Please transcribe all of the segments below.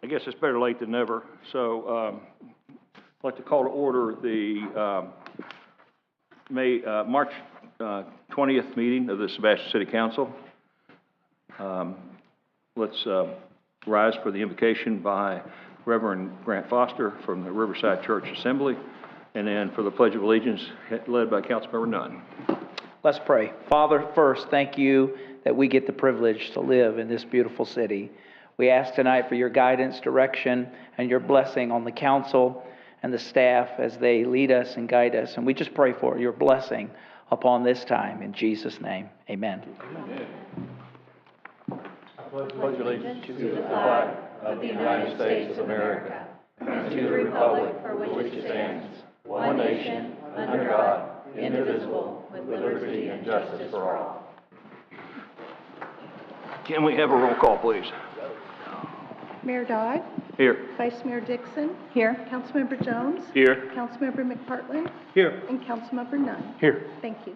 I guess it's better late than never. So I'd like to call to order the March 20th meeting of the Sebastian City Council. Let's rise for the invocation by Reverend Grant Foster from the Riverside Church Assembly, and then for the Pledge of Allegiance led by Councilmember Nunn. Let's pray. Father, first, thank you that we get the privilege to live in this beautiful city. We ask tonight for your guidance, direction, and your blessing on the council and the staff as they lead us and guide us. And we just pray for your blessing upon this time. In Jesus' name, amen. Amen. I pledge allegiance to the flag of the United States of America and to the republic for which it stands, one nation, under God, indivisible, with liberty and justice for all. Can we have a roll call, please? Mayor Dodd? Here. Vice Mayor Dixon? Here. Councilmember Jones? Here. Councilmember McPartland? Here. And Councilmember Nunn? Here. Thank you.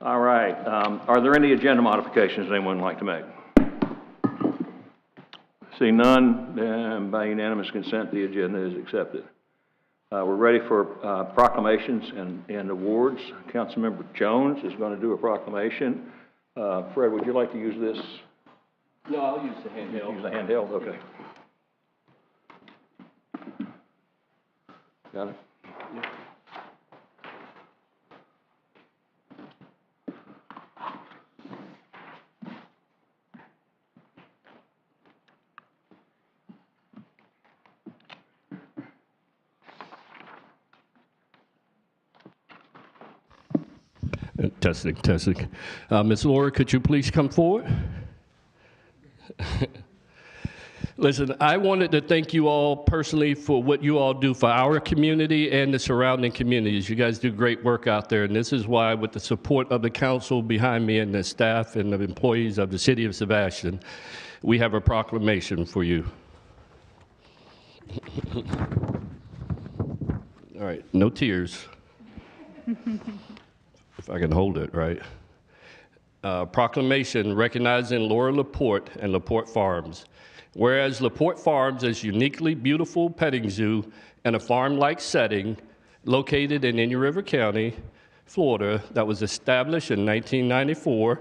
All right. Are there any agenda modifications anyone would like to make? Seeing none, then by unanimous consent, the agenda is accepted. We're ready for proclamations and awards. Councilmember Jones is going to do a proclamation. Fred, would you like to use this? No, I'll use the handheld. Use the handheld? Okay. Got it? Yeah. Testing. Ms. Laura, could you please come forward? Listen, I wanted to thank you all personally for what you all do for our community and the surrounding communities. You guys do great work out there, and this is why, with the support of the council behind me and the staff and the employees of the city of Sebastian, we have a proclamation for you. All right, no tears. If I can hold it, right? Proclamation recognizing Laura Laporte and Laporte Farms. Whereas Laporte Farms is a uniquely beautiful petting zoo and a farm-like setting located in Indian River County, Florida, that was established in 1994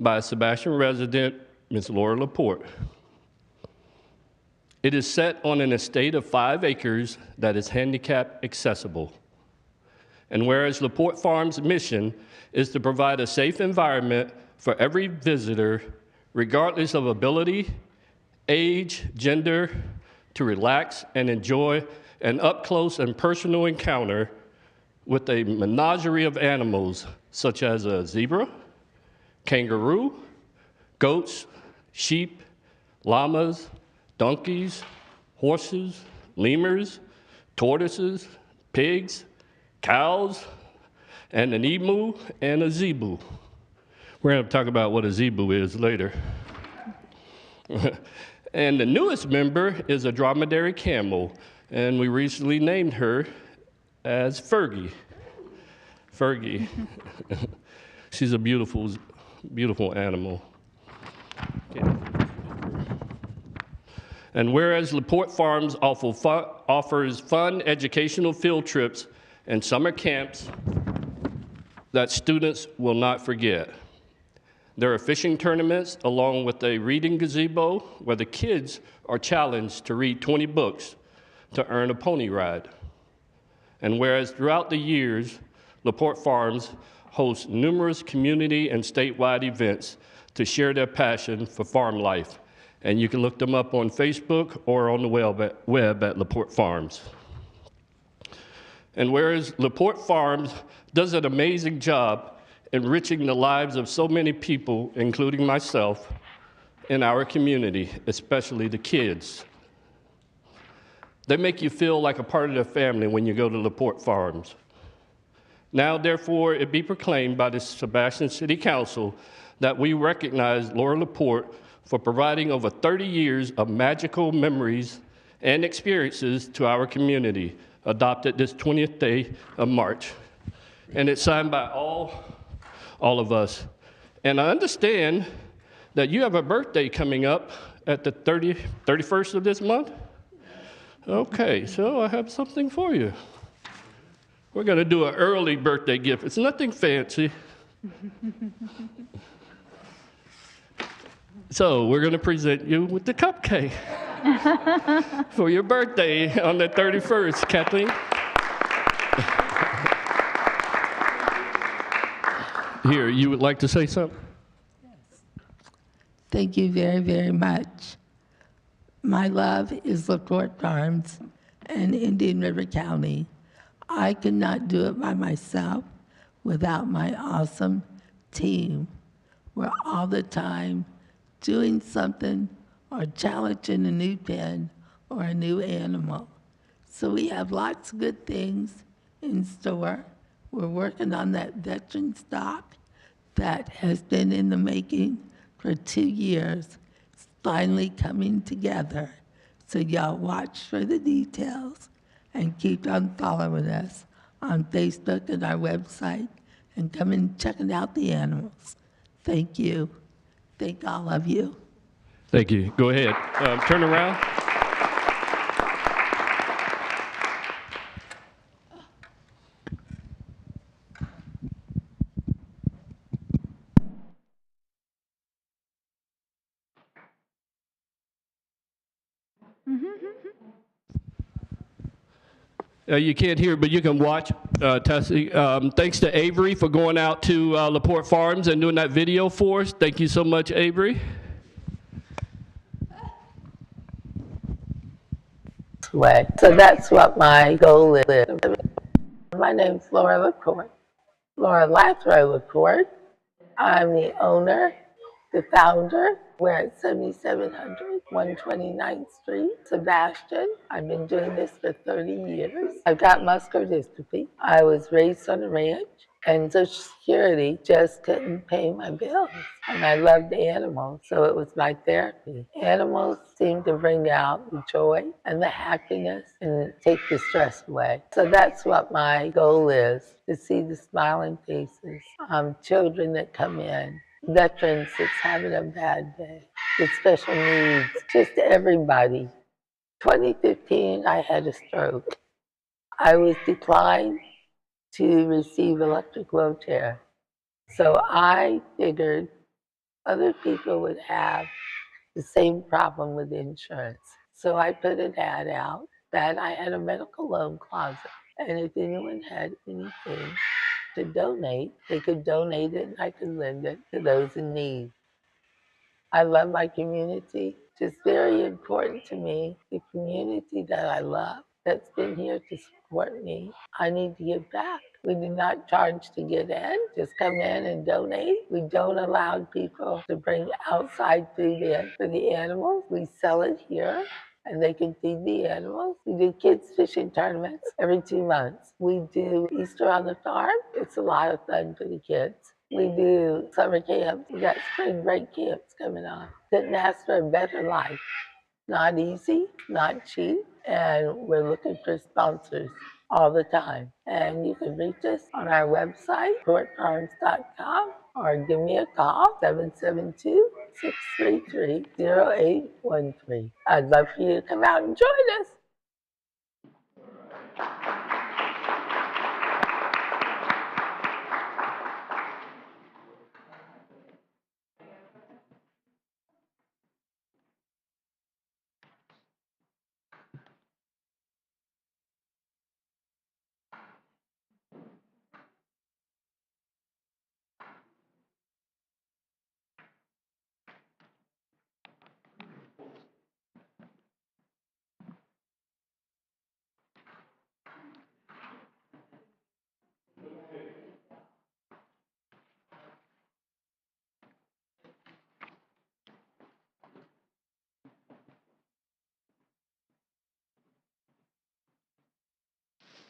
by a Sebastian resident, Ms. Laura Laporte. It is set on an estate of 5 acres that is handicap accessible. And whereas Laporte Farms' mission is to provide a safe environment for every visitor, regardless of ability, age, gender, to relax and enjoy an up-close and personal encounter with a menagerie of animals such as a zebra, kangaroo, goats, sheep, llamas, donkeys, horses, lemurs, tortoises, pigs, cows, and an emu and a zebu. We're going to talk about what a zebu is later. And the newest member is a dromedary camel, and we recently named her as Fergie. Fergie. She's a beautiful, beautiful animal. Okay. And whereas Laporte Farms offers fun educational field trips and summer camps that students will not forget. There are fishing tournaments along with a reading gazebo where the kids are challenged to read 20 books to earn a pony ride. And whereas throughout the years, Laporte Farms hosts numerous community and statewide events to share their passion for farm life. And you can look them up on Facebook or on the web at Laporte Farms. And whereas Laporte Farms does an amazing job enriching the lives of so many people, including myself, in our community, especially the kids. They make you feel like a part of the family when you go to Laporte Farms. Now, therefore, it be proclaimed by the Sebastian City Council that we recognize Laura Laporte for providing over 30 years of magical memories and experiences to our community, adopted this 20th day of March. And it's signed by all of us. And I understand that you have a birthday coming up at the 31st of this month? Okay, so I have something for you. We're going to do an early birthday gift. It's nothing fancy. So we're going to present you with the cupcake for your birthday on the 31st, Kathleen. Here, you would like to say something? Thank you very, very much. My love is LaPorte Farms and Indian River County. I could not do it by myself without my awesome team. We're all the time doing something or challenging a new pen or a new animal. So we have lots of good things in store. We're working on that veteran stock that has been in the making for 2 years. It's finally coming together. So y'all watch for the details and keep on following us on Facebook and our website and come and checking out the animals. Thank you. Thank all of you. Thank you. Go ahead. Turn around. You can't hear, but you can watch, Tessie. Thanks to Avery for going out to LaPorte Farms and doing that video for us. Thank you so much, Avery. Way. So that's what my goal is. My name's Laura LaCourt, Laura Lathrow LaCourt. I'm the owner, the founder. We're at 7700 129th Street, Sebastian. I've been doing this for 30 years. I've got muscular dystrophy. I was raised on a ranch, and Social Security just couldn't pay my bills. And I loved animals, so it was my therapy. Animals seem to bring out the joy and the happiness and take the stress away. So that's what my goal is, to see the smiling faces, children that come in, veterans that's having a bad day, with special needs, just everybody. 2015, I had a stroke. I was declined to receive electric wheelchair. So I figured other people would have the same problem with insurance. So I put an ad out that I had a medical loan closet. And if anyone had anything to donate, they could donate it and I could lend it to those in need. I love my community. It's very important to me, the community that I love, that's been here to support me. I need to give back. We do not charge to get in, just come in and donate. We don't allow people to bring outside food in for the animals. We sell it here and they can feed the animals. We do kids fishing tournaments every 2 months. We do Easter on the farm. It's a lot of fun for the kids. We do summer camps. We got spring break camps coming on. Couldn't ask for a better life. Not easy, not cheap, and we're looking for sponsors all the time. And you can reach us on our website, portfarms.com, or give me a call, 772-633-0813. I'd love for you to come out and join us.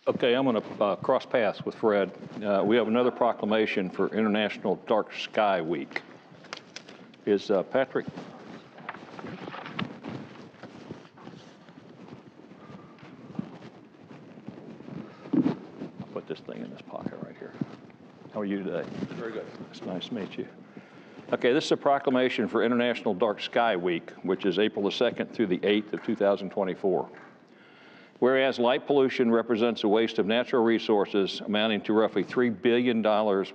Okay, I'm going to cross paths with Fred. We have another proclamation for International Dark Sky Week. Is Patrick? I'll put this thing in this pocket right here. How are you today? Very good. It's nice to meet you. Okay, this is a proclamation for International Dark Sky Week, which is April the 2nd through the 8th of 2024. Whereas light pollution represents a waste of natural resources amounting to roughly $3 billion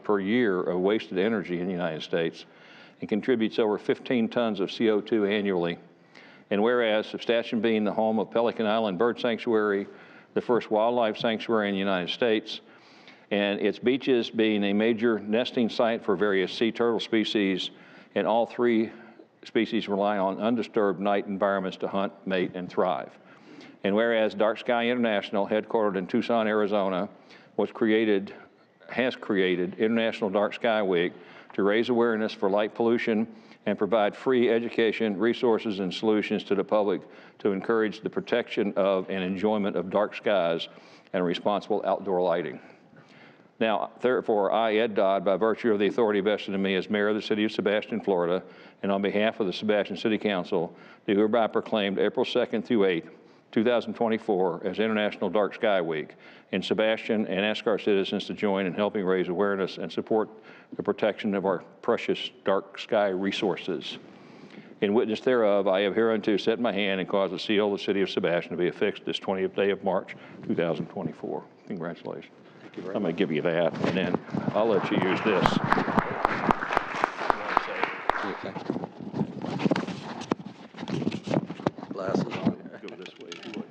per year of wasted energy in the United States and contributes over 15 tons of CO2 annually. And whereas Sebastian being the home of Pelican Island Bird Sanctuary, the first wildlife sanctuary in the United States, and its beaches being a major nesting site for various sea turtle species, and all three species rely on undisturbed night environments to hunt, mate, and thrive. And whereas Dark Sky International, headquartered in Tucson, Arizona, has created International Dark Sky Week to raise awareness for light pollution and provide free education, resources, and solutions to the public to encourage the protection of and enjoyment of dark skies and responsible outdoor lighting. Now, therefore, I, Ed Dodd, by virtue of the authority vested in me as mayor of the city of Sebastian, Florida, and on behalf of the Sebastian City Council, do hereby proclaim April 2nd through 8th, 2024 as International Dark Sky Week in Sebastian, and ask our citizens to join in helping raise awareness and support the protection of our precious dark sky resources. In witness thereof, I have hereunto set my hand and caused the seal of the city of Sebastian to be affixed this 20th day of March, 2024. Congratulations. I'm going to give you that, and then I'll let you use this. Okay. Glasses on. Go this way if you would.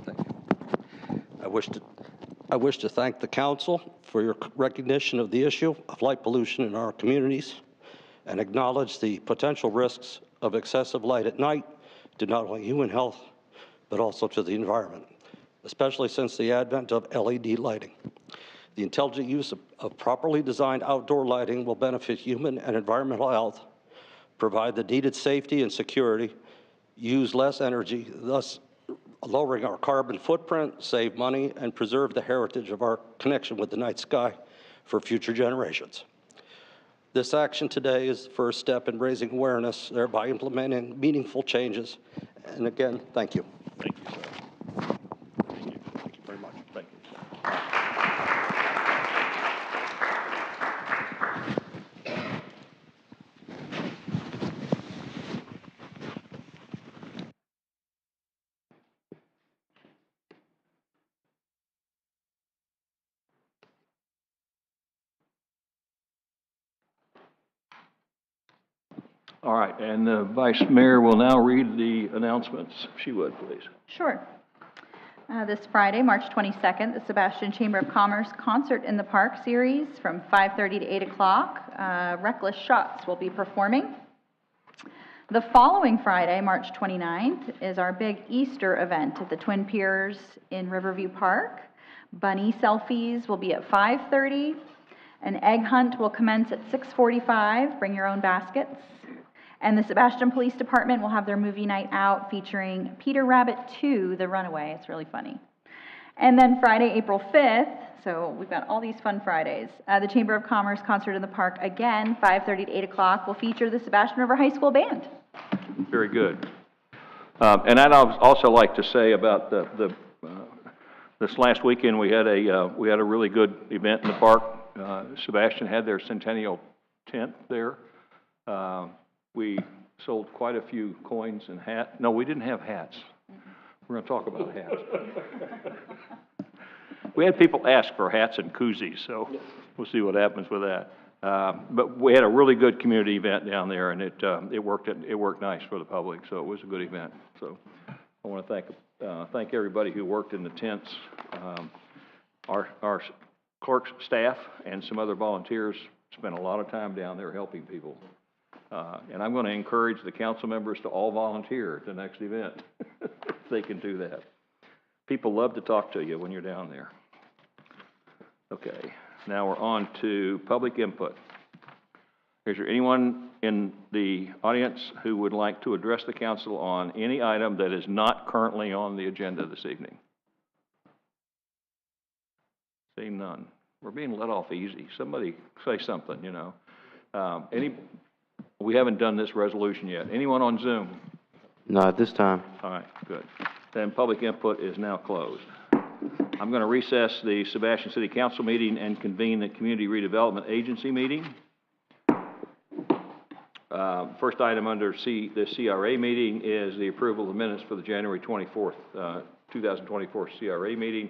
Thank you. I wish to thank the council for your recognition of the issue of light pollution in our communities and acknowledge the potential risks of excessive light at night to not only human health, but also to the environment, especially since the advent of LED lighting. The intelligent use of properly designed outdoor lighting will benefit human and environmental health, provide the needed safety and security, use less energy, thus lowering our carbon footprint, save money, and preserve the heritage of our connection with the night sky for future generations. This action today is the first step in raising awareness, thereby implementing meaningful changes. And again, thank you. Thank you, sir. Thank you. Thank you very much. Thank you. All right, and the Vice Mayor will now read the announcements, if she would, please. Sure. This Friday, March 22nd, the Sebastian Chamber of Commerce Concert in the Park series from 5:30 to 8 o'clock. Reckless Shots will be performing. The following Friday, March 29th, is our big Easter event at the Twin Piers in Riverview Park. Bunny selfies will be at 5:30. An egg hunt will commence at 6:45. Bring your own baskets. And the Sebastian Police Department will have their movie night out featuring Peter Rabbit 2, The Runaway. It's really funny. And then Friday, April 5th, so we've got all these fun Fridays. The Chamber of Commerce Concert in the Park, again, 5:30 to 8 o'clock, will feature the Sebastian River High School Band. Very good. And I'd also like to say about this last weekend, we had a really good event in the park. Sebastian had their centennial tent there. We sold quite a few coins and hats. No, we didn't have hats. We're going to talk about hats. We had people ask for hats and koozies, so we'll see what happens with that. But we had a really good community event down there, and it worked nice for the public, so it was a good event. So I want to thank everybody who worked in the tents, our clerk's staff, and some other volunteers spent a lot of time down there helping people. And I'm going to encourage the council members to all volunteer at the next event, if they can do that. People love to talk to you when you're down there. Okay, now we're on to public input. Is there anyone in the audience who would like to address the council on any item that is not currently on the agenda this evening? Seeing none. We're being let off easy. Somebody say something, you know. We haven't done this resolution yet. Anyone on Zoom? Not at this time. All right, good. Then public input is now closed. I'm going to recess the Sebastian City Council meeting and convene the Community Redevelopment Agency meeting. First item under the CRA meeting is the approval of the minutes for the January 24th, 2024 CRA meeting.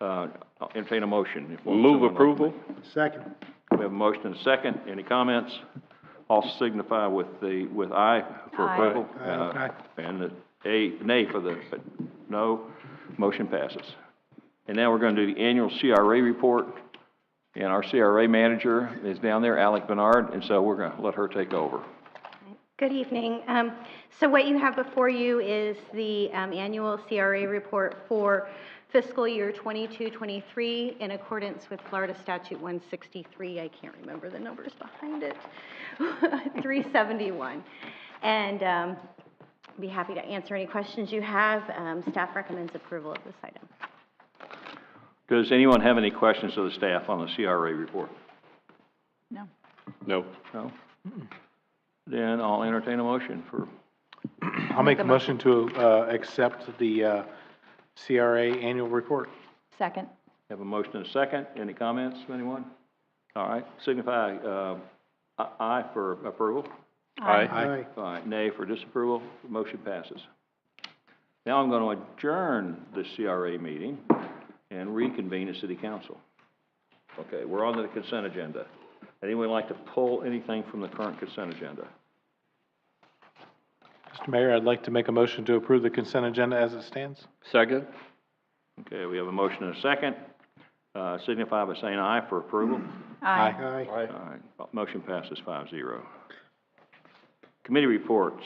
I'll entertain a motion. Move approval. Second. We have a motion and a second. Any comments? All signify with aye for Aye. approval. Aye. And nay for the no. Motion passes. And now we're going to do the annual CRA report. And our CRA manager is down there, Alec Bernard, and so we're going to let her take over. Good evening. So what you have before you is the annual CRA report for fiscal year 22-23 in accordance with Florida Statute 163. I can't remember the numbers behind it. 371. And be happy to answer any questions you have. Staff recommends approval of this item. Does anyone have any questions of the staff on the CRA report? No. No. No? Then I'll entertain a motion for, I'll make a motion to accept the CRA annual report. Second. have a motion and a second. Any comments from anyone? All right, signify aye for approval. Aye. Aye, nay for disapproval. Motion passes. Now I'm going to adjourn the CRA meeting and reconvene the city council. Okay, we're on to the consent agenda. Anyone like to pull anything from the current consent agenda? Mr. Mayor, I'd like to make a motion to approve the consent agenda as it stands. Second. Okay, we have a motion and a second. Signify by saying aye for approval. Aye. Aye. All right, motion passes 5-0. Committee reports.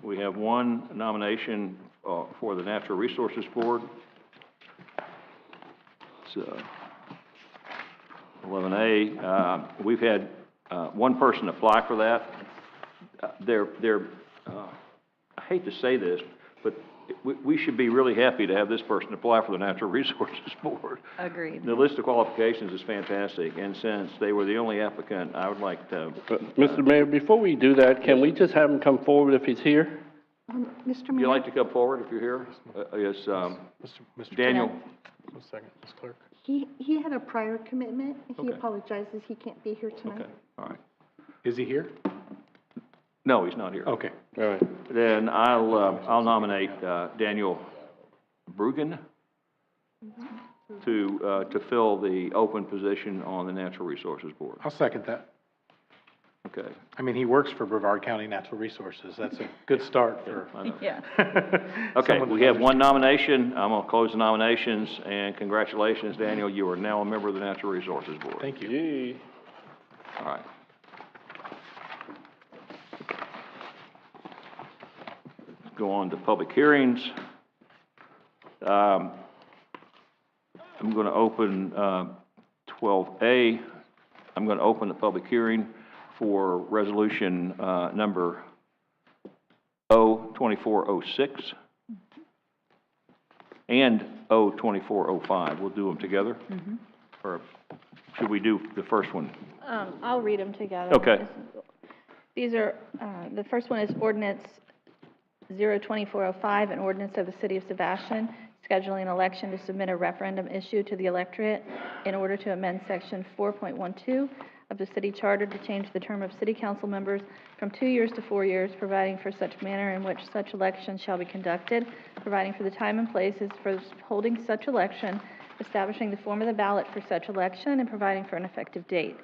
We have one nomination for the Natural Resources Board. It's 11A. We've had one person apply for that. I hate to say this, but we should be really happy to have this person apply for the Natural Resources Board. Agreed. The list of qualifications is fantastic, and since they were the only applicant, I would like to... Mr. Mayor, before we do that, can we just have him come forward if he's here? Mr. Would Mayor? you like to come forward if you're here? Yes, Mr. Daniel. One second, Ms. Clerk. He had a prior commitment. He Okay. apologizes he can't be here tonight. Okay, all right. Is he here? No, he's not here. Okay. All right. Then I'll nominate Daniel Brugan to fill the open position on the Natural Resources Board. I'll second that. Okay. I mean, he works for Brevard County Natural Resources. That's a good start for. I know. Yeah. Okay, someone we to have one nomination. I'm going to close the nominations, and congratulations, Daniel. You are now a member of the Natural Resources Board. Thank you. Yay. All right. Go on to public hearings. I'm going to open 12A. I'm going to open the public hearing for resolution number O2406 and O2405. We'll do them together. Or should we do the first one? I'll read them together. Okay. These are, the first one is ordinance 02405, an ordinance of the City of Sebastian scheduling an election to submit a referendum issue to the electorate in order to amend Section 4.12 of the city charter to change the term of city council members from 2 years to 4 years, providing for such manner in which such election shall be conducted, providing for the time and places for holding such election, establishing the form of the ballot for such election, and providing for an effective date.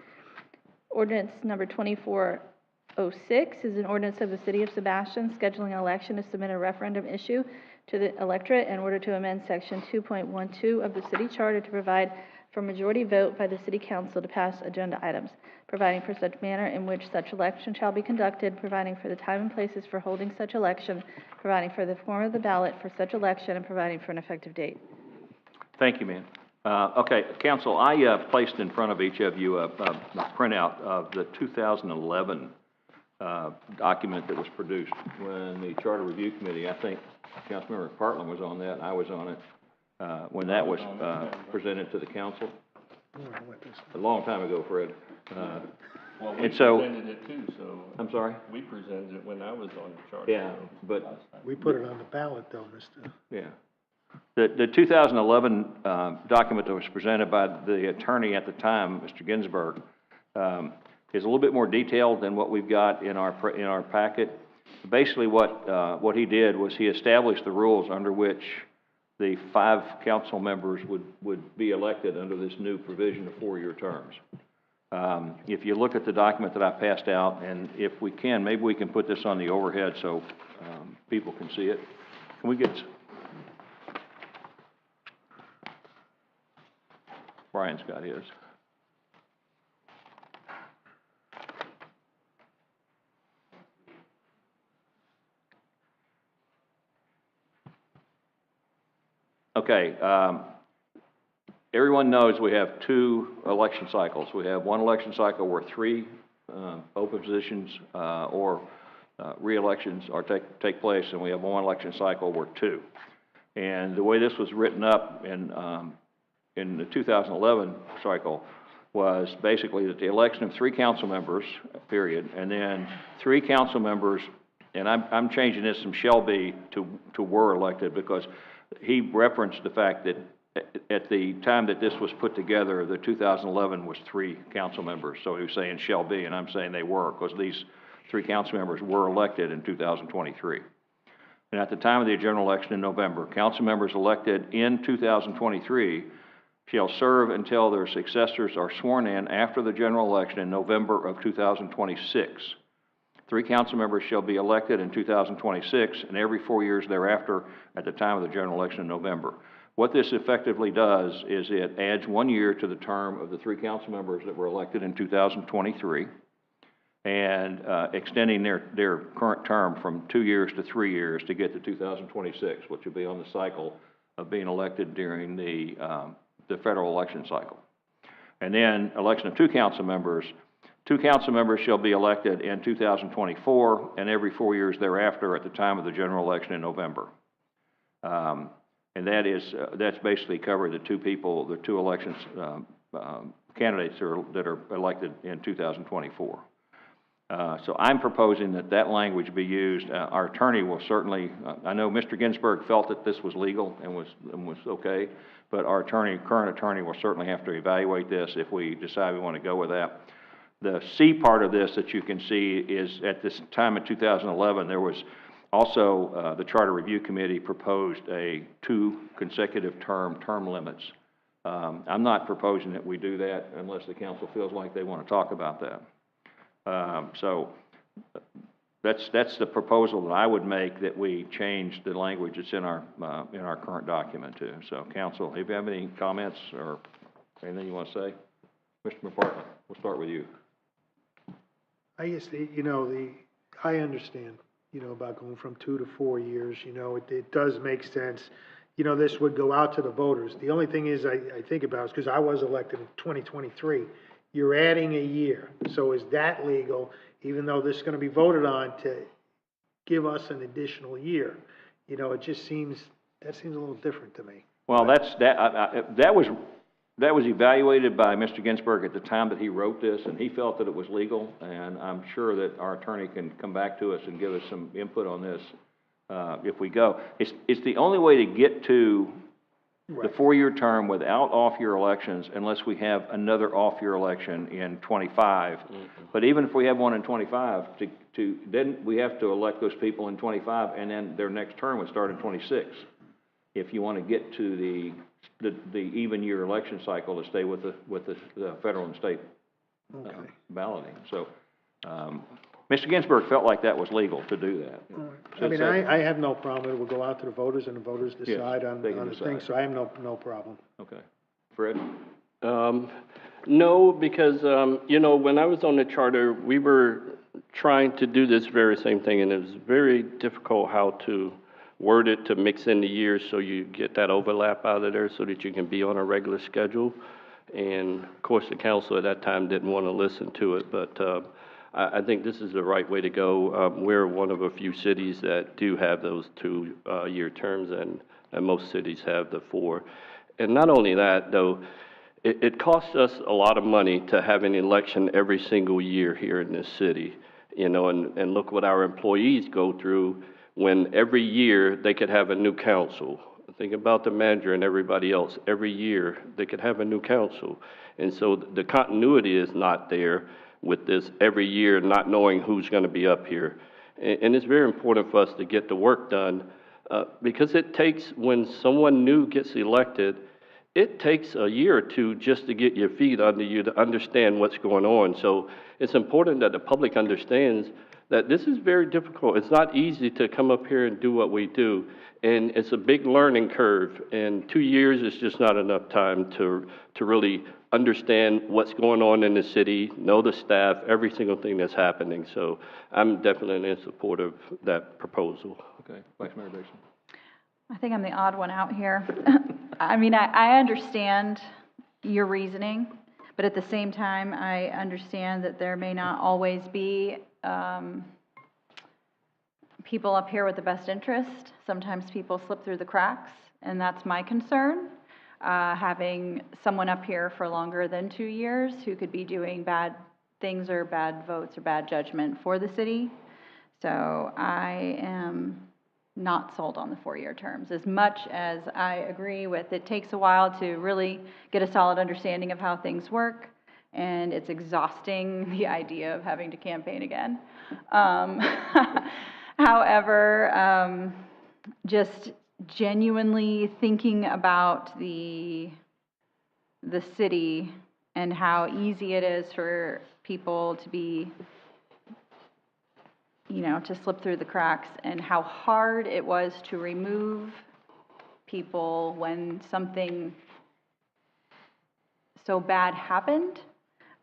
Ordinance number 2406 is an ordinance of the City of Sebastian scheduling an election to submit a referendum issue to the electorate in order to amend Section 2.12 of the city charter to provide for majority vote by the city council to pass agenda items, providing for such manner in which such election shall be conducted, providing for the time and places for holding such election, providing for the form of the ballot for such election, and providing for an effective date. Thank you, ma'am. Okay, council, I placed in front of each of you a printout of the 2011 document that was produced when the Charter Review Committee, I think Councilmember Partland was on that, and I was on it, when that was presented to the council. A long time ago, Fred. Well, we and so, presented it too, so. I'm sorry? We presented it when I was on the charter. Yeah, but, We put it on the ballot though, Mr. yeah. The 2011 document that was presented by the attorney at the time, Mr. Ginsburg, is a little bit more detailed than what we've got in our packet. Basically, what he did was he established the rules under which the 5 council members would be elected under this new provision of 4-year terms. If you look at the document that I passed out, and if we can, maybe we can put this on the overhead so people can see it. Can we get... Brian's got his. Okay, everyone knows we have 2 election cycles. We have one election cycle where 3 open positions or re-elections take place, and we have one election cycle where 2. And the way this was written up in the 2011 cycle was basically that the election of 3 council members, period, and then 3 council members, and I'm changing this from shall be to were elected, because he referenced the fact that at the time that this was put together, the 2011 was 3 council members. So he was saying shall be, and I'm saying they were, because these 3 council members were elected in 2023. And at the time of the general election in November, council members elected in 2023 shall serve until their successors are sworn in after the general election in November of 2026. 3 council members shall be elected in 2026 and every 4 years thereafter at the time of the general election in November. What this effectively does is it adds 1 year to the term of the 3 council members that were elected in 2023 and extending their current term from 2 years to 3 years to get to 2026, which will be on the cycle of being elected during the federal election cycle. And then election of 2 council members. 2 council members shall be elected in 2024 and every 4 years thereafter at the time of the general election in November. And that's basically covered the 2 people, the 2 elections candidates that are elected in 2024. So I'm proposing that language be used. Our attorney will certainly, I know Mr. Ginsburg felt that this was legal and was okay, but our current attorney will certainly have to evaluate this if we decide we want to go with that. The C part of this that you can see is at this time in 2011, there was also the Charter Review Committee proposed 2 consecutive term limits. I'm not proposing that we do that unless the council feels like they want to talk about that. So that's the proposal that I would make, that we change the language that's in our current document too. So council, if you have any comments or anything you want to say? Mr. McPartland, we'll start with you. I guess, I understand, about going from 2 to 4 years, it does make sense. This would go out to the voters. The only thing is I think about is because I was elected in 2023. You're adding a year. So is that legal, even though this is going to be voted on, to give us an additional year? It just seems a little different to me. Well, that was evaluated by Mr. Ginsburg at the time that he wrote this, and he felt that it was legal, and I'm sure that our attorney can come back to us and give us some input on this if we go. It's the only way to get to the 4-year term without off-year elections unless we have another off-year election in 25. Mm-hmm. But even if we have one in 25, then we have to elect those people in 25, and then their next term would start in 26. If you want to get to the even year election cycle to stay with the federal and state balloting. So Mr. Ginsburg felt like that was legal to do that. Right. So I have no problem. It will go out to the voters, and the voters decide on the thing. So I have no problem. Okay, Fred. No, because when I was on the charter, we were trying to do this very same thing, and it was very difficult how to word it to mix in the years so you get that overlap out of there so that you can be on a regular schedule. And of course, the council at that time didn't want to listen to it, but I think this is the right way to go. We're one of a few cities that do have those 2-year terms, and most cities have the 4. And not only that, though, it costs us a lot of money to have an election every single year here in this city, and look what our employees go through when every year they could have a new council. Think about the manager and everybody else. Every year, they could have a new council. And so the continuity is not there with this every year not knowing who's going to be up here. And it's very important for us to get the work done because it takes, when someone new gets elected, it takes a year or two just to get your feet under you to understand what's going on. So it's important that the public understands that this is very difficult. It's not easy to come up here and do what we do. And it's a big learning curve. And 2 years is just not enough time to really understand what's going on in the city, know the staff, every single thing that's happening. So I'm definitely in support of that proposal. Okay, Vice Mayor Dixon. I think I'm the odd one out here. I mean, I understand your reasoning, but at the same time, I understand that there may not always be people up here with the best interest. Sometimes people slip through the cracks, and that's my concern. Having someone up here for longer than 2 years who could be doing bad things or bad votes or bad judgment for the city. So I am not sold on the 4-year terms. As much as I agree with, it takes a while to really get a solid understanding of how things work, and it's exhausting, the idea of having to campaign again. However, just genuinely thinking about the city and how easy it is for people to be, you know, to slip through the cracks, and how hard it was to remove people when something so bad happened,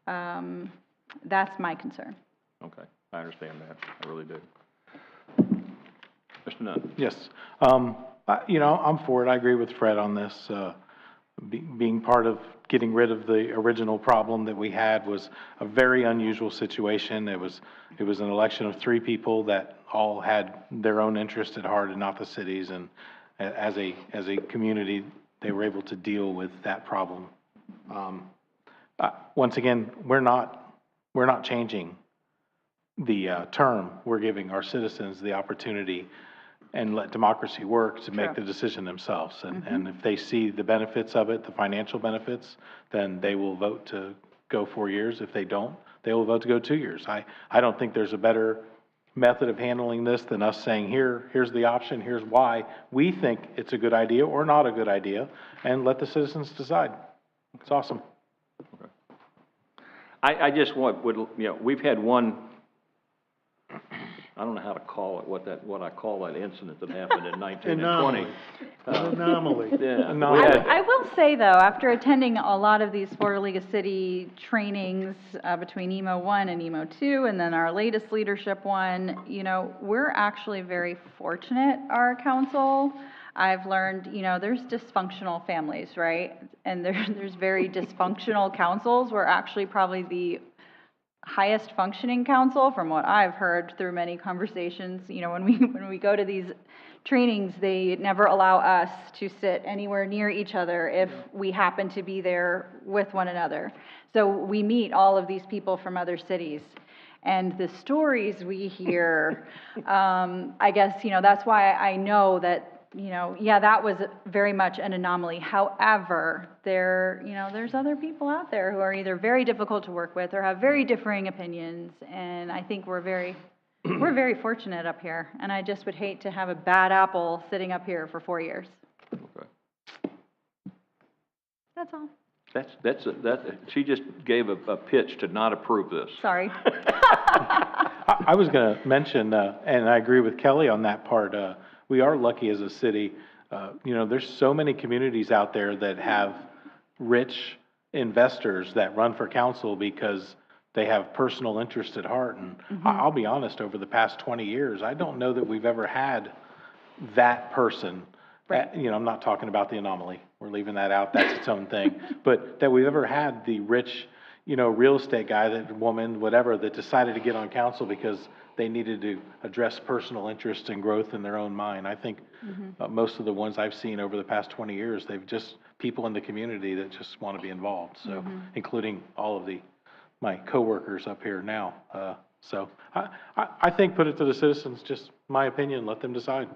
that's my concern. Okay, I understand that. I really do. Mr. Nunn. Yes. You know, I'm for it. I agree with Fred on this. Being part of getting rid of the original problem that we had was a very unusual situation. It was an election of 3 people that all had their own interest at heart and not the city's. And as a community, they were able to deal with that problem. Once again, we're not changing the term. We're giving our citizens the opportunity and let democracy work to make the decision themselves. And if they see the benefits of it, the financial benefits, then they will vote to go 4 years. If they don't, they will vote to go 2 years. I don't think there's a better method of handling this than us saying, here's the option, here's why we think it's a good idea or not a good idea, and let the citizens decide. It's awesome. Okay. I just want, you know, we've had one, I don't know how to call it, what I call that incident that happened in 1920. Anomaly. Yeah. I will say, though, after attending a lot of these Florida League of City trainings between EMO 1 and EMO 2, and then our latest leadership one, you know, we're actually very fortunate, our council. I've learned, you know, there's dysfunctional families, right? And there's very dysfunctional councils. We're actually probably the highest functioning council from what I've heard through many conversations. You know, when we go to these trainings, they never allow us to sit anywhere near each other if we happen to be there with one another. So we meet all of these people from other cities. And the stories we hear, I guess, you know, that's why I know that, you know, yeah, that was very much an anomaly. However, there's other people out there who are either very difficult to work with or have very differing opinions, and I think we're very fortunate up here. And I just would hate to have a bad apple sitting up here for 4 years. Okay. That's all. She just gave a pitch to not approve this. Sorry. I was going to mention, and I agree with Kelly on that part. We are lucky as a city. You know, there's so many communities out there that have rich investors that run for council because they have personal interest at heart. And I'll be honest, over the past 20 years, I don't know that we've ever had that person. Right. You know, I'm not talking about the anomaly. We're leaving that out. That's its own thing. But that we've ever had the rich, you know, real estate guy, that woman, whatever, that decided to get on council because they needed to address personal interest and growth in their own mind. I think most of the ones I've seen over the past 20 years, they've just people in the community that just want to be involved. So, including all of my coworkers up here now. So I think put it to the citizens. Just my opinion. Let them decide.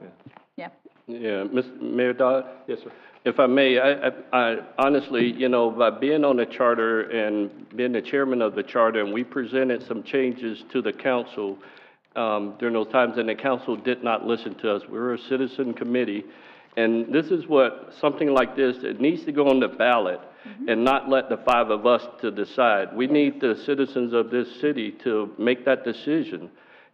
Yeah. Yeah, Mr. Mayor Dodd? Yes, sir. If I may, I honestly, by being on the charter and being the chairman of the charter, and we presented some changes to the council during those times, and the council did not listen to us. We were a citizen committee, and this is what, something like this, it needs to go on the ballot and not let the 5 of us to decide. We need the citizens of this city to make that decision.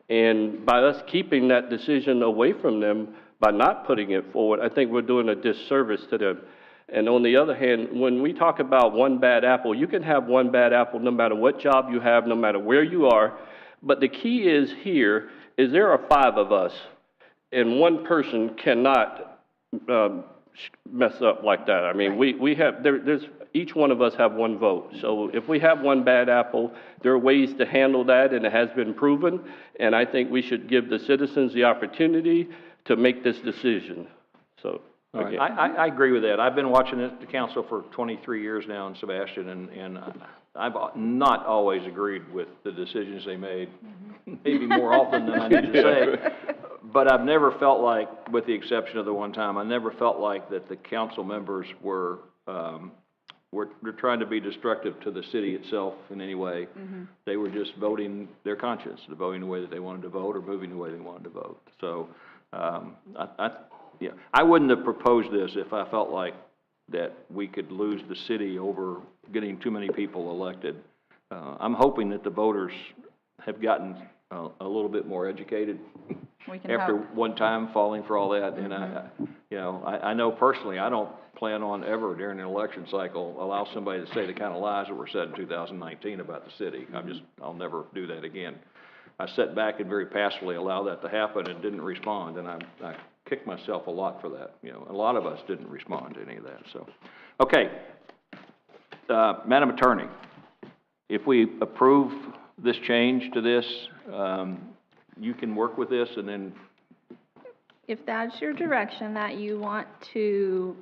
And by us keeping that decision away from them, by not putting it forward, I think we're doing a disservice to them. And on the other hand, when we talk about one bad apple, you can have one bad apple no matter what job you have, no matter where you are. But the key is here is there are 5 of us, and one person cannot mess up like that. I mean, we have, there's each one of us have one vote. So if we have one bad apple, there are ways to handle that, and it has been proven. And I think we should give the citizens the opportunity to make this decision. So, all right. I agree with that. I've been watching the council for 23 years now, and Sebastian, and I've not always agreed with the decisions they made, maybe more often than I need to say. But I've never felt like, with the exception of the one time, I never felt like that the council members were trying to be destructive to the city itself in any way. They were just voting their conscience, voting the way that they wanted to vote or moving the way they wanted to vote. So I wouldn't have proposed this if I felt like that we could lose the city over getting too many people elected. I'm hoping that the voters have gotten a little bit more educated after one time falling for all that. And I know personally, I don't plan on ever during an election cycle allow somebody to say the kind of lies that were said in 2019 about the city. I'll never do that again. I sat back and very passively allowed that to happen and didn't respond, and I kicked myself a lot for that. A lot of us didn't respond to any of that. So, okay, Madam Attorney, if we approve this change to this, you can work with this, and then If that's your direction, that you want to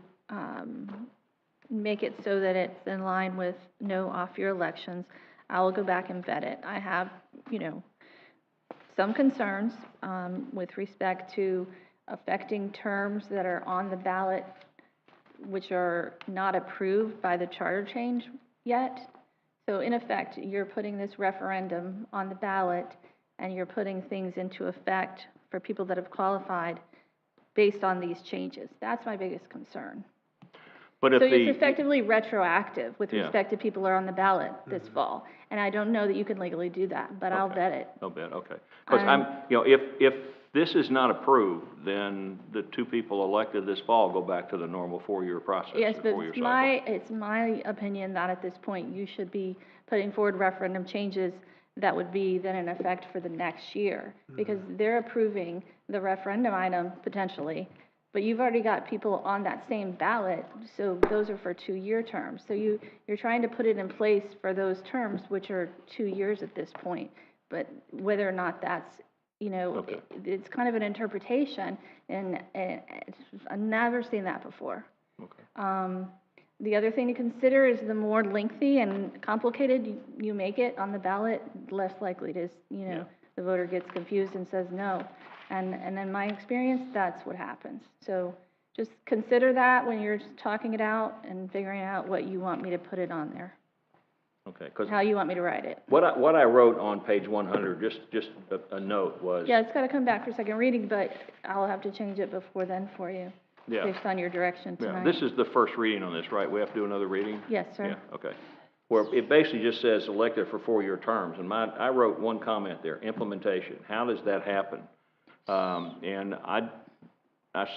make it so that it's in line with no off-year elections, I will go back and vet it. I have, some concerns with respect to affecting terms that are on the ballot which are not approved by the charter change yet. So in effect, you're putting this referendum on the ballot and you're putting things into effect for people that have qualified based on these changes. That's my biggest concern. but if So it's effectively retroactive with Yeah. respect to people who are on the ballot this fall. And I don't know that you can legally do that, but I'll vet it. I'll bet, okay. Because if this is not approved, then the 2 people elected this fall go back to the normal 4-year process. Yes, but 4-year it's my opinion that at this point, you should be putting forward referendum changes that would be then in effect for the next year. Because they're approving the referendum item potentially, but you've already got people on that same ballot, so those are for 2-year terms. So you're trying to put it in place for those terms, which are 2 years at this point. But whether or not that's, it's kind of an interpretation, and I've never seen that before. Okay. The other thing to consider is the more lengthy and complicated you make it on the ballot, less likely it is, the voter gets confused and says no. And in my experience, that's what happens. So just consider that when you're talking it out and figuring out what you want me to put it on there, Okay, because how you want me to write it. what I wrote on page 100, just a note was. Yeah, it's got to come back for second reading, but I'll have to change it before then for you, based on your direction tonight. This is the first reading on this, right? We have to do another reading? Yes, sir. Yeah, okay. Where it basically just says elected for 4-year terms, and I wrote one comment there, implementation. How does that happen? And I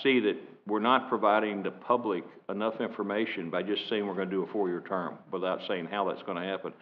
see that we're not providing the public enough information by just saying we're going to do a 4-year term without saying how that's going to happen.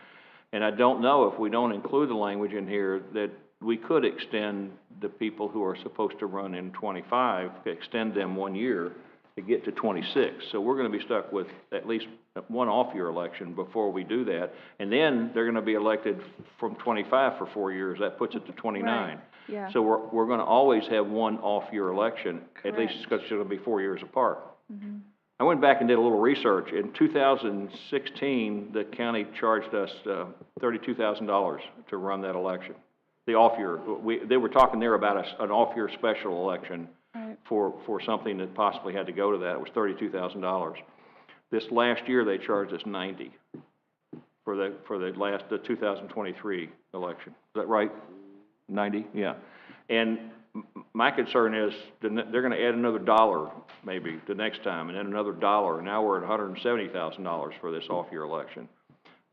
And I don't know if we don't include the language in here that we could extend the people who are supposed to run in 25, extend them 1 year to get to 26. So we're going to be stuck with at least one off-year election before we do that. And then they're going to be elected from 25 for 4 years. That puts it to 29. Right. Yeah. So we're going to always have one off-year election, at least Correct. because it's going to be 4 years apart. Mm-hmm. I went back and did a little research. In 2016, the county charged us $32,000 to run that election. The off-year, they were talking there about an off-year special election. Right. for something that possibly had to go to that. It was $32,000. This last year, they charged us $90 for the 2023 election. Is that right? 90? Yeah. And my concern is they're going to add another dollar maybe the next time, and then another dollar. Now we're at $170,000 for this off-year election.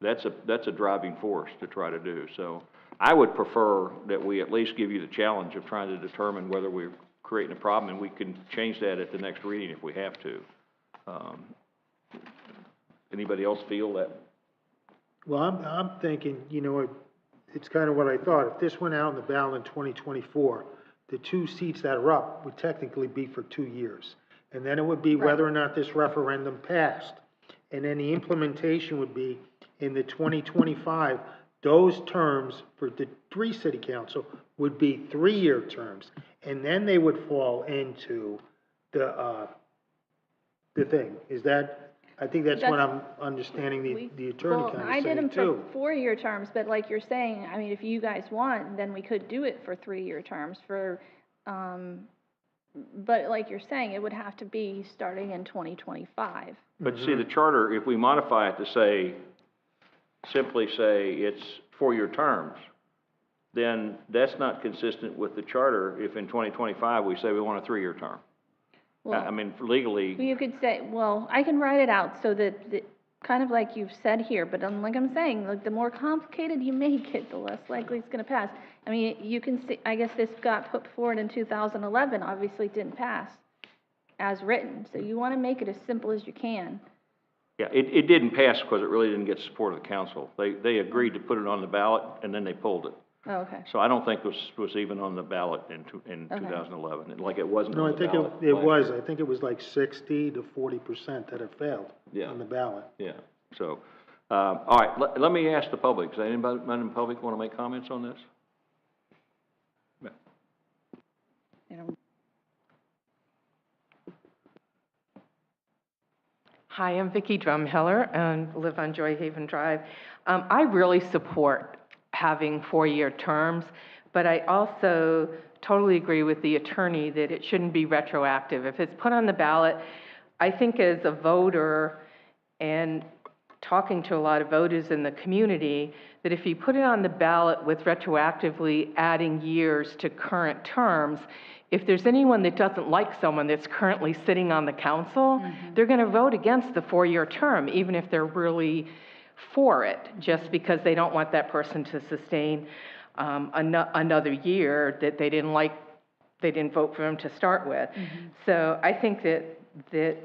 That's a driving force to try to do. So I would prefer that we at least give you the challenge of trying to determine whether we're creating a problem, and we can change that at the next reading if we have to. Anybody else feel that? Well, I'm thinking, you know, it's kind of what I thought. If this went out on the ballot in 2024, the 2 seats that are up would technically be for 2 years. And then it would be whether or not this referendum passed. And then the implementation would be in the 2025, those terms for the 3 city council would be 3-year terms. And then they would fall into the thing. Is that, I think that's what I'm understanding the attorney kind of I did them saying too. for 4-year terms, but like you're saying, I mean, if you guys want, then we could do it for 3-year terms but like you're saying, it would have to be starting in 2025. But see, the charter, if we modify it to say, simply say it's 4-year terms, then that's not consistent with the charter if in 2025 we say we want a 3-year term. Well, I mean, legally. You could say, well, I can write it out so that, kind of like you've said here, but like I'm saying, like the more complicated you make it, the less likely it's going to pass. I mean, you can see, I guess this got put forward in 2011, obviously it didn't pass as written. So you want to make it as simple as you can. Yeah, it didn't pass because it really didn't get support of the council. They agreed to put it on the ballot, and then they pulled it. Oh, okay. So I don't think this was even on the ballot in 2011, like it wasn't No, on I the think ballot. it was. I think it was like 60 to 40% that it failed Yeah. on the ballot. Yeah, so, all right, let me ask the public. Does anybody in the public want to make comments on this? Yeah. Hi, I'm Vicki Drumheller and live on Joy Haven Drive. I really support having 4-year terms, but I also totally agree with the attorney that it shouldn't be retroactive. If it's put on the ballot, I think as a voter and talking to a lot of voters in the community, that if you put it on the ballot with retroactively adding years to current terms, if there's anyone that doesn't like someone that's currently sitting on the council, they're going to vote against the 4-year term, even if they're really for it, just because they don't want that person to sustain another year that they didn't like, they didn't vote for them to start with. So I think that the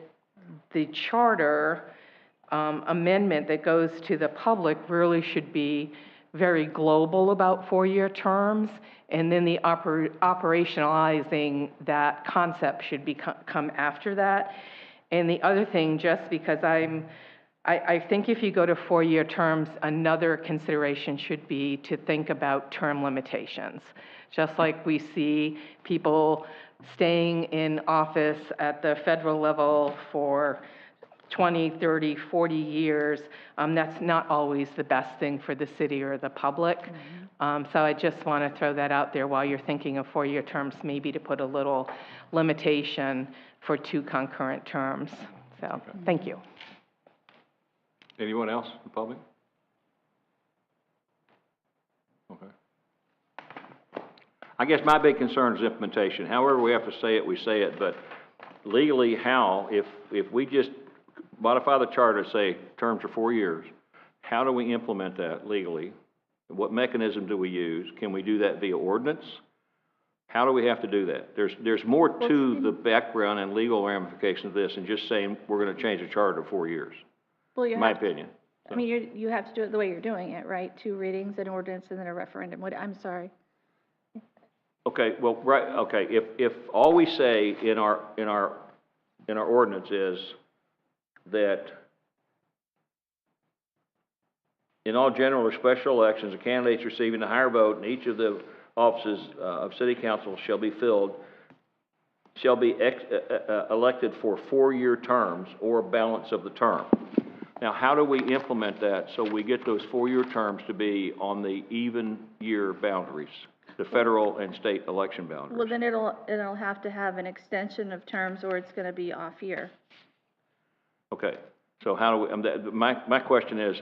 charter amendment that goes to the public really should be very global about 4-year terms, and then the operationalizing that concept should come after that. And the other thing, just because I think if you go to 4-year terms, another consideration should be to think about term limitations. Just like we see people staying in office at the federal level for 20, 30, 40 years, that's not always the best thing for the city or the public. So I just want to throw that out there while you're thinking of 4-year terms, maybe to put a little limitation for 2 concurrent terms. So, thank you. Anyone else in the public? Okay. I guess my big concern is implementation. However we have to say it, we say it, but legally how, if we just modify the charter to say terms are 4 years, how do we implement that legally? What mechanism do we use? Can we do that via ordinance? How do we have to do that? There's more to the background and legal ramifications of this than just saying we're going to change the charter to 4 years, Well, in my opinion. I mean, you have to do it the way you're doing it, right? 2 readings, an ordinance, and then a referendum. I'm sorry. Okay, well, right, okay, if all we say in our ordinance is that in all general or special elections, the candidates receiving the higher vote in each of the offices of city council shall be elected for 4-year terms or balance of the term. Now, how do we implement that so we get those 4-year terms to be on the even year boundaries? the federal and state election boundaries. Well, then it'll have to have an extension of terms, or it's gonna be off year. Okay, so how do we, my question is,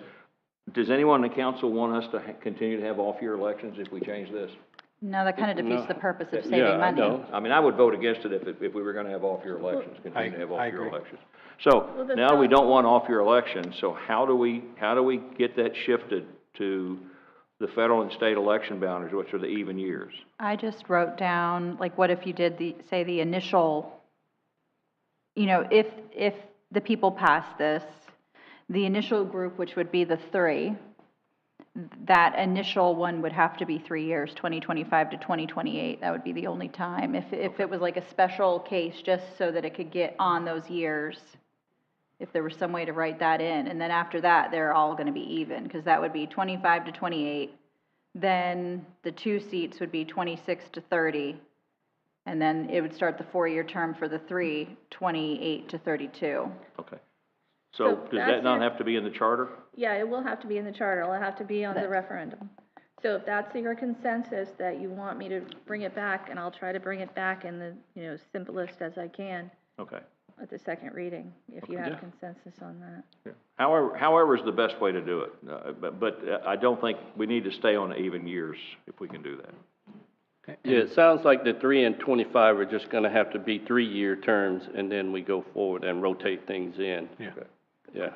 does anyone in the council want us to continue to have off-year elections if we change this? No, that kind of defeats the purpose of Yeah, saving I money. know. I mean, I would vote against it if we were gonna have off-year elections, continue to have I off-year agree. elections. So, Well, the now we thought- don't want off-year elections, so how do we get that shifted to the federal and state election boundaries, which are the even years? I just wrote down, like, what if you did say the initial, you know, if the people pass this, the initial group, which would be the three, that initial one would have to be 3 years, 2025 to 2028. That would be the only time. If it was like a special case, just so that it could get on those years, if there was some way to write that in. And then after that, they're all going to be even, because that would be 25 to 28. Then the 2 seats would be 26 to 30. And then it would start the 4-year term for the 3, 28 to 32. Okay. So So does that's that not your- have to be in the charter? Yeah, it will have to be in the charter, it'll have to be on the referendum. So if that's your consensus, that you want me to bring it back, and I'll try to bring it back in the, you know, simplest as I can Okay. at the second reading, if you Okay. have consensus on that. Yeah. However is the best way to do it, but I don't think we need to stay on even years if we can do that. Yeah, it sounds like the 3 and 25 are just gonna have to be 3-year terms, and then we go forward and rotate things in. Yeah. Yeah.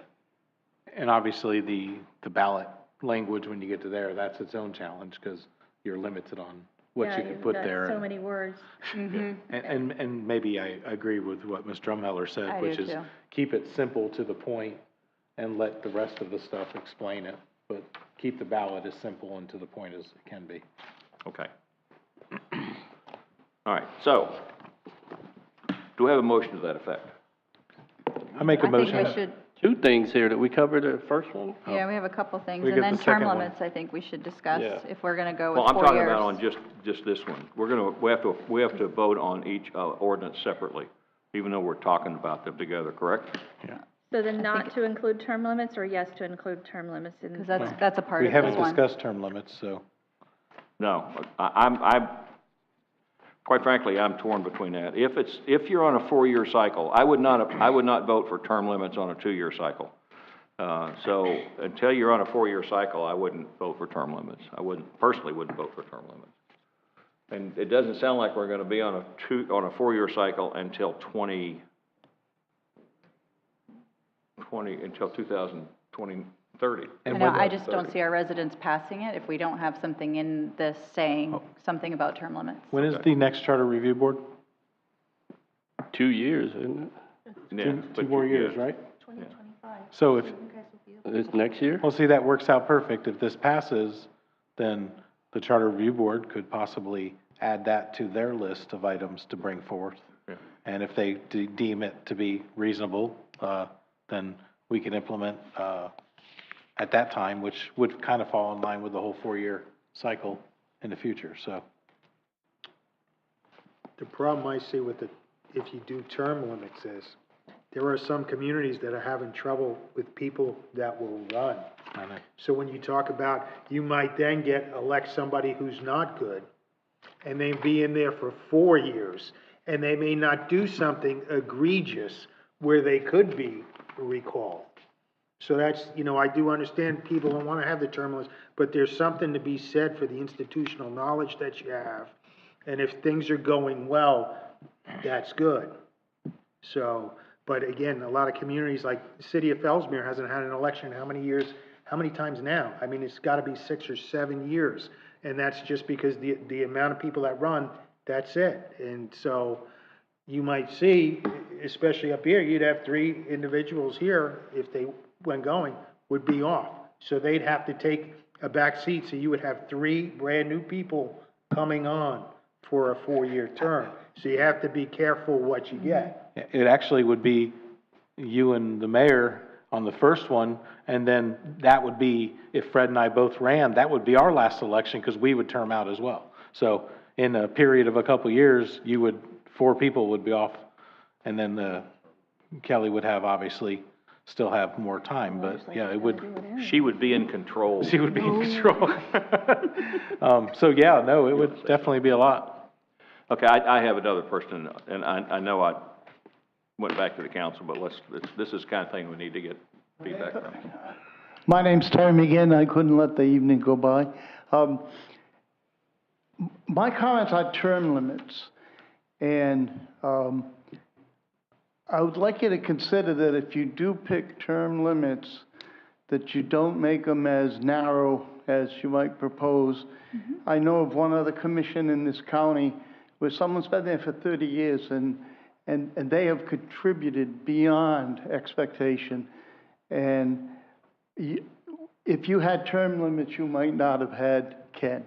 And obviously, the ballot language, when you get to there, that's its own challenge, because you're limited on what you can put there. Yeah, you've got so many words. And maybe I agree with what Ms. Drumheller said, I which do is too. keep it simple to the point and let the rest of the stuff explain it, but keep the ballot as simple and to the point as it can be. Okay. All right, so, do we have a motion to that effect? I make a I think motion. we should, 2 things here. Did we cover the first one? yeah, we have a couple things. We And get then the term second one. limits, I think we should discuss, Yeah. if we're going to go with Well, I'm 4 talking years. about on just this one. We have to vote on each ordinance separately, even though we're talking about them together, correct? Yeah. So then not to include term limits, or yes to include term limits in? Because that's a part We of this haven't one. discussed term limits, so. No, I'm, quite frankly, I'm torn between that. If you're on a 4-year cycle, I would not vote for term limits on a 2-year cycle. So until you're on a 4-year cycle, I wouldn't vote for term limits. Personally wouldn't vote for term limits. And it doesn't sound like we're gonna be on a 4-year cycle until until 2030. I know, I just don't see our residents passing it if we don't have something in this saying something about term limits. When is the next charter review board? 2 years, isn't Yeah, Two but more you- years, yeah. right? So if, it? It's next year? well, see, that works out perfect. If this passes, then the charter review board could possibly add that to their list of items to bring forth. Yeah. And if they deem it to be reasonable, then we can implement, at that time, which would kind of fall in line with the whole 4-year cycle in the future, so. The problem I see with if you do term limits is, there are some communities that are having trouble with people that will run. I know. So when you talk about, you might then elect somebody who's not good, and they be in there for 4 years, and they may not do something egregious where they could be recalled. So that's, I do understand people don't want to have the term limits, but there's something to be said for the institutional knowledge that you have. And if things are going well, that's good. So, but again, a lot of communities, like the city of Fellsmere hasn't had an election in how many years, how many times now? I mean, it's gotta be 6 or 7 years. And that's just because the amount of people that run, that's it. And so you might see, especially up here, you'd have 3 individuals here, if they went going, would be off. So they'd have to take a back seat, so you would have 3 brand-new people coming on for a 4-year term. So you have to be careful what you get. It actually would be you and the mayor on the first one, and then that would be, if Fred and I both ran, that would be our last election, because we would term out as well. So in a period of a couple years, 4 people would be off, and then Kelly would have obviously still have more time, but yeah, it would, She would be in control. she would be in control. So yeah, no, it would definitely be a lot. Okay, I have another person, and I know I went back to the council, but this is the kind of thing we need to get feedback from. My name's Terry again. I couldn't let the evening go by. My comments are term limits, and I would like you to consider that if you do pick term limits, that you don't make them as narrow as you might propose. I know of one other commission in this county where someone's been there for 30 years and they have contributed beyond expectation. And if you had term limits, you might not have had Ken.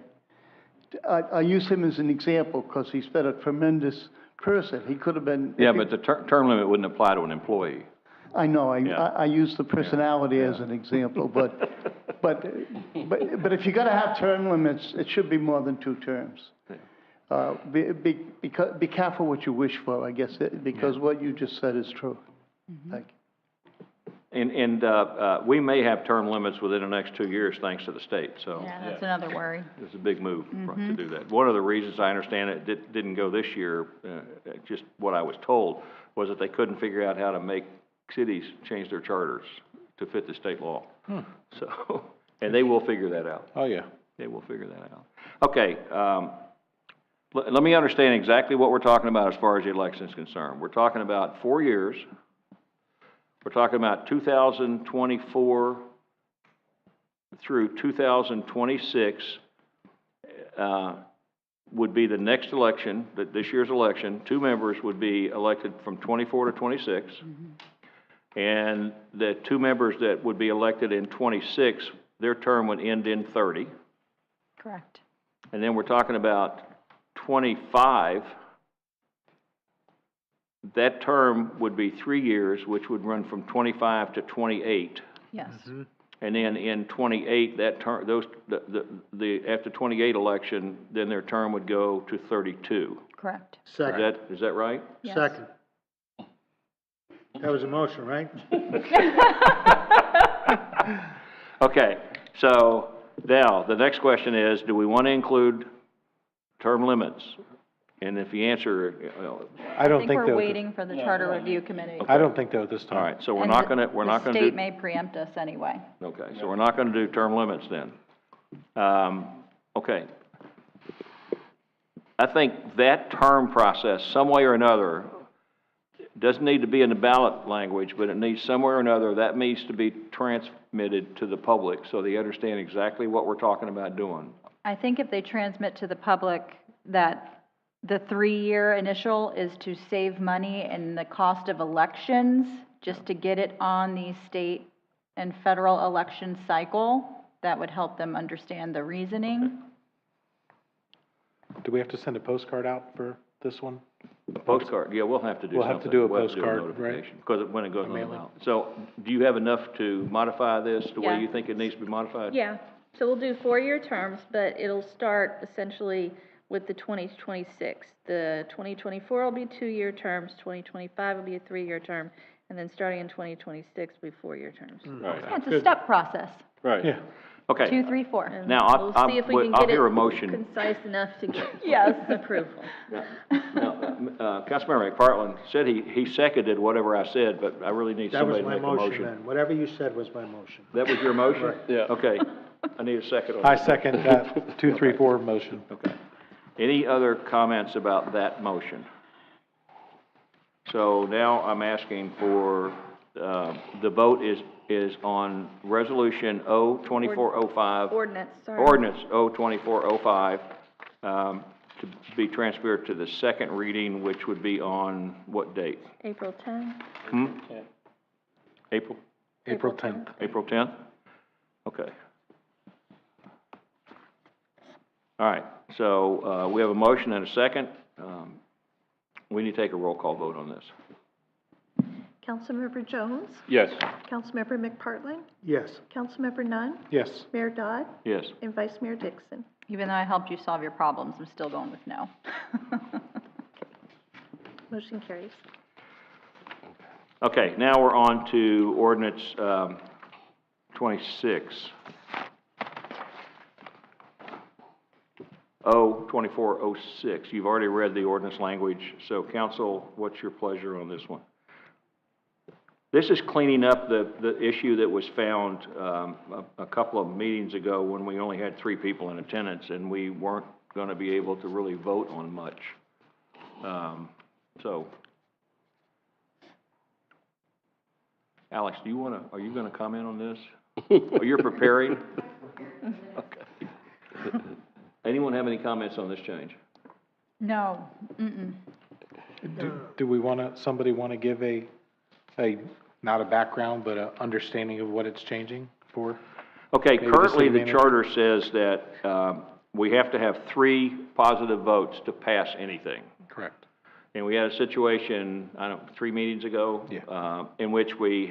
I use him as an example because he's been a tremendous person. He could have been. Yeah, but the term limit wouldn't apply to an employee. I know, Yeah. I use the personality as an example, but if you're gonna have term limits, it should be more than 2 terms. Be careful what you wish for, I guess, because what you just said is true. Thank you. And we may have term limits within the next 2 years, thanks to the state, so. Yeah, that's another worry. It's a big move to do that. One of the reasons I understand it didn't go this year, just what I was told, was that they couldn't figure out how to make cities change their charters to fit the state law. So, and they will figure that out. Oh, yeah. They will figure that out. Okay, let me understand exactly what we're talking about as far as the election is concerned. We're talking about 4 years. We're talking about 2024 through 2026 would be the next election, this year's election. 2 members would be elected from 24 to 26. And the 2 members that would be elected in 26, their term would end in 30. Correct. And then we're talking about 25. That term would be 3 years, which would run from 25 to 28. Yes. And then in 28, that term, after 28 election, then their term would go to 32. Correct. Second. Is that right? Yes. Second. That was a motion, right? Okay, so now the next question is, do we want to include term limits? And if you answer, I don't think we're waiting for the Charter Review Committee. I don't think though this time. all right, so we're And not gonna do. The state may preempt us anyway. Okay, so we're not gonna do term limits then. Okay. I think that term process, some way or another, doesn't need to be in the ballot language, but it needs somewhere or another, that needs to be transmitted to the public so they understand exactly what we're talking about doing. I think if they transmit to the public that the 3-year initial is to save money in the cost of elections, just to get it on the state and federal election cycle, that would help them understand the reasoning. Do we have to send a postcard out for this one? A postcard, yeah, we'll have to do something. We'll have to do a We'll have to postcard, notification, because when it goes on the mailing. ballot. So, do you have enough to modify this the way Yeah. you think it needs to be modified? Yeah, so we'll do 4-year terms, but it'll start essentially with the 2026. The 2024 will be 2-year terms, 2025 will be a 3-year term, and then starting in 2026 will be 4-year terms. Right. Yeah, it's a step process. Right. Yeah. Okay. 2, 3, 4. And Now, we'll see if we can I'll get hear a it motion. concise enough to get Yes. approval. Now, Councilmember McPartlin said he seconded whatever I said, but I really need That was somebody to my make a motion motion. then. Whatever you said was my motion. That was your motion? Right. Yeah. Okay, I need a second on I that. second that 2, 3, 4 motion. Okay. Any other comments about that motion? So now I'm asking for, the vote is on Resolution O-2405. Ordinance, sorry. Ordinance O-2405, to be transferred to the second reading, which would be on what date? April 10. April? April 10th. April 10th? Okay. All right, so we have a motion and a second. We need to take a roll call vote on this. Councilmember Jones? Yes. Councilmember McPartlin? Yes. Councilmember Nunn? Yes. Mayor Dodd? Yes. And Vice Mayor Dixon? Even though I helped you solve your problems, I'm still going with no. Motion carries. Okay, now we're on to ordinance 26. 2406. You've already read the ordinance language, so council, what's your pleasure on this one? This is cleaning up the issue that was found a couple of meetings ago when we only had 3 people in attendance and we weren't going to be able to really vote on much. So, Alex, are you going to comment on this? Are you preparing? Okay. Anyone have any comments on this change? No. Mm-mm. Do we somebody want to give a, not a background, but a understanding of what it's changing for? Okay, Maybe currently city the manager? charter says that we have to have 3 positive votes to pass anything. Correct. And we had a situation, 3 meetings ago, in which we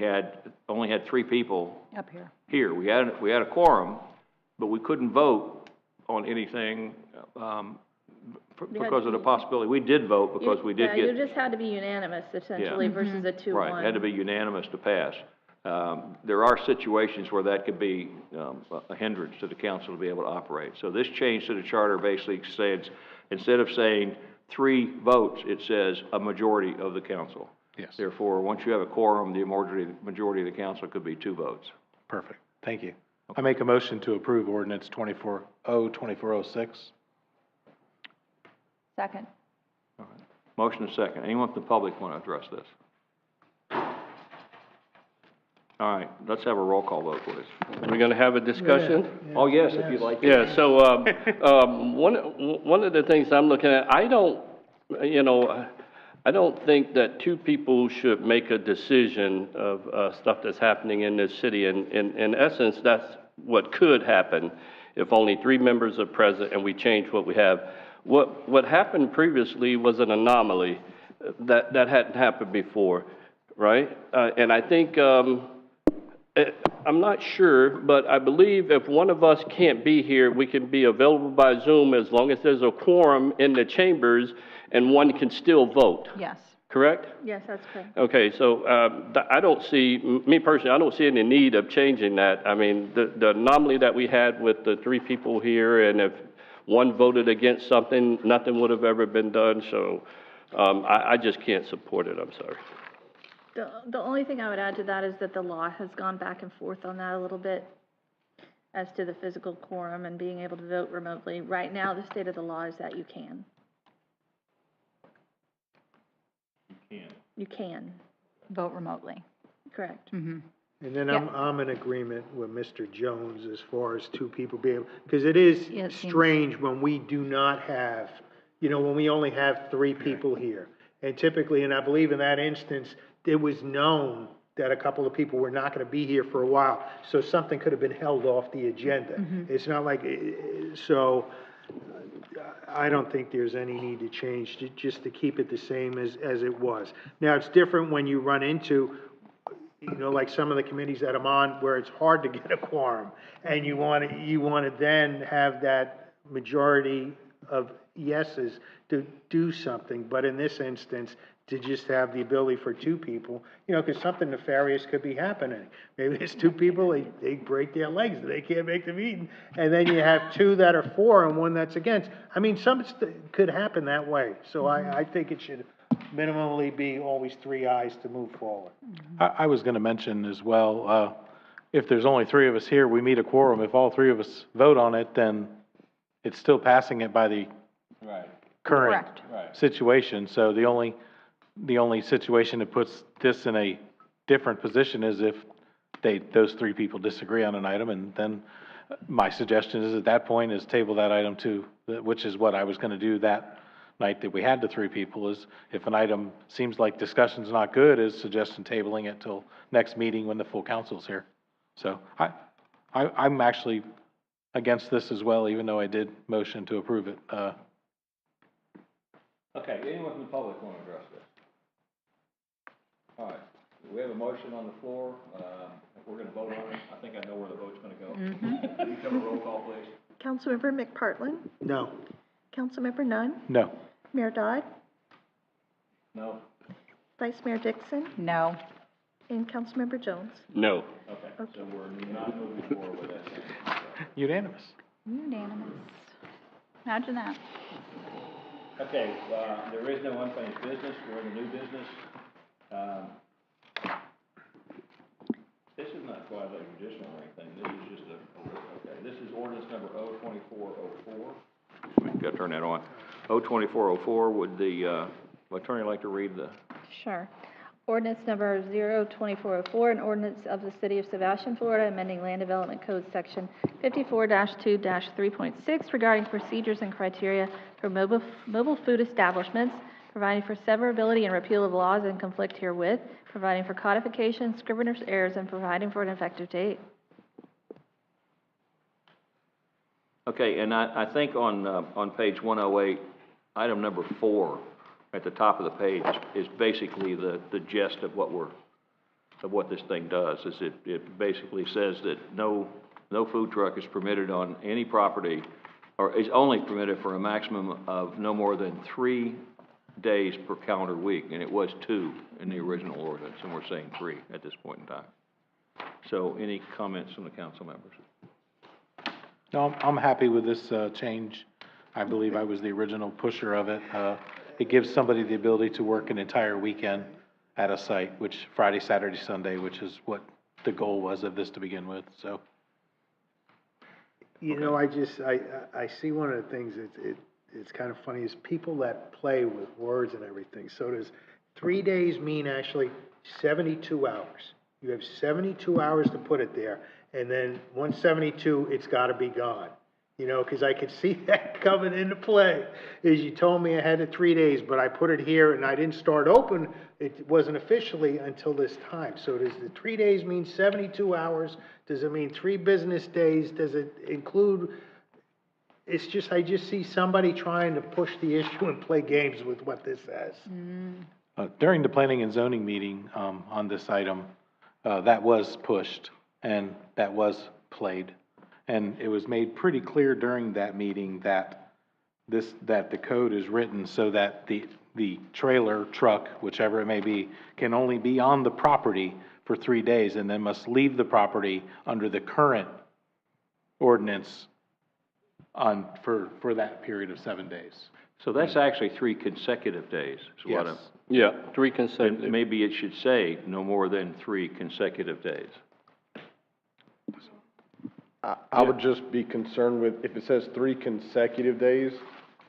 only had 3 people Up here. here. We had a quorum, but we couldn't vote on anything because of the possibility. We did vote because we did you just had to be unanimous essentially versus a 2-1. Right, it had to be unanimous to pass. There are situations where that could be a hindrance to the council to be able to operate. So this change to the charter basically says, instead of saying 3 votes, it says a majority of the council. Yes. Therefore, once you have a quorum, the majority of the council could be 2 votes. Perfect. Thank you. I make a motion to approve ordinance 2406. Second. All right. Motion and second. Anyone from the public want to address this? All right, let's have a roll call vote, please. We're going to have a discussion? Oh, yes, if you'd like to. Yeah, so one of the things I'm looking at, I don't think that 2 people should make a decision of stuff that's happening in this city. And in essence, that's what could happen if only 3 members are present and we change what we have. What happened previously was an anomaly that hadn't happened before, right? And I think, I'm not sure, but I believe if one of us can't be here, we can be available by Zoom as long as there's a quorum in the chambers and one can still vote. Yes. Correct? Yes, that's correct. Okay, so I don't see, me personally, I don't see any need of changing that. I mean, the anomaly that we had with the 3 people here, and if one voted against something, nothing would have ever been done. So I just can't support it. I'm sorry. The only thing I would add to that is that the law has gone back and forth on that a little bit as to the physical quorum and being able to vote remotely. Right now, the state of the law is that you can. You can. Vote remotely. Correct. Mm-hmm. And then I'm in agreement with Mr. Jones as far as 2 people being able, because it is strange when we do not have, when we only have 3 people here. And typically, and I believe in that instance, it was known that a couple of people were not going to be here for a while, so something could have been held off the agenda. Mm-hmm. It's not like, so I don't think there's any need to change, just to keep it the same as it was. Now, it's different when you run into, like some of the committees that I'm on where it's hard to get a quorum, and you want to then have that majority of yeses to do something. But in this instance, to just have the ability for 2 people, because something nefarious could be happening. Maybe there's 2 people, they break their legs, they can't make the meeting, and then you have 2 that are for and 1 that's against. I mean, could happen that way. So I think it should minimally be always 3 ayes to move forward. I was going to mention as well, if there's only 3 of us here, we meet a quorum. If all 3 of us vote on it, then it's still passing it by the current situation. So the only situation that puts this in a different position is if those 3 people disagree on an item, and then my suggestion is at that point is table that item to, which is what I was going to do that night that we had the 3 people, is if an item seems like discussion's not good, is suggesting tabling it till next meeting when the full council's here. So I'm actually against this as well, even though I did motion to approve it. Okay, anyone from the public want to address this? All right, we have a motion on the floor. If we're going to vote on it, I think I know where the vote's going to go. Mm-hmm. Can you cover roll call, please? Councilmember McPartlin? No. Councilmember Nunn? No. Mayor Dodd? No. Vice Mayor Dixon? No. And Councilmember Jones. No. Okay, so we're not moving forward with that. Unanimous. Unanimous. Imagine that. Okay, there is no unfinished business, we're in the new business. This is not quasi judicial or anything, this is just this is ordinance number 02404. Gotta turn that on. 02404, would the attorney like to read the? Sure. Ordinance number 02404, an ordinance of the City of Sebastian, Florida, amending Land Development Code Section 54-2-3.6 regarding procedures and criteria for mobile food establishments, providing for severability and repeal of laws in conflict herewith, providing for codification, scrivener's errors, and providing for an effective date. Okay, and I think on page 108, item number 4, at the top of the page is basically the gist of what this thing does. Is it basically says that no food truck is permitted on any property, or is only permitted for a maximum of no more than 3 days per calendar week, and it was 2 in the original ordinance, and we're saying 3 at this point in time. So, any comments from the council members? No, I'm happy with this change. I believe I was the original pusher of it. It gives somebody the ability to work an entire weekend at a site, which Friday, Saturday, Sunday, which is what the goal was of this to begin with, so. You know, I see one of the things it's kind of funny is people that play with words and everything. So does 3 days mean actually 72 hours? You have 72 hours to put it there, and then 172, it's got to be gone. You know, because I could see that coming into play. Is you told me I had it 3 days, but I put it here and I didn't start open. It wasn't officially until this time. So does the 3 days mean 72 hours? Does it mean 3 business days? Does it include? It's just, I just see somebody trying to push the issue and play games with what this says. During the planning and zoning meeting on this item, that was pushed and that was played. And it was made pretty clear during that meeting that the code is written so that the trailer, truck, whichever it may be, can only be on the property for 3 days and then must leave the property under the current ordinance for that period of 7 days. So that's actually 3 consecutive days, is what I'm. Yeah, 3 consecutive. And maybe it should say no more than 3 consecutive days. I would just be concerned with, if it says 3 consecutive days,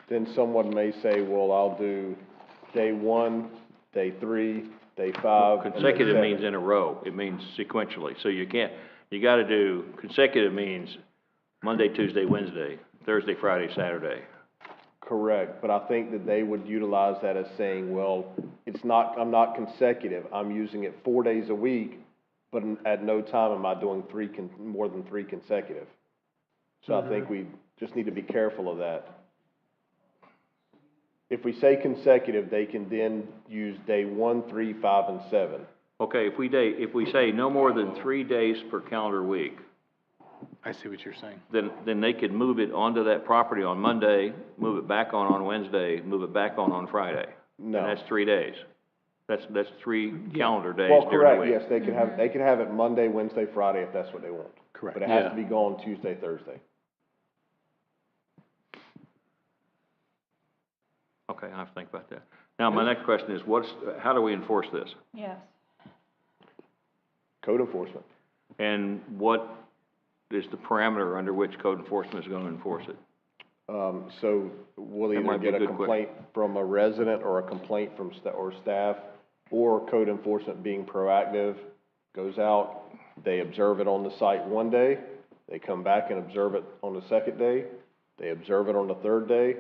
then someone may say, well, I'll do day 1, day 3, day 5. Consecutive means in a row. It means sequentially. So you got to do, consecutive means Monday, Tuesday, Wednesday, Thursday, Friday, Saturday. Correct, but I think that they would utilize that as saying, well, I'm not consecutive. I'm using it 4 days a week, but at no time am I doing more than 3 consecutive. So I think we just need to be careful of that. If we say consecutive, they can then use day 1, 3, 5, and 7. Okay, if we say no more than 3 days per calendar week. I see what you're saying. Then they could move it onto that property on Monday, move it back on Wednesday, move it back on Friday. No. And that's 3 days. That's 3 calendar days Well, during the correct, week. yes, they could have it Monday, Wednesday, Friday if that's what they want. Correct. But it has to be gone Tuesday, Thursday. Okay, I have to think about that. Now, my next question is, how do we enforce this? Yes. Code enforcement. And what is the parameter under which code enforcement is going to enforce it? So we'll either get a complaint from a resident or a complaint from staff, or code enforcement being proactive, goes out, they observe it on the site 1 day, they come back and observe it on the 2nd day, they observe it on the 3rd day,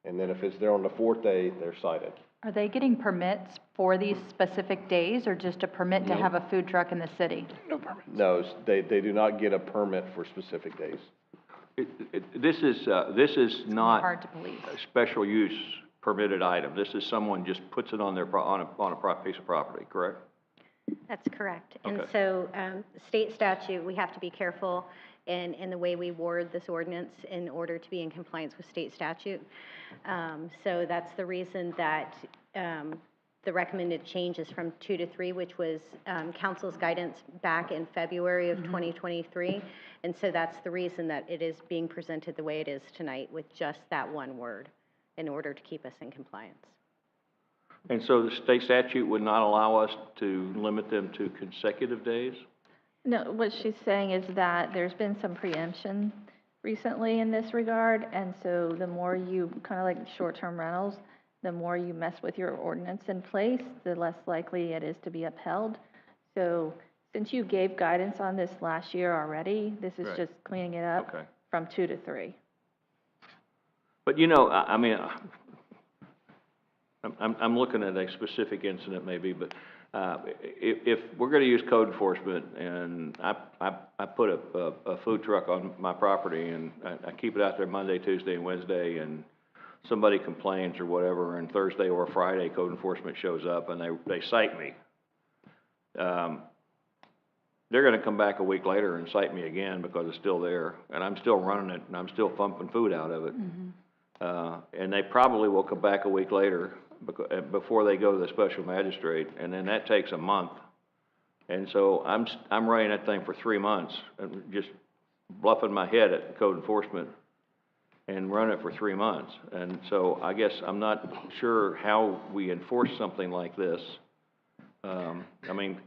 and then if it's there on the 4th day, they're cited. Are they getting permits for these specific days or just a permit to have a food truck in the city? No permits. No, they do not get a permit for specific days. This is not Hard to police. a special use permitted item. This is someone just puts it on their on a piece of property, correct? That's correct. And Okay. so, state statute, we have to be careful in the way we word this ordinance in order to be in compliance with state statute. So that's the reason that the recommended change is from 2 to 3, which was council's guidance back in February of 2023. And so that's the reason that it is being presented the way it is tonight with just that one word in order to keep us in compliance. And so the state statute would not allow us to limit them to consecutive days? No, what she's saying is that there's been some preemption recently in this regard, and so the more you, kind of like short-term rentals, the more you mess with your ordinance in place, the less likely it is to be upheld. So since you gave guidance on this last year already, this is Right. just cleaning it up from 2 to 3. But you know, I mean, I'm looking at a specific incident maybe, but if we're going to use code enforcement and I put a food truck on my property and I keep it out there Monday, Tuesday, and Wednesday, and somebody complains or whatever, and Thursday or Friday code enforcement shows up and they cite me, they're going to come back a week later and cite me again because it's still there and I'm still running it and I'm still pumping food out of it. And they probably will come back a week later before they go to the special magistrate, and then that takes a month. And so I'm running that thing for 3 months and just bluffing my head at code enforcement and run it for 3 months. And so I guess I'm not sure how we enforce something like this. I mean,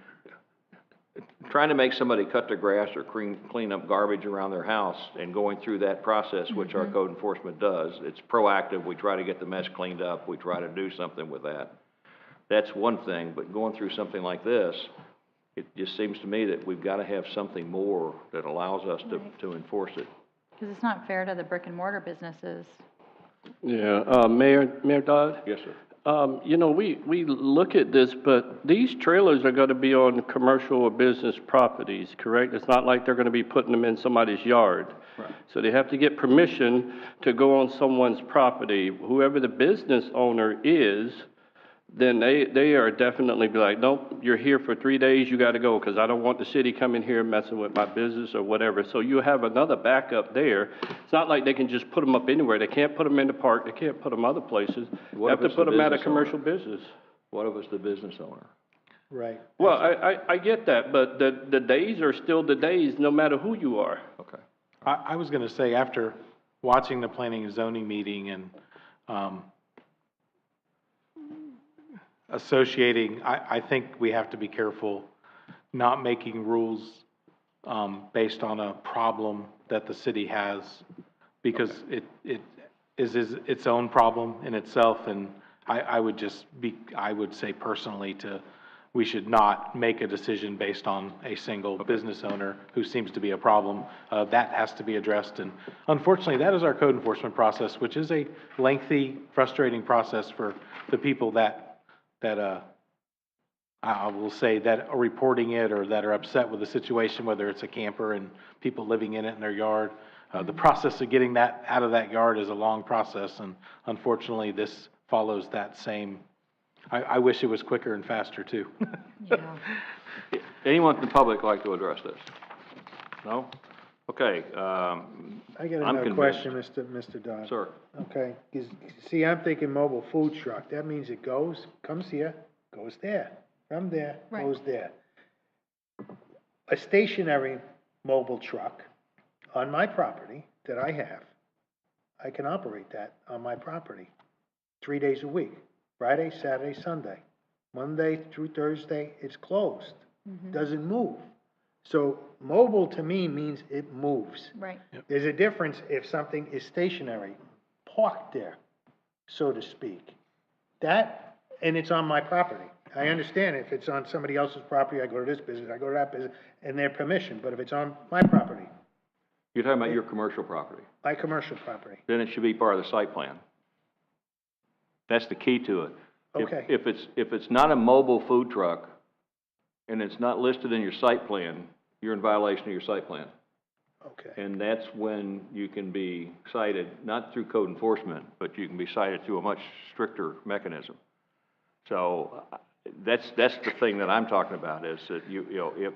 trying to make somebody cut their grass or clean up garbage around their house and going through that process, which our code enforcement does, it's proactive. We try to get the mess cleaned up. We try to do something with that. That's one thing, but going through something like this, it just seems to me that we've got to have something more that allows us to enforce it. Because it's not fair to the brick and mortar businesses. Yeah, Mayor Dodd? Yes, sir. You know, we look at this, but these trailers are going to be on commercial or business properties, correct? It's not like they're going to be putting them in somebody's yard. Right. So they have to get permission to go on someone's property. Whoever the business owner is, then they are definitely be like, nope, you're here for 3 days, you got to go, because I don't want the city coming here messing with my business or whatever. So you have another backup there. It's not like they can just put them up anywhere. They can't put them in the park. They can't put them other places. They have to put them at a commercial business. What if it's the business owner? Right. Well, I get that, but the days are still the days, no matter who you are. Okay. I was going to say, after watching the planning and zoning meeting and associating, I think we have to be careful not making rules based on a problem that the city has, because it is its own problem in itself. And I would say personally we should not make a decision based on a single business owner who seems to be a problem. That has to be addressed. And unfortunately, that is our code enforcement process, which is a lengthy, frustrating process for the people that I will say that are reporting it or that are upset with the situation, whether it's a camper and people living in it in their yard. The process of getting that out of that yard is a long process, and unfortunately, this follows that same. I wish it was quicker and faster too. Yeah. Anyone from the public like to address this? No? Okay. I got I'm another convinced. question, Mr. Dodd. Sir. Okay, 'cause, see, I'm thinking mobile food truck. That means it comes here, goes there, from there, Right. goes there. A stationary mobile truck on my property that I have, I can operate that on my property 3 days a week, Friday, Saturday, Sunday. Monday through Thursday, it's closed, doesn't move. So mobile to me means it moves. Right. There's a difference if something is stationary, parked there, so to speak. That, and it's on my property. I understand if it's on somebody else's property, I go to this business, I go to that business, and their permission, but if it's on my property, You're talking about your commercial property. my commercial property, Then it should be part of the site plan. That's the key to it. Okay. If it's not a mobile food truck and it's not listed in your site plan, you're in violation of your site plan. okay. And that's when you can be cited, not through code enforcement, but you can be cited through a much stricter mechanism. So that's the thing that I'm talking about, is that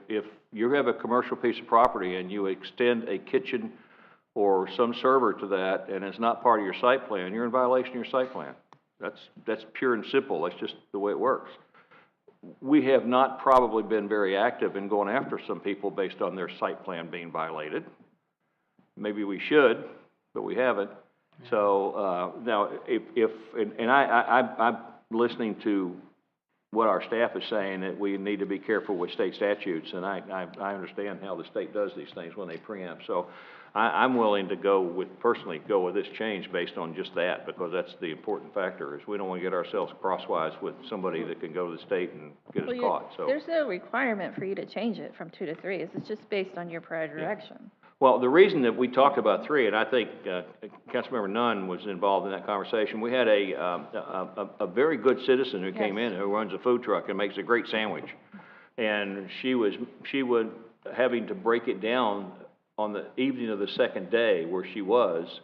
if you have a commercial piece of property and you extend a kitchen or some server to that and it's not part of your site plan, you're in violation of your site plan. That's pure and simple. That's just the way it works. We have not probably been very active in going after some people based on their site plan being violated. Maybe we should, but we haven't. So, now, I'm listening to what our staff is saying, that we need to be careful with state statutes, and I understand how the state does these things when they preempt. So I'm willing to personally go with this change based on just that, because that's the important factor, is we don't want to get ourselves crosswise with somebody that can go to the state and get us caught, so. There's no requirement for you to change it from 2 to 3. It's just based on your prior direction. Well, the reason that we talked about 3, and I think Councilmember Nunn was involved in that conversation, we had a very good citizen who came in, who runs a food truck and makes a great sandwich. And she was having to break it down on the evening of the second day where she was,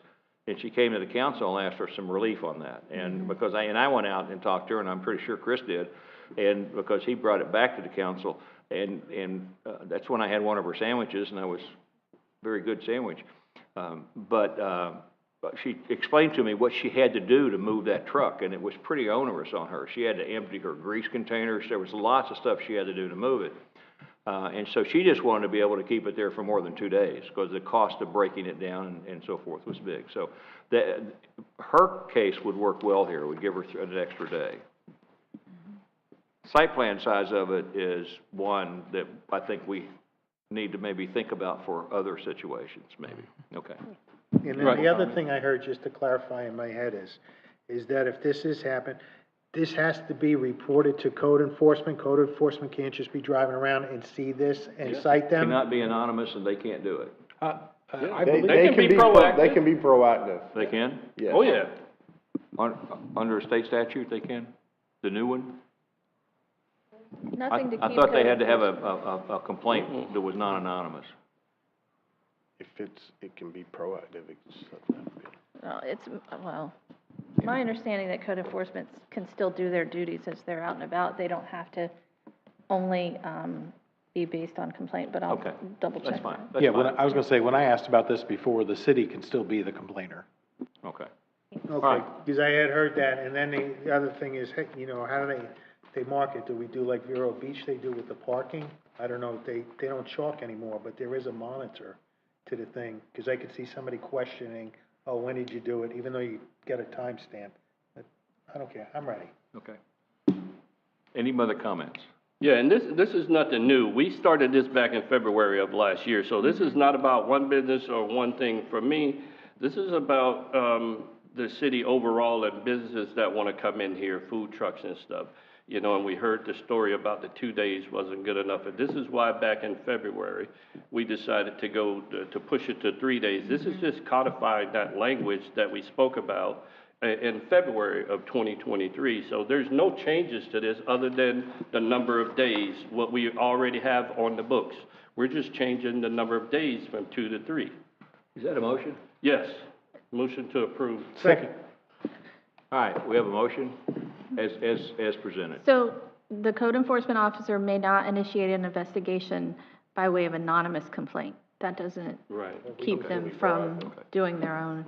and she came to the council and asked for some relief on that. And because I went out and talked to her, and I'm pretty sure Chris did, and because he brought it back to the council, and that's when I had one of her sandwiches, and I was very good sandwich. But she explained to me what she had to do to move that truck, and it was pretty onerous on her. She had to empty her grease containers. There was lots of stuff she had to do to move it. And so she just wanted to be able to keep it there for more than 2 days, because the cost of breaking it down and so forth was big. So her case would work well here. We'd give her an extra day. Site plan size of it is one that I think we need to maybe think about for other situations, maybe. Okay. And then the other thing I heard, just to clarify in my head, is that if this has happened, this has to be reported to code enforcement. Code enforcement can't just be driving around and see this and cite them. Cannot be anonymous, and they can't do it. I believe they can be proactive. They can be proactive. They can? Yes. Oh, yeah. Under a state statute, they can? The new one? Nothing to keep. I thought they had to have a complaint that was not anonymous. If it can be proactive, My understanding that code enforcement can still do their duties as they're out and about. They don't have to only be based on complaint, but I'll double check. That's fine. Yeah, I was gonna say, when I asked about this before, the city can still be the complainer. Okay. Okay, because I had heard that, and then the other thing is, hey, how do they mark it? Do we do like Vero Beach they do with the parking? I don't know, they don't chalk anymore, but there is a monitor to the thing, because I could see somebody questioning, oh, when did you do it, even though you get a timestamp. I don't care, I'm ready. Okay. Any other comments? Yeah, and this is nothing new. We started this back in February of last year, so this is not about one business or one thing. For me, this is about the city overall and businesses that want to come in here, food trucks and stuff. And we heard the story about the 2 days wasn't good enough. And this is why back in February, we decided to go to push it to 3 days. This is just codifying that language that we spoke about in February of 2023. So there's no changes to this other than the number of days, what we already have on the books. We're just changing the number of days from 2 to 3. Is that a motion? Yes. Motion to approve. Second. All right, we have a motion as presented. So the code enforcement officer may not initiate an investigation by way of anonymous complaint. That doesn't keep them from doing their own.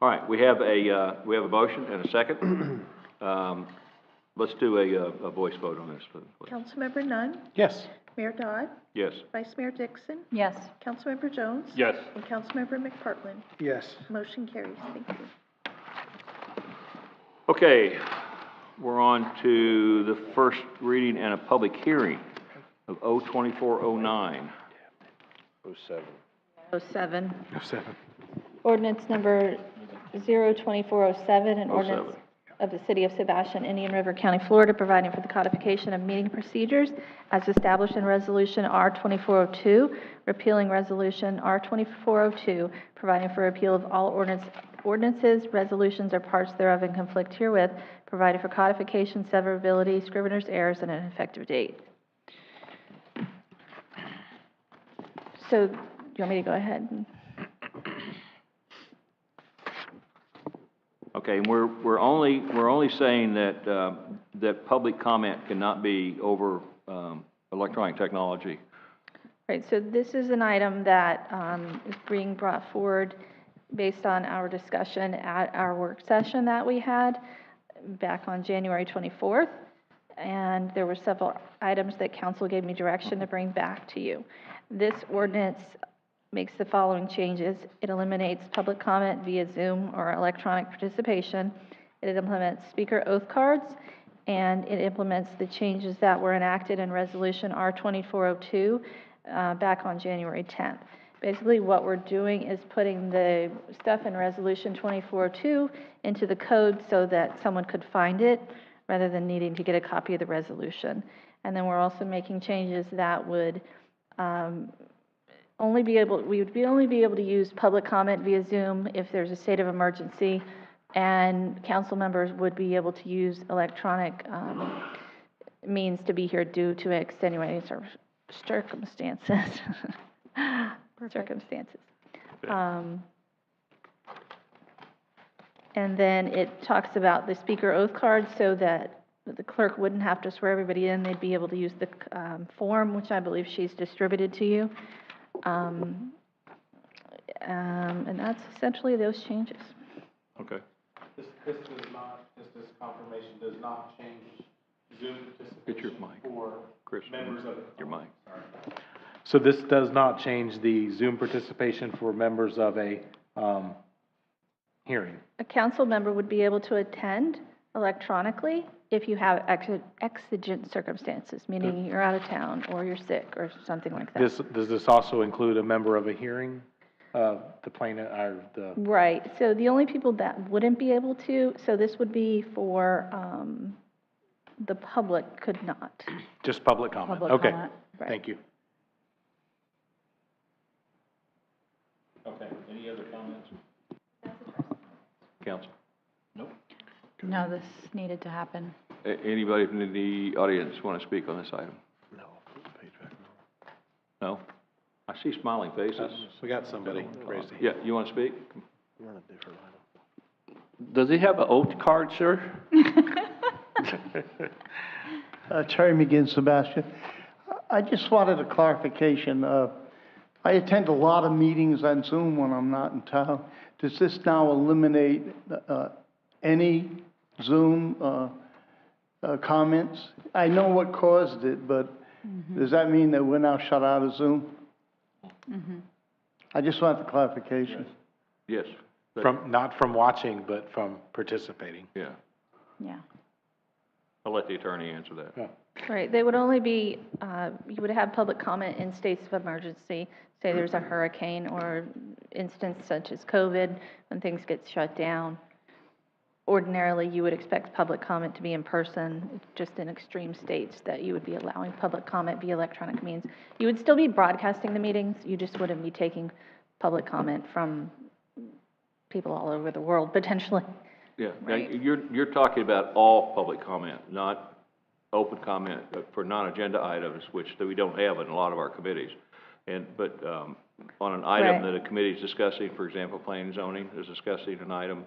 All right, we have a motion and a second. Let's do a voice vote on this, please. Councilmember Nunn? Yes. Mayor Dodd? Yes. Vice Mayor Dixon? Yes. Councilmember Jones? Yes. And Councilmember McPartlin? Yes. Motion carries. Thank you. Okay, we're on to the first reading and a public hearing of O-2409. 07. 07. Ordinance number 02407, an ordinance of the City of Sebastian, Indian River County, Florida, providing for the codification of meeting procedures as established in Resolution R-2402, repealing Resolution R-2402, providing for repeal of all ordinances, resolutions, or parts thereof in conflict herewith, providing for codification, severability, scrivener's errors, and an effective date. So, do you want me to go ahead? Okay, and we're only saying that that public comment cannot be over electronic technology. Right, so this is an item that is being brought forward based on our discussion at our work session that we had back on January 24th. And there were several items that council gave me direction to bring back to you. This ordinance makes the following changes. It eliminates public comment via Zoom or electronic participation. It implements speaker oath cards, and it implements the changes that were enacted in Resolution R2402 back on January 10th. Basically, what we're doing is putting the stuff in Resolution 2402 into the code so that someone could find it rather than needing to get a copy of the resolution. And then we're also making changes that would only be able to use public comment via Zoom if there's a state of emergency, and council members would be able to use electronic means to be here due to extenuating circumstances. And then it talks about the speaker oath card so that the clerk wouldn't have to swear everybody in. They'd be able to use the form, which I believe she's distributed to you. And that's essentially those changes. Okay. This does not, this confirmation does not change Zoom Get your participation mic. for Chris, members of. your mic. So this does not change the Zoom participation for members of a hearing? A council member would be able to attend electronically if you have exigent circumstances, meaning you're out of town or you're sick or something like that. Does this also include a member of a hearing? The plaintiff or the. Right, so the only people that wouldn't be able to, so this would be for, the public could not. Just public comment? Public Okay, comment, right. thank you. Okay, any other comments? Council? Nope. No, this needed to happen. Anybody from the audience want to speak on this item? No. No? I see smiling faces. We got somebody raised. Yeah, you want to speak? Does he have an oath card, sir? Terry McGinn, Sebastian. I just wanted a clarification. I attend a lot of meetings on Zoom when I'm not in town. Does this now eliminate any Zoom comments? I know what caused it, but does that mean that we're now shut out of Zoom? I just want the clarification. Yes. Not from watching, but from participating. Yeah. Yeah. I'll let the attorney answer that. Yeah. Right, they would only be, you would have public comment in states of emergency, say there's a hurricane or instance such as COVID, when things get shut down. Ordinarily, you would expect public comment to be in person, just in extreme states that you would be allowing public comment via electronic means. You would still be broadcasting the meetings, you just wouldn't be taking public comment from people all over the world, potentially. Yeah, Right. now, you're talking about all public comment, not open comment for non-agenda items, which we don't have in a lot of our committees. But on an item Right. that a committee is discussing, for example, planning and zoning is discussing an item,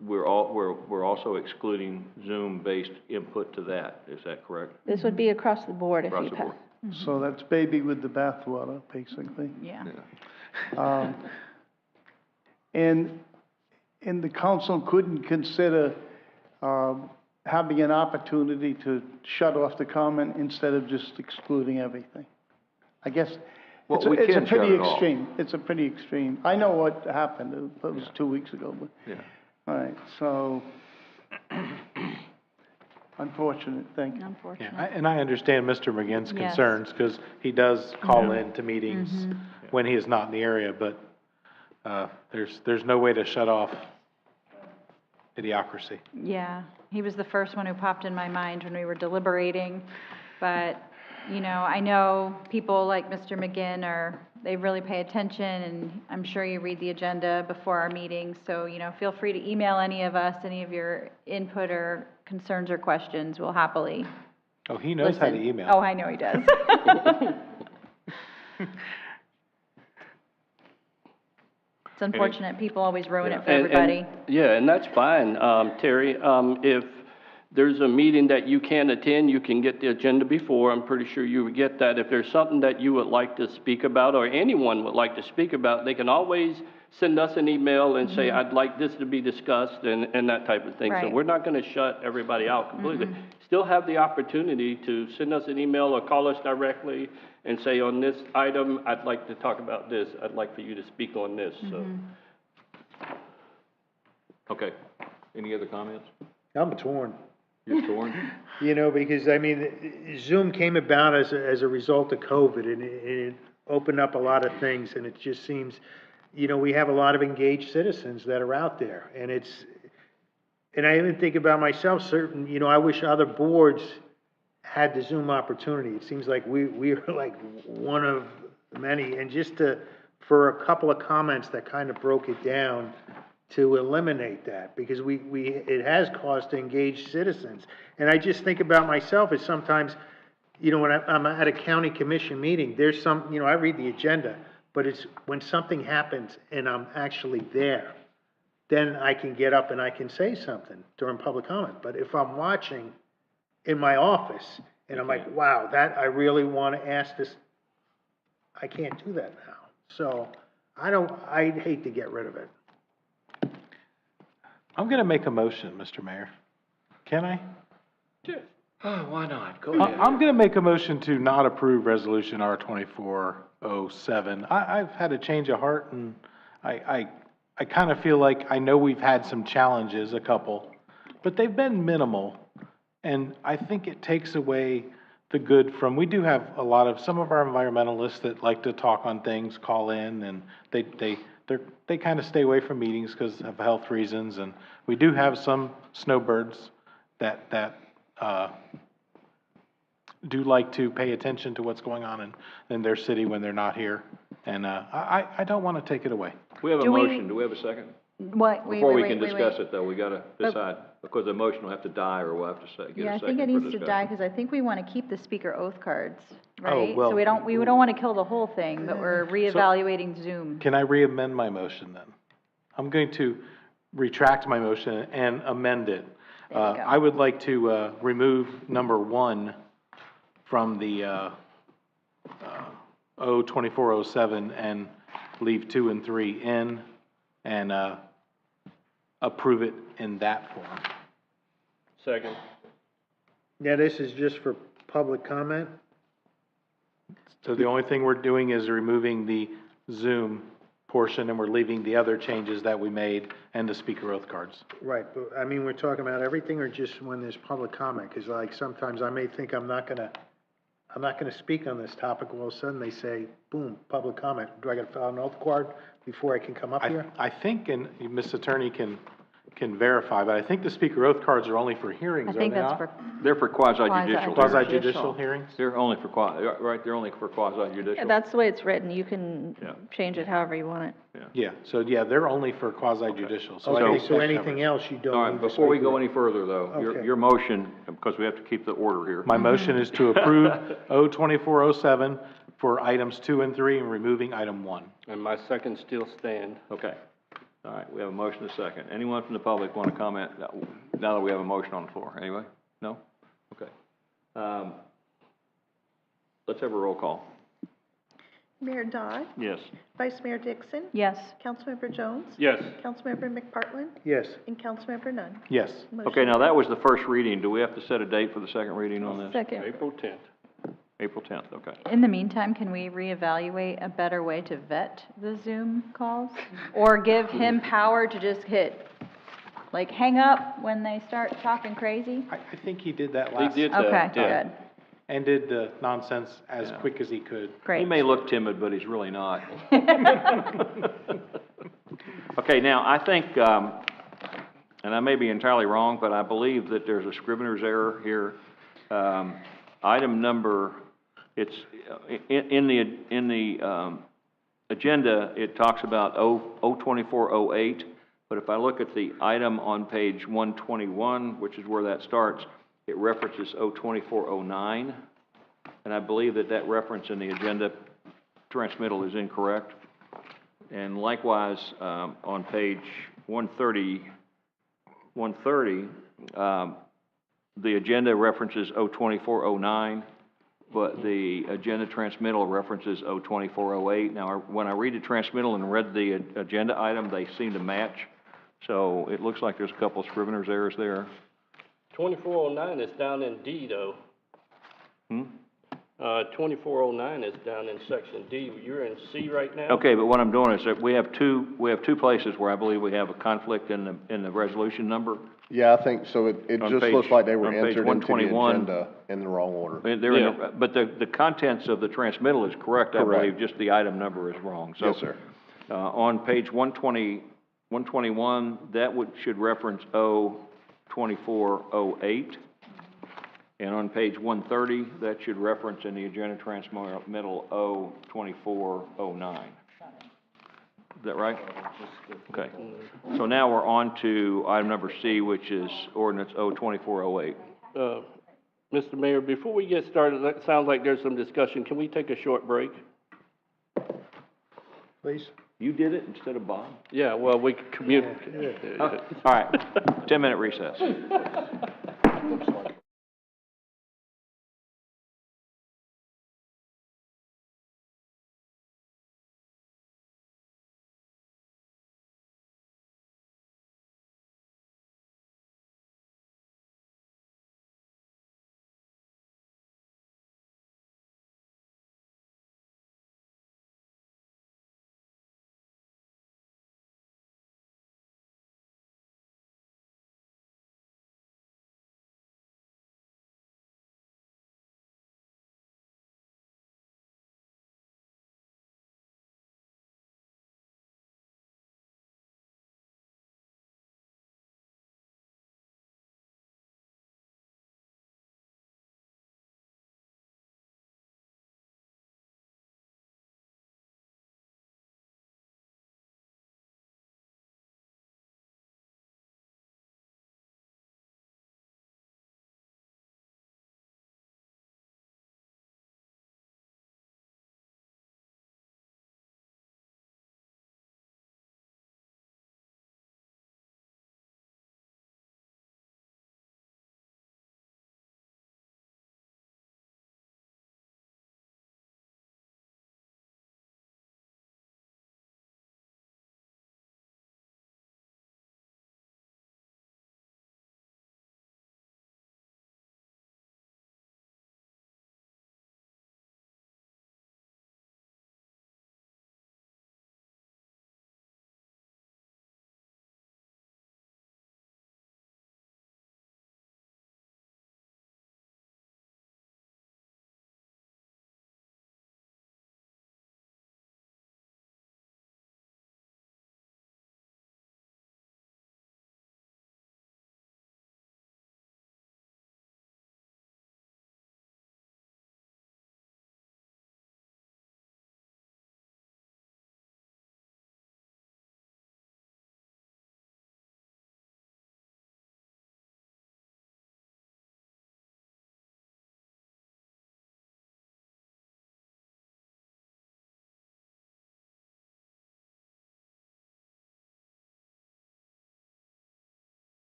we're also excluding Zoom-based input to that. Is that correct? This would be across the board if Across you the pass. board. So that's baby with the bathwater, basically. Yeah. And the council couldn't consider having an opportunity to shut off the comment instead of just excluding everything. I guess Well, it's a we can shut pretty it off. extreme. It's a pretty extreme. I know what happened. It was 2 weeks ago, but, Yeah. all right, so, unfortunate, thank you. Unfortunate. Yeah, and I understand Mr. McGinn's Yes. concerns, because he does call in to meetings when he is not in the area, but there's no way to shut off idiocracy. Yeah, he was the first one who popped in my mind when we were deliberating, but, you know, I know people like Mr. McGinn they really pay attention, and I'm sure you read the agenda before our meetings, so, you know, feel free to email any of us, any of your input or concerns or questions. We'll happily Oh, he knows how to listen. email. Oh, I know he does. It's unfortunate, people always ruin it for everybody. Yeah, and that's fine, Terry. If there's a meeting that you can attend, you can get the agenda before. I'm pretty sure you would get that. If there's something that you would like to speak about, or anyone would like to speak about, they can always send us an email and say, I'd like this to be discussed, and that type of thing. So Right. we're not going to shut everybody out completely. Still have the opportunity to send us an email or call us directly and say, on this item, I'd like to talk about this. I'd like for you to speak on this. So. Okay. Any other comments? I'm torn. You're torn? You know, because, I mean, Zoom came about as a result of COVID, and it opened up a lot of things, and it just seems, you know, we have a lot of engaged citizens that are out there, and and I even think about myself, you know, I wish other boards had the Zoom opportunity. It seems like we are like one of many, and just for a couple of comments that kind of broke it down, to eliminate that, because it has caused engaged citizens. And I just think about myself as sometimes, you know, when I'm at a county commission meeting, there's you know, I read the agenda, but it's when something happens and I'm actually there, then I can get up and I can say something during public comment. But if I'm watching in my office and I'm like, wow, that I really want to ask this, I can't do that now. So I'd hate to get rid of it. I'm going to make a motion, Mr. Mayor. Can I? Sure. Oh, why not? Go ahead. I'm going to make a motion to not approve Resolution R2407. I've had a change of heart, and I kind of feel like I know we've had some challenges, a couple, but they've been minimal, and I think it takes away the good from, we do have some of our environmentalists that like to talk on things, call in, and they kind of stay away from meetings because of health reasons, and we do have some snowbirds that do like to pay attention to what's going on in their city when they're not here, and I don't want to take it away. We have a motion. Do we have a second? Before we can discuss it, though, we got to decide, because the motion will have to die, or we'll have to get a second for discussion. Yeah, I think it needs to die, because I think we want to keep the speaker oath cards, right? well, So we don't want to kill the whole thing, but we're reevaluating Zoom. Can I re-amend my motion then? I'm going to retract my motion and amend it. I would like to remove number 1 from the 2407 and leave 2 and 3 in, and approve it in that form. Second. Yeah, this is just for public comment? So the only thing we're doing is removing the Zoom portion, and we're leaving the other changes that we made and the speaker oath cards. Right, but I mean, we're talking about everything, or just when there's public comment? Because like sometimes I may think I'm not gonna speak on this topic, all of a sudden they say, boom, public comment. Do I gotta fill out an oath card before I can come up here? I think, and Ms. Attorney can verify, but I think the speaker oath cards are only for hearings, I think are they that's not? for They're for quasi-judicial. Quasi-judicial hearings? They're only for they're only for quasi-judicial. Yeah, that's the way it's written. You can change it however you want it. Yeah, so they're only for quasi-judicial. So I Okay, think so that anything covers. else you don't All right, need to before we speak go with? any further, though, Okay. your motion, because we have to keep the order here. My motion is to approve O2407 for items 2 and 3 and removing item 1. And my second still stand. Okay. All right, we have a motion and a second. Anyone from the public want to comment now that we have a motion on the floor? Anyway? No? Okay. Let's have a roll call. Mayor Dodd, Yes. Vice Mayor Dixon, Yes. Councilmember Jones, Yes. Councilmember McPartlin, Yes. and Councilmember Nunn. Yes. Okay, now that was the first reading. Do we have to set a date for the second reading on this? Second. April 10th. April 10th, okay. In the meantime, can we reevaluate a better way to vet the Zoom calls? Or give him power to just hit, like, hang up when they start talking crazy? I think he did that He last. did that. Okay, yeah. good, And did the nonsense as Yeah. quick as he could. He great. may look timid, but he's really not. Okay, now, I think, and I may be entirely wrong, but I believe that there's a scrivener's error here. Item number, it's, in the agenda, it talks about 02408, but if I look at the item on page 121, which is where that starts, it references 02409, and I believe that reference in the agenda transmittal is incorrect. And likewise, on page 130, the agenda references 02409, but the agenda transmittal references 02408. Now, when I read the transmittal and read the agenda item, they seem to match. So it looks like there's a couple of scrivener's errors there. 2409 is down in D, though. 2409 is down in section D. You're in C right now? Okay, but what I'm doing is that we have two places where I believe we have a conflict in the resolution number. Yeah, I think, so it On just page- looks like they were on page entered into the 121. agenda in the wrong order. They're in the, but the contents of the transmittal is correct, I Correct. believe, just the item number is wrong. So, Yes, sir. on page 121, that should reference 02408. And on page 130, that should reference in the agenda transmittal 02409. Is that right? Okay. So now we're on to item number C, which is ordinance 02408. Mr. Mayor, before we get started, it sounds like there's some discussion. Can we take a short break? Please? You did it instead of Bob? Yeah, well, we can communicate. All right, 10-minute recess.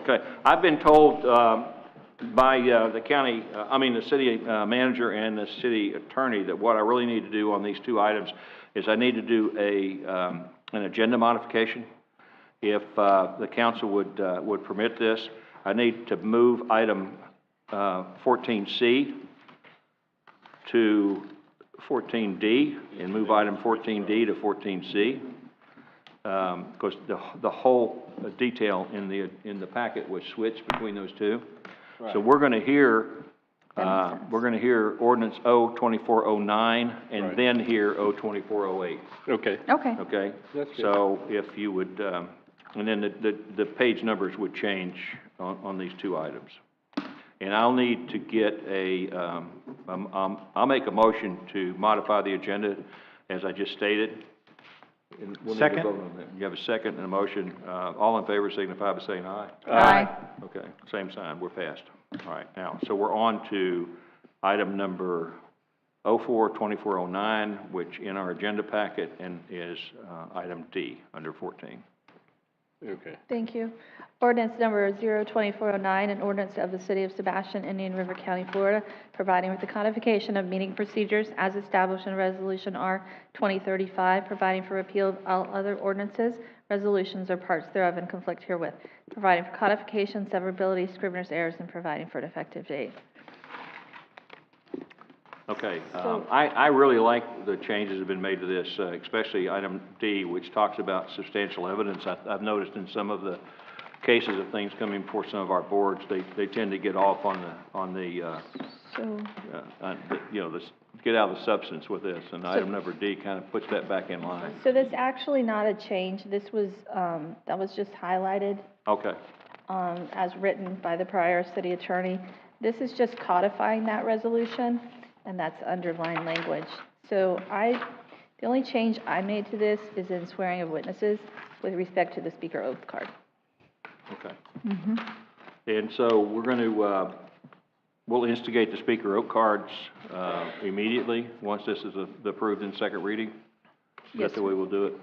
Okay, I've been told, by, the county, the city, manager and the city attorney that what I really need to do on these two items is I need to do an agenda modification. If, the council would permit this, I need to move item, 14C to 14D and move item 14D to 14C. Because the whole detail in the packet was switched between those two. Right. So we're gonna hear, ordinance O 2409 and Right. then hear O 2408. Okay. Okay. Okay? That's good. So if you would, and then the page numbers would change on these two items. And I'll need to get I'll make a motion to modify the agenda as I just stated. And we'll need to Second. vote on that. You have a second and a motion. All in favor signify by saying aye. Aye. Okay, same sign, we're passed. All right, now, so we're on to item number 04-2409, which in our agenda packet and is item D under 14. Okay. Thank you. Ordinance number 02409, an ordinance of the City of Sebastian, Indian River County, Florida, providing with the codification of meeting procedures as established in Resolution R 2035, providing for repeal of all other ordinances, resolutions, or parts thereof in conflict herewith, providing for codification, severability, scrivener's errors, and providing for an effective date. Okay, So- I really like the changes that have been made to this, especially item D, which talks about substantial evidence. I've noticed in some of the cases of things coming before some of our boards, they tend to get off on the get out of the substance with this, and item number D kind of puts that back in line. So this actually not a change. This was, that was just highlighted, Okay, as written by the prior city attorney. This is just codifying that resolution, and that's underlined language. So the only change I made to this is in swearing of witnesses with respect to the speaker oath card. okay. And so we're going to, we'll instigate the speaker oath cards immediately, once this is approved in second reading? Is Yes, that the way we'll do it?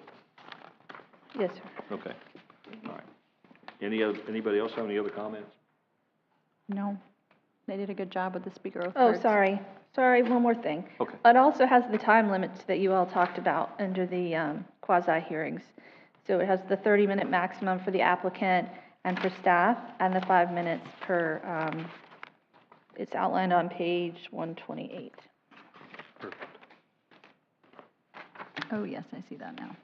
Yes, sir. Okay, all right. Anybody else have any other comments? No, they did a good job with the speaker oath Oh, cards. sorry, one more thing. Okay. It also has the time limits that you all talked about under the quasi-hearings. So it has the 30-minute maximum for the applicant and for staff, and the 5 minutes per, it's outlined on page 128. Oh, yes, I see that now.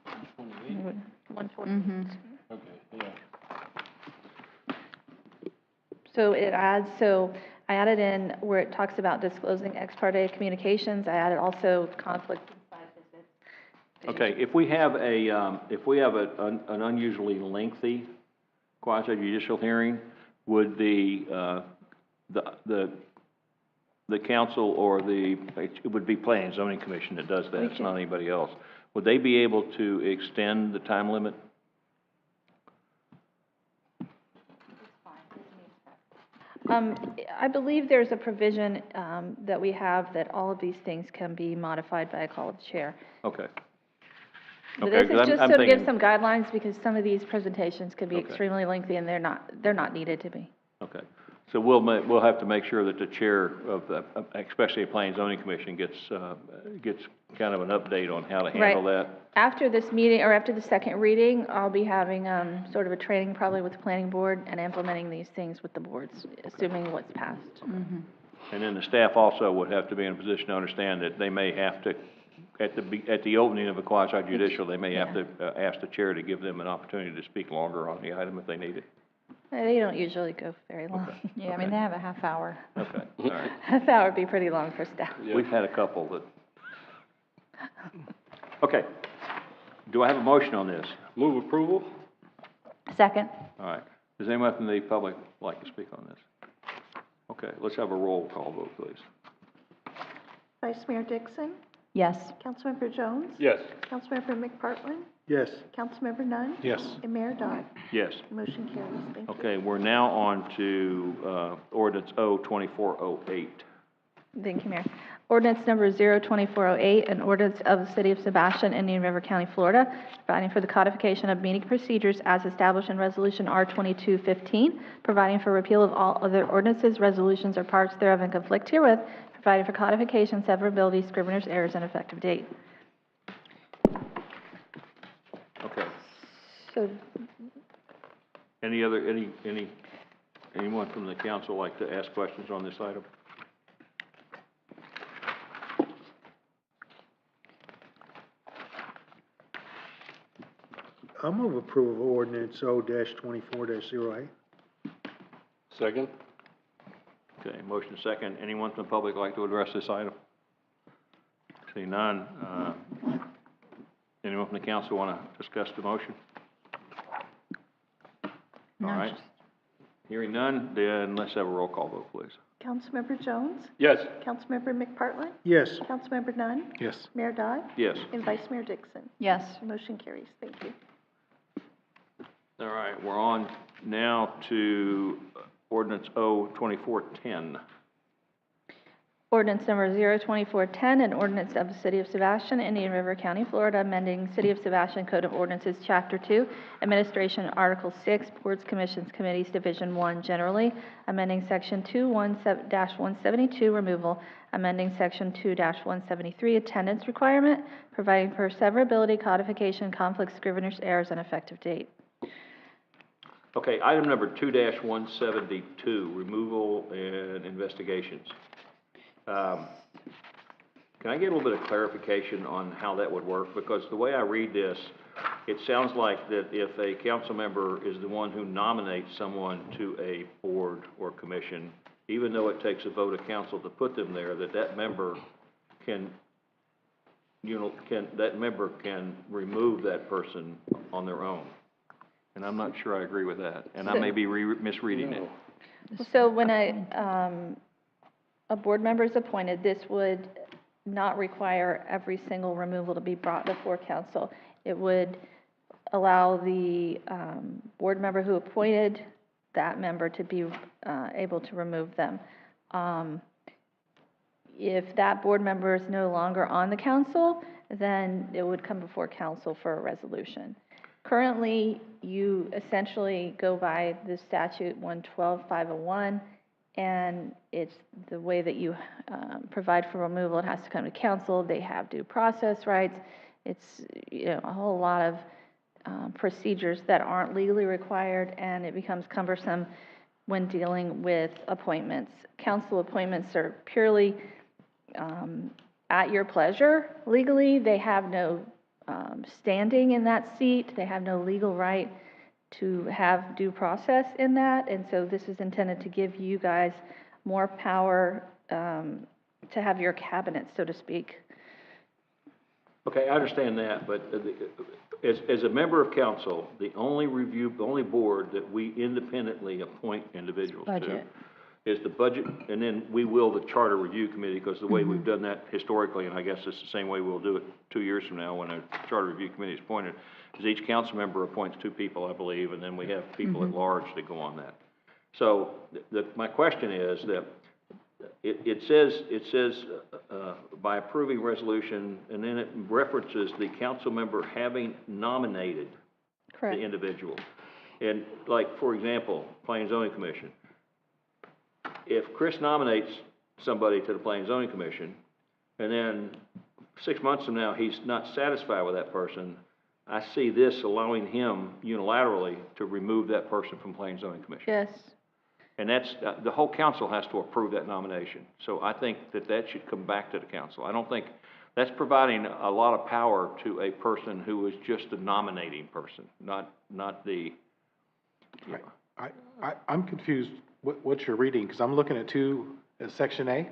128. Okay, yeah. So I added in where it talks about disclosing ex parte communications, I added also conflict and side visits. Okay, if we have an unusually lengthy quasi-judicial hearing, would the council or it would be Planning and Zoning Commission that does that, it's not anybody else. Would they be able to extend the time limit? I believe there's a provision that we have that all of these things can be modified by a call of the chair. Okay. But Okay, this 'cause is just I'm so to give thinking- some guidelines, because some of these presentations can be Okay. extremely lengthy, and they're not needed to be. Okay, so we'll have to make sure that the chair of especially the Planning and Zoning Commission gets kind of an update on how to handle that. After this meeting, or after the second reading, I'll be having sort of a training probably with the planning board and implementing these things with the boards, assuming what's passed. And then the staff also would have to be in a position to understand that they may have to, at the opening of a quasi-judicial, they may have to ask the chair to give them an opportunity to speak longer on the item if they need it. They don't usually go very long. Okay. Yeah, I mean, they have a half hour. Okay, all right. Half hour would be pretty long for staff. Yeah. We've had a couple that. Okay. Do I have a motion on this? Move approval? Second. All right. Does anyone from the public like to speak on this? Okay, let's have a roll call vote, please. Vice Mayor Dixon, Yes. Councilmember Jones, Yes. Councilmember McPartlin, Yes. Councilmember Nunn, Yes. and Mayor Dodd. Yes. Motion carries. Thank you. Okay, we're now on to ordinance O 2408. Thank you, Mayor. Ordinance number 02408, an ordinance of the City of Sebastian, Indian River County, Florida, providing for the codification of meeting procedures as established in Resolution R2215, providing for repeal of all other ordinances, resolutions, or parts thereof in conflict herewith, providing for codification, severability, scrivener's errors, and effective date. Okay. So, Anyone from the council like to ask questions on this item? I'll move approval of ordinance O-24-08. Second. Okay, motion second. Anyone from the public like to address this item? See none. Anyone from the council want to discuss the motion? no, All right. Hearing none, then let's have a roll call vote, please. Councilmember Jones? Yes. Councilmember McPartlin? Yes. Councilmember Nunn? Yes. Mayor Dodd? Yes. And Vice Mayor Dixon? Yes. Motion carries. Thank you. All right, we're on now to ordinance O-2410. Ordinance number 02410, an ordinance of the City of Sebastian, Indian River County, Florida, amending City of Sebastian Code of Ordinances, Chapter 2, Administration, Article 6, Boards, Commissions, Committees, Division 1, generally, amending Section 2-172, removal, amending Section 2-173, attendance requirement, providing for severability, codification, conflicts, scrivener's errors, and effective date. Okay, item number 2-172, removal and investigations. Can I get a little bit of clarification on how that would work? Because the way I read this, it sounds like that if a council member is the one who nominates someone to a board or commission, even though it takes a vote of council to put them there, that member can remove that person on their own. And I'm not sure I agree with that, and I may be misreading it. So when a board member is appointed, this would not require every single removal to be brought before council. It would allow the board member who appointed that member to be able to remove them. If that board member is no longer on the council, then it would come before council for a resolution. Currently, you essentially go by the statute 112-501, and it's the way that you provide for removal. It has to come to council. They have due process rights. It's a whole lot of procedures that aren't legally required, and it becomes cumbersome when dealing with appointments. Council appointments are purely at your pleasure. Legally, they have no standing in that seat. They have no legal right to have due process in that, and so this is intended to give you guys more power to have your cabinet, so to speak. Okay, I understand that, but as a member of council, the only board that we independently appoint individuals to is the budget, and then we will the charter review committee, because the way we've done that historically, and I guess it's the same way we'll do it 2 years from now when a charter review committee is appointed, is each council member appoints 2 people, I believe, and then we have people at large that go on that. So my question is that it says by approving resolution, and then it references the council member having nominated the individual. And like, for example, Planning and Zoning Commission. If Chris nominates somebody to the Planning and Zoning Commission, and then 6 months from now he's not satisfied with that person, I see this allowing him unilaterally to remove that person from Planning and Zoning Commission. Yes. And that's, the whole council has to approve that nomination. So I think that should come back to the council. I don't think, that's providing a lot of power to a person who is just a nominating person, not the. I'm confused what you're reading, because I'm looking at Section A.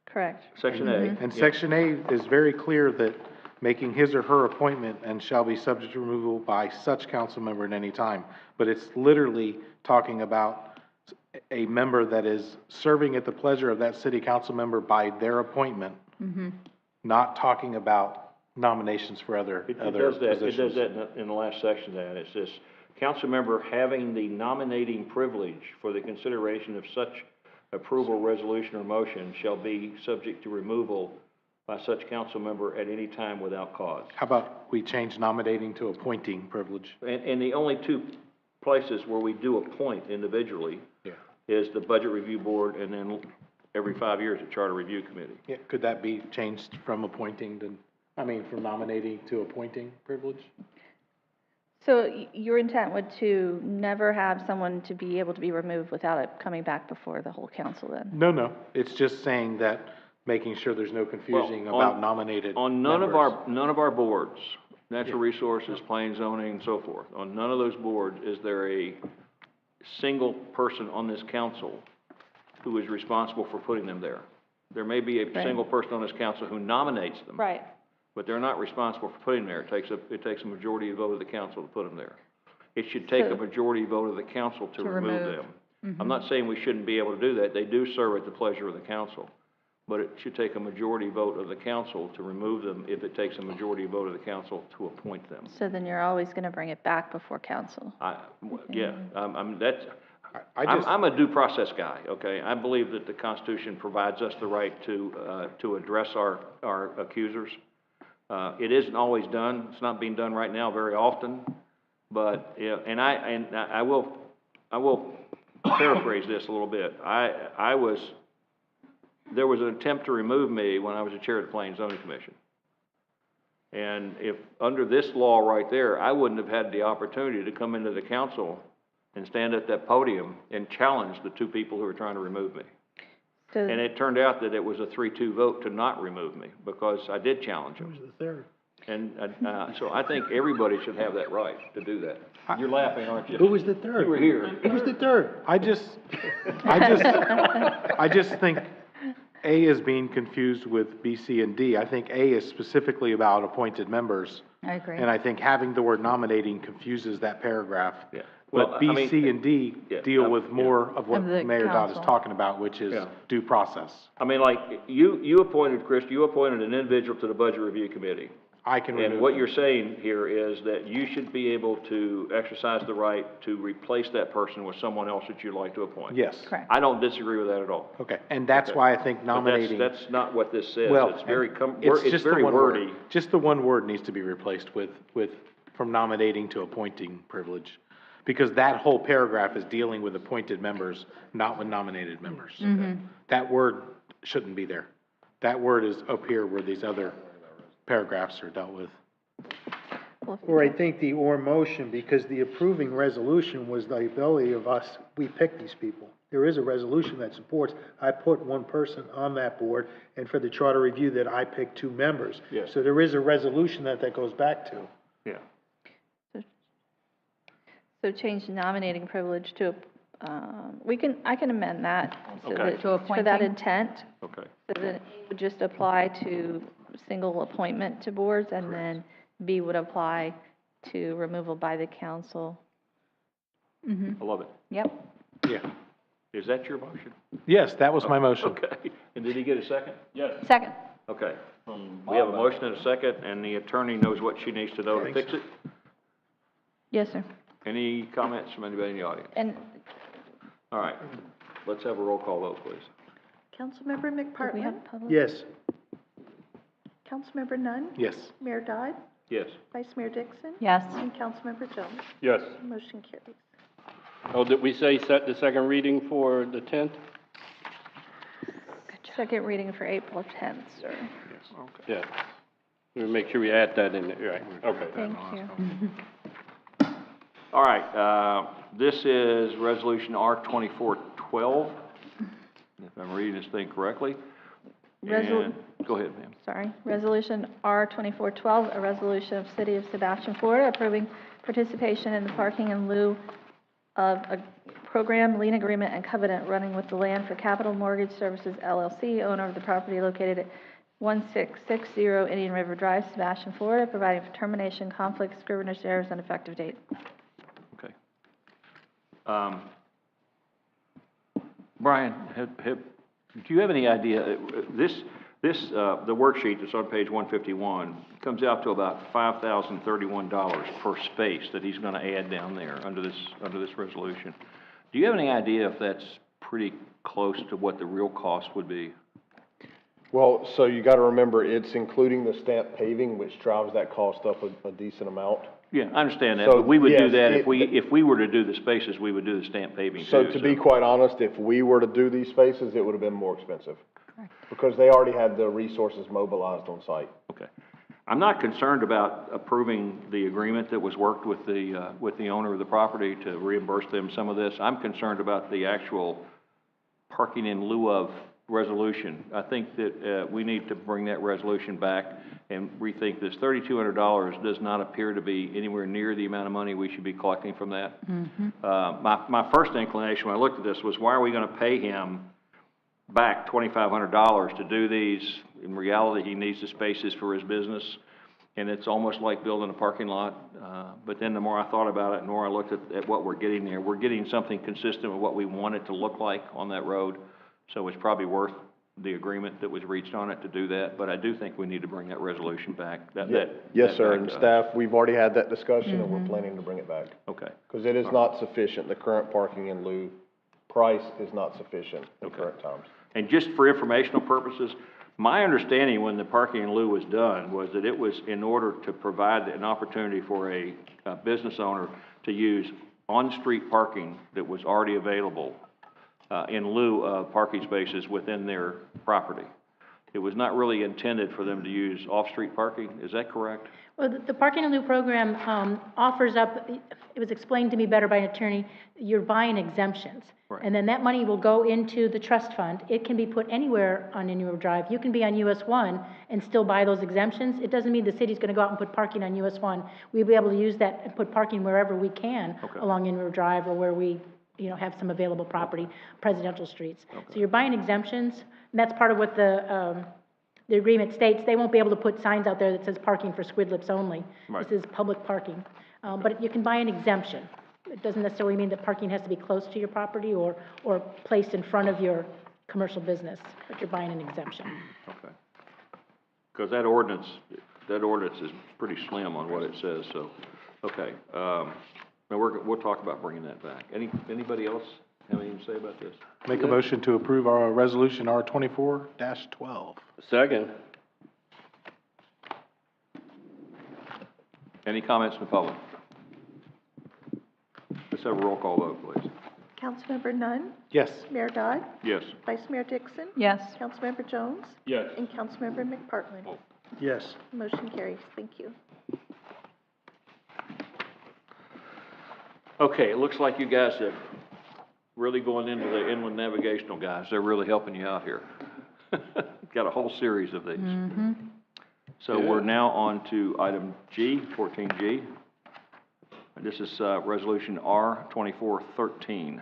Correct. Section A. And Section A is very clear that making his or her appointment and shall be subject to removal by such council member at any time. But it's literally talking about a member that is serving at the pleasure of that city council member by their appointment, not talking about nominations for other positions. It does that in the last section there. It says, council member having the nominating privilege for the consideration of such approval, resolution, or motion shall be subject to removal by such council member at any time without cause. How about we change nominating to appointing privilege? And the only two places where we do appoint individually is the Budget Review Board and then every 5 years the Charter Review Committee. Yeah, could that be changed from appointing to, from nominating to appointing privilege? So your intent would to never have someone to be able to be removed without it coming back before the whole council then? No, it's just saying that, making sure there's no confusion about nominated On none of our boards, natural resources, Yeah. planning, zoning, and so forth, on none of those boards is there a single person on this council who is responsible for putting them there. There may be a Right. single person on this council who nominates them. Right. But they're not responsible for putting them there. It takes a majority vote of the council to put them there. It should take a majority vote of the council to remove them. I'm not saying we shouldn't be able to do that. They do serve at the pleasure of the council. But it should take a majority vote of the council to remove them if it takes a majority vote of the council to appoint them. So then you're always going to bring it back before council? I'm a due process guy, okay? I believe that the Constitution provides us the right to address our accusers. It isn't always done. It's not being done right now very often. But, and I will paraphrase this a little bit. There was an attempt to remove me when I was the chair of the Planning and Zoning Commission. And if, under this law right there, I wouldn't have had the opportunity to come into the council and stand at that podium and challenge the two people who were trying to remove me. And it turned out that it was a 3-2 vote to not remove me because I did challenge them. Who's the third? And so I think everybody should have that right to do that. You're laughing, aren't you? Who was the third? You were here. Who was the third? I just think A is being confused with B, C, and D. I think A is specifically about appointed members. I agree. And I think having the word nominating confuses that paragraph. Yeah. But B, C, and D deal with more of what Of the Mayor Dodd is council. talking about, which is due process. I mean, like, you appointed, Chris, you appointed an individual to the Budget Review Committee. I can remove And what them. you're saying here is that you should be able to exercise the right to replace that person with someone else that you'd like to appoint. Yes. Correct. I don't disagree with that at all. Okay, and that's why I think But nominating. that's not what this says. Well, It's very, it's it's just the very one word. wordy. Just the one word needs to be replaced with from nominating to appointing privilege. Because that whole paragraph is dealing with appointed members, not with nominated members. That word shouldn't be there. That word is up here where these other paragraphs are dealt with. Or I think the or motion, because the approving resolution was the ability of us, we pick these people. There is a resolution that supports, I put one person on that board, and for the charter review that I pick 2 members. Yes. So there is a resolution that goes back to. Yeah. So change nominating privilege to, I can amend that. So Okay. that- To For that appointing? intent, Okay. so that it would just apply to single appointment to boards, and then B would apply to removal by the council. I love it. Yep. Yeah. Is that your motion? Yes, that was my motion. Okay. And did he get a second? Yes. Second. Okay. We have a motion and a second, and the attorney knows what she needs to know to fix it. Yes, sir. Any comments from anybody in the audience? And All right. Let's have a roll call vote, please. Councilmember do we McPartlin? have public? Yes. Councilmember Nunn? Yes. Mayor Dodd? Yes. Vice Mayor Dixon? Yes. And Councilmember Jones? Yes. Motion carries. Oh, did we say set the second reading for the 10th? Second reading for April 10th, sir. Yeah. We'll make sure we add that in there, right? Okay. Thank you. All right, this is Resolution R 2412, if I'm reading this thing correctly. And, go ahead, ma'am. Sorry. Resolution R 2412, a resolution of City of Sebastian, Florida, approving participation in the parking in lieu of a program, lien agreement, and covenant running with the land for Capital Mortgage Services LLC, owner of the property located at 1660 Indian River Drive, Sebastian, Florida, providing for termination, conflicts, scrivener's errors, and effective date. Okay. Brian, do you have any idea, the worksheet that's on page 151 comes out to about $5,031 per space that he's going to add down there under this resolution. Do you have any idea if that's pretty close to what the real cost would be. Well, so you gotta remember, it's including the stamp paving, which drives that cost up a decent amount. Yeah, I understand that, So, but we would do yes, that if we were to do the spaces, we would do the stamp paving too. So to be quite honest, if we were to do these spaces, it would have been more expensive. Because they already had the resources mobilized on site. Okay. I'm not concerned about approving the agreement that was worked with the owner of the property to reimburse them some of this. I'm concerned about the actual parking in lieu of resolution. I think that we need to bring that resolution back and rethink this. $3,200 does not appear to be anywhere near the amount of money we should be collecting from that. My first inclination when I looked at this was, why are we going to pay him back $2,500 to do these? In reality, he needs the spaces for his business, and it's almost like building a parking lot. But then the more I thought about it, the more I looked at what we're getting there. We're getting something consistent with what we want it to look like on that road. So it's probably worth the agreement that was reached on it to do that. But I do think we need to bring that resolution back. Yes, sir, and staff, we've already had that discussion, and we're planning to bring it back. Okay. Because it is not sufficient, the current parking in lieu price is not sufficient in current times. And just for informational purposes, my understanding when the parking in lieu was done was that it was in order to provide an opportunity for a business owner to use on-street parking that was already available in lieu of parking spaces within their property. It was not really intended for them to use off-street parking. Is that correct? Well, the parking in lieu program offers up, it was explained to me better by an attorney, you're buying exemptions. Right. And then that money will go into the trust fund. It can be put anywhere on Indian Drive. You can be on US 1 and still buy those exemptions. It doesn't mean the city's going to go out and put parking on US 1. We'll be able to use that and put parking wherever we can along Indian Drive or where we have some available property, presidential streets. So you're buying exemptions, and that's part of what the agreement states. They won't be able to put signs out there that says parking for squid lips only. Right. This is public parking. But you can buy an exemption. It doesn't necessarily mean that parking has to be close to your property or placed in front of your commercial business, but you're buying an exemption. Okay. Because that ordinance is pretty slim on what it says, so, okay. Now we'll talk about bringing that back. Anybody else have anything to say about this? Make a motion to approve our resolution R24-12. Second. Any comments from the public? Let's have a roll call vote, please. Councilmember Nunn, Yes. Mayor Dodd, Yes. Vice Mayor Dixon, Yes. Councilmember Jones, Yes. and Councilmember McPartlin. Yes. Motion carries. Thank you. Okay, it looks like you guys have really going into the inland navigational guys. They're really helping you out here. Got a whole series of these. So we're now on to item G, 14G. This is resolution R2413.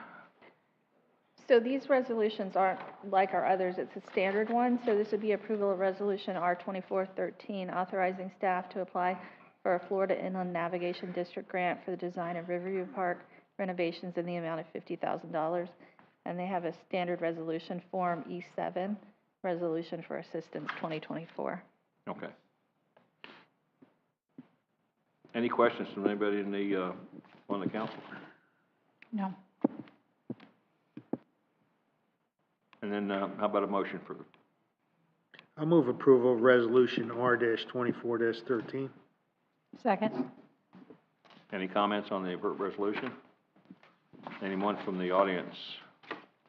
So these resolutions aren't like our others, it's a standard one. So this would be approval of resolution R2413, authorizing staff to apply for a Florida Inland Navigation District grant for the design of Riverview Park renovations in the amount of $50,000. And they have a standard resolution form E7, resolution for assistance 2024. Okay. Any questions from anybody in the, on the council? No. And then how about a motion for, I'll move approval of resolution R-24-13. Second. any comments on the resolution? Anyone from the audience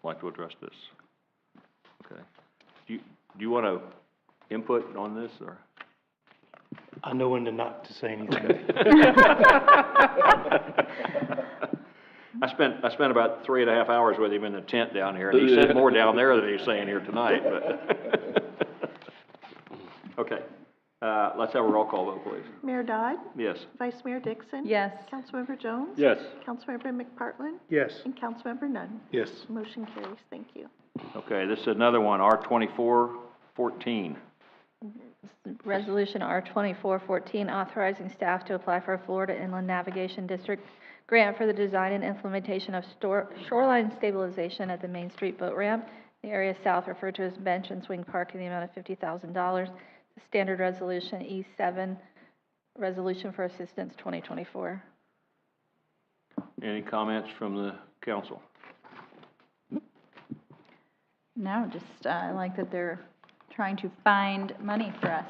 like to address this? Okay. Do you want to input on this, or? I know when to not to say anything. I spent about 3.5 hours with him in the tent down here, and he said more down there than he's saying here tonight, but. Okay, let's have a roll call vote, please. Mayor Dodd, Yes. Vice Mayor Dixon. Yes. Councilmember Jones. Yes. Councilmember McPartlin. Yes. And Councilmember Nunn. Yes. Motion carries. Thank you. Okay, this is another one, R2414. Resolution R2414, authorizing staff to apply for a Florida Inland Navigation District grant for the design and implementation of shoreline stabilization at the Main Street Boat Ramp, the area south referred to as Bench and Swing Park, in the amount of $50,000. The standard resolution E7, resolution for assistance 2024. Any comments from the council? No, just, I like that they're trying to find money for us.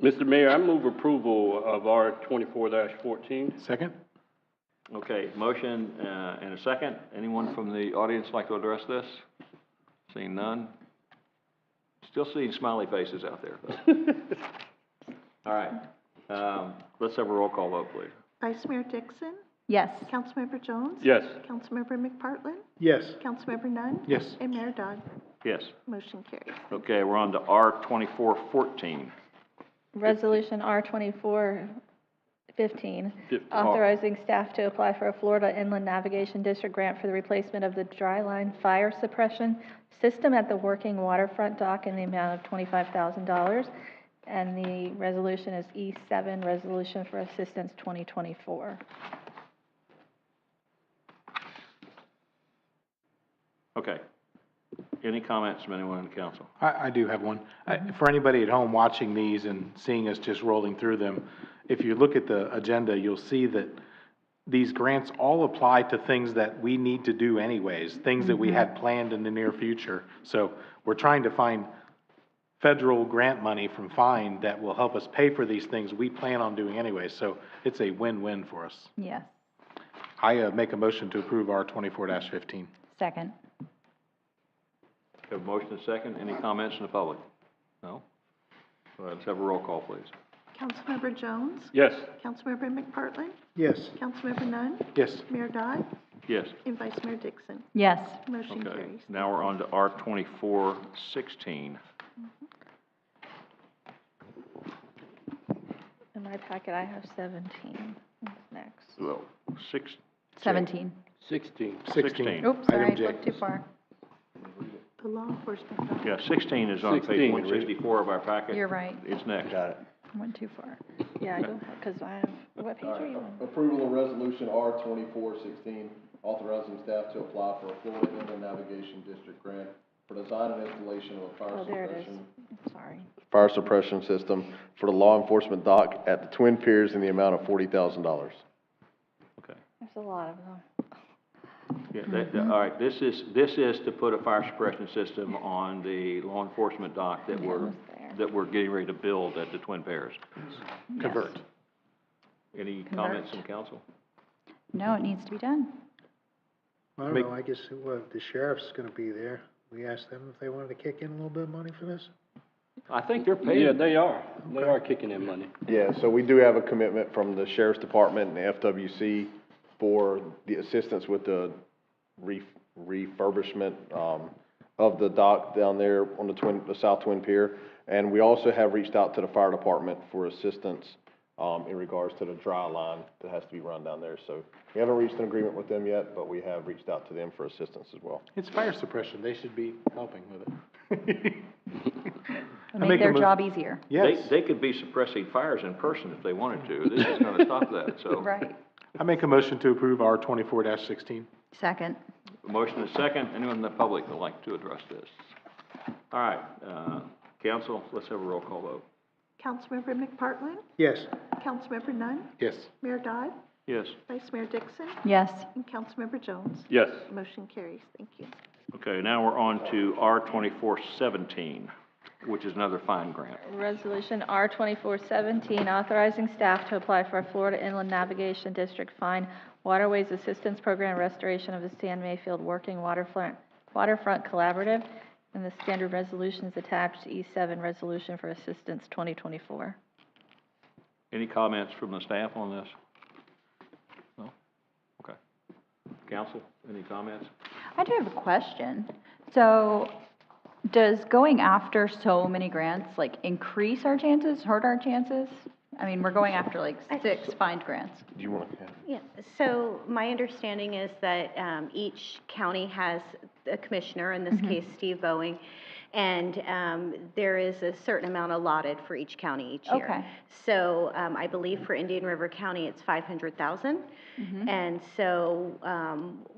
Mr. Mayor, I move approval of R 24-14. Second? Okay, motion and a second. Anyone from the audience like to address this? Seeing none? Still seeing smiley faces out there. All right, let's have a roll call vote, please. Vice Mayor Dixon? Yes. Councilmember Jones? Yes. Councilmember McPartlin? Yes. Councilmember Nunn? Yes. And Mayor Dodd? Yes. Motion carries. Okay, we're on to R 24-14. Resolution R 24-15, authorizing staff to apply for a Florida Inland Navigation District grant for the replacement of the dry line fire suppression system at the working waterfront dock in the amount of $25,000. And the resolution is E7, Resolution for Assistance 2024. Okay. Any comments from anyone on the council? I do have one. For anybody at home watching these and seeing us just rolling through them, if you look at the agenda, you'll see that these grants all apply to things that we need to do anyways, things that we had planned in the near future. So we're trying to find federal grant money from FINE that will help us pay for these things we plan on doing anyways. So it's a win-win for us. Yes. I make a motion to approve R 24-15. Second. We have a motion and a second. Any comments from the public? No? Let's have a roll call, please. Councilmember Jones? Yes. Councilmember McPartlin? Yes. Councilmember Nunn? Yes. Mayor Dodd? Yes. And Vice Mayor Dixon? Yes. Motion Okay. carries. Now we're on to R 24-16. In my packet, I have 17. What's next? Well, 17. 16. 16. Oops, sorry, I Item J. looked too far. The law enforcement doc. Yeah, 16 is on 16, page read it. 164 of our packet. You're right. It's next. Got it. I went too far. Yeah, I don't have, because I have, what page are you on? Approval of resolution R 24-16, authorizing staff to apply for a Florida Inland Navigation District grant for design and installation of a Oh, there it is. Sorry. fire suppression system for the law enforcement dock at the Twin Piers in the amount of $40,000. Okay. There's a lot of them. Yeah, all right, this is to put a fire suppression system on the law enforcement dock that we're getting ready to build at the Twin Piers. Convert. Any comments from council? No, it needs to be done. I don't know, I guess, well, the sheriff's gonna be there. We asked them if they wanted to kick in a little bit of money for this? I think they're paying. Yeah, they are. They are kicking in money. Yeah, so we do have a commitment from the Sheriff's Department and the FWC for the assistance with the refurbishment of the dock down there on the South Twin Pier. And we also have reached out to the fire department for assistance in regards to the dry line that has to be run down there. So we haven't reached an agreement with them yet, but we have reached out to them for assistance as well. It's fire suppression. They should be helping with it. Make their job easier. Yes. They could be suppressing fires in person if they wanted to. This is gonna stop that, so. Right. I make a motion to approve R 24-16. Second. A motion and a second. Anyone in the public would like to address this? All right, council, let's have a roll call vote. Councilmember McPartlin? Yes. Councilmember Nunn? Yes. Mayor Dodd? Yes. Vice Mayor Dixon? Yes. And Councilmember Jones? Yes. Motion carries. Thank you. Okay, now we're on to R 24-17, which is another fine grant. Resolution R 24-17, authorizing staff to apply for a Florida Inland Navigation District Fine Waterways Assistance Program restoration of the Stan Mayfield Working Waterfront Collaborative, and the standard resolutions attached to E7 Resolution for Assistance 2024. Any comments from the staff on this? No? Okay. Council, any comments? I do have a question. So does going after so many grants, like, increase our chances, hurt our chances? I mean, we're going after like 6 fined grants. Do you want to? Yeah, so my understanding is that each county has a commissioner, in this case, Steve Boeing, and there is a certain amount allotted for each county each year. Okay. So I believe for Indian River County, it's $500,000. And so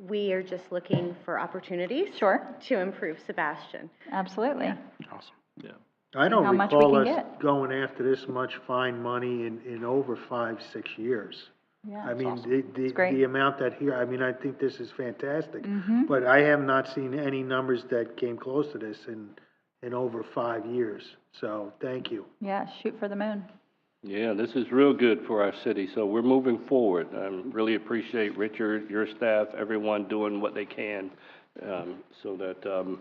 we are just looking for opportunities to improve Sebastian. Absolutely. Awesome. Yeah. I don't how much we recall can us get. going after this much fine money in over 5-6 years. Yeah. I mean, It's great. the amount that here, I mean, I think this is fantastic. Mm-hmm. But I have not seen any numbers that came close to this in over 5 years. So, thank you. Yeah, shoot for the moon. Yeah, this is real good for our city, so we're moving forward. I really appreciate Richard, your staff, everyone doing what they can, so that,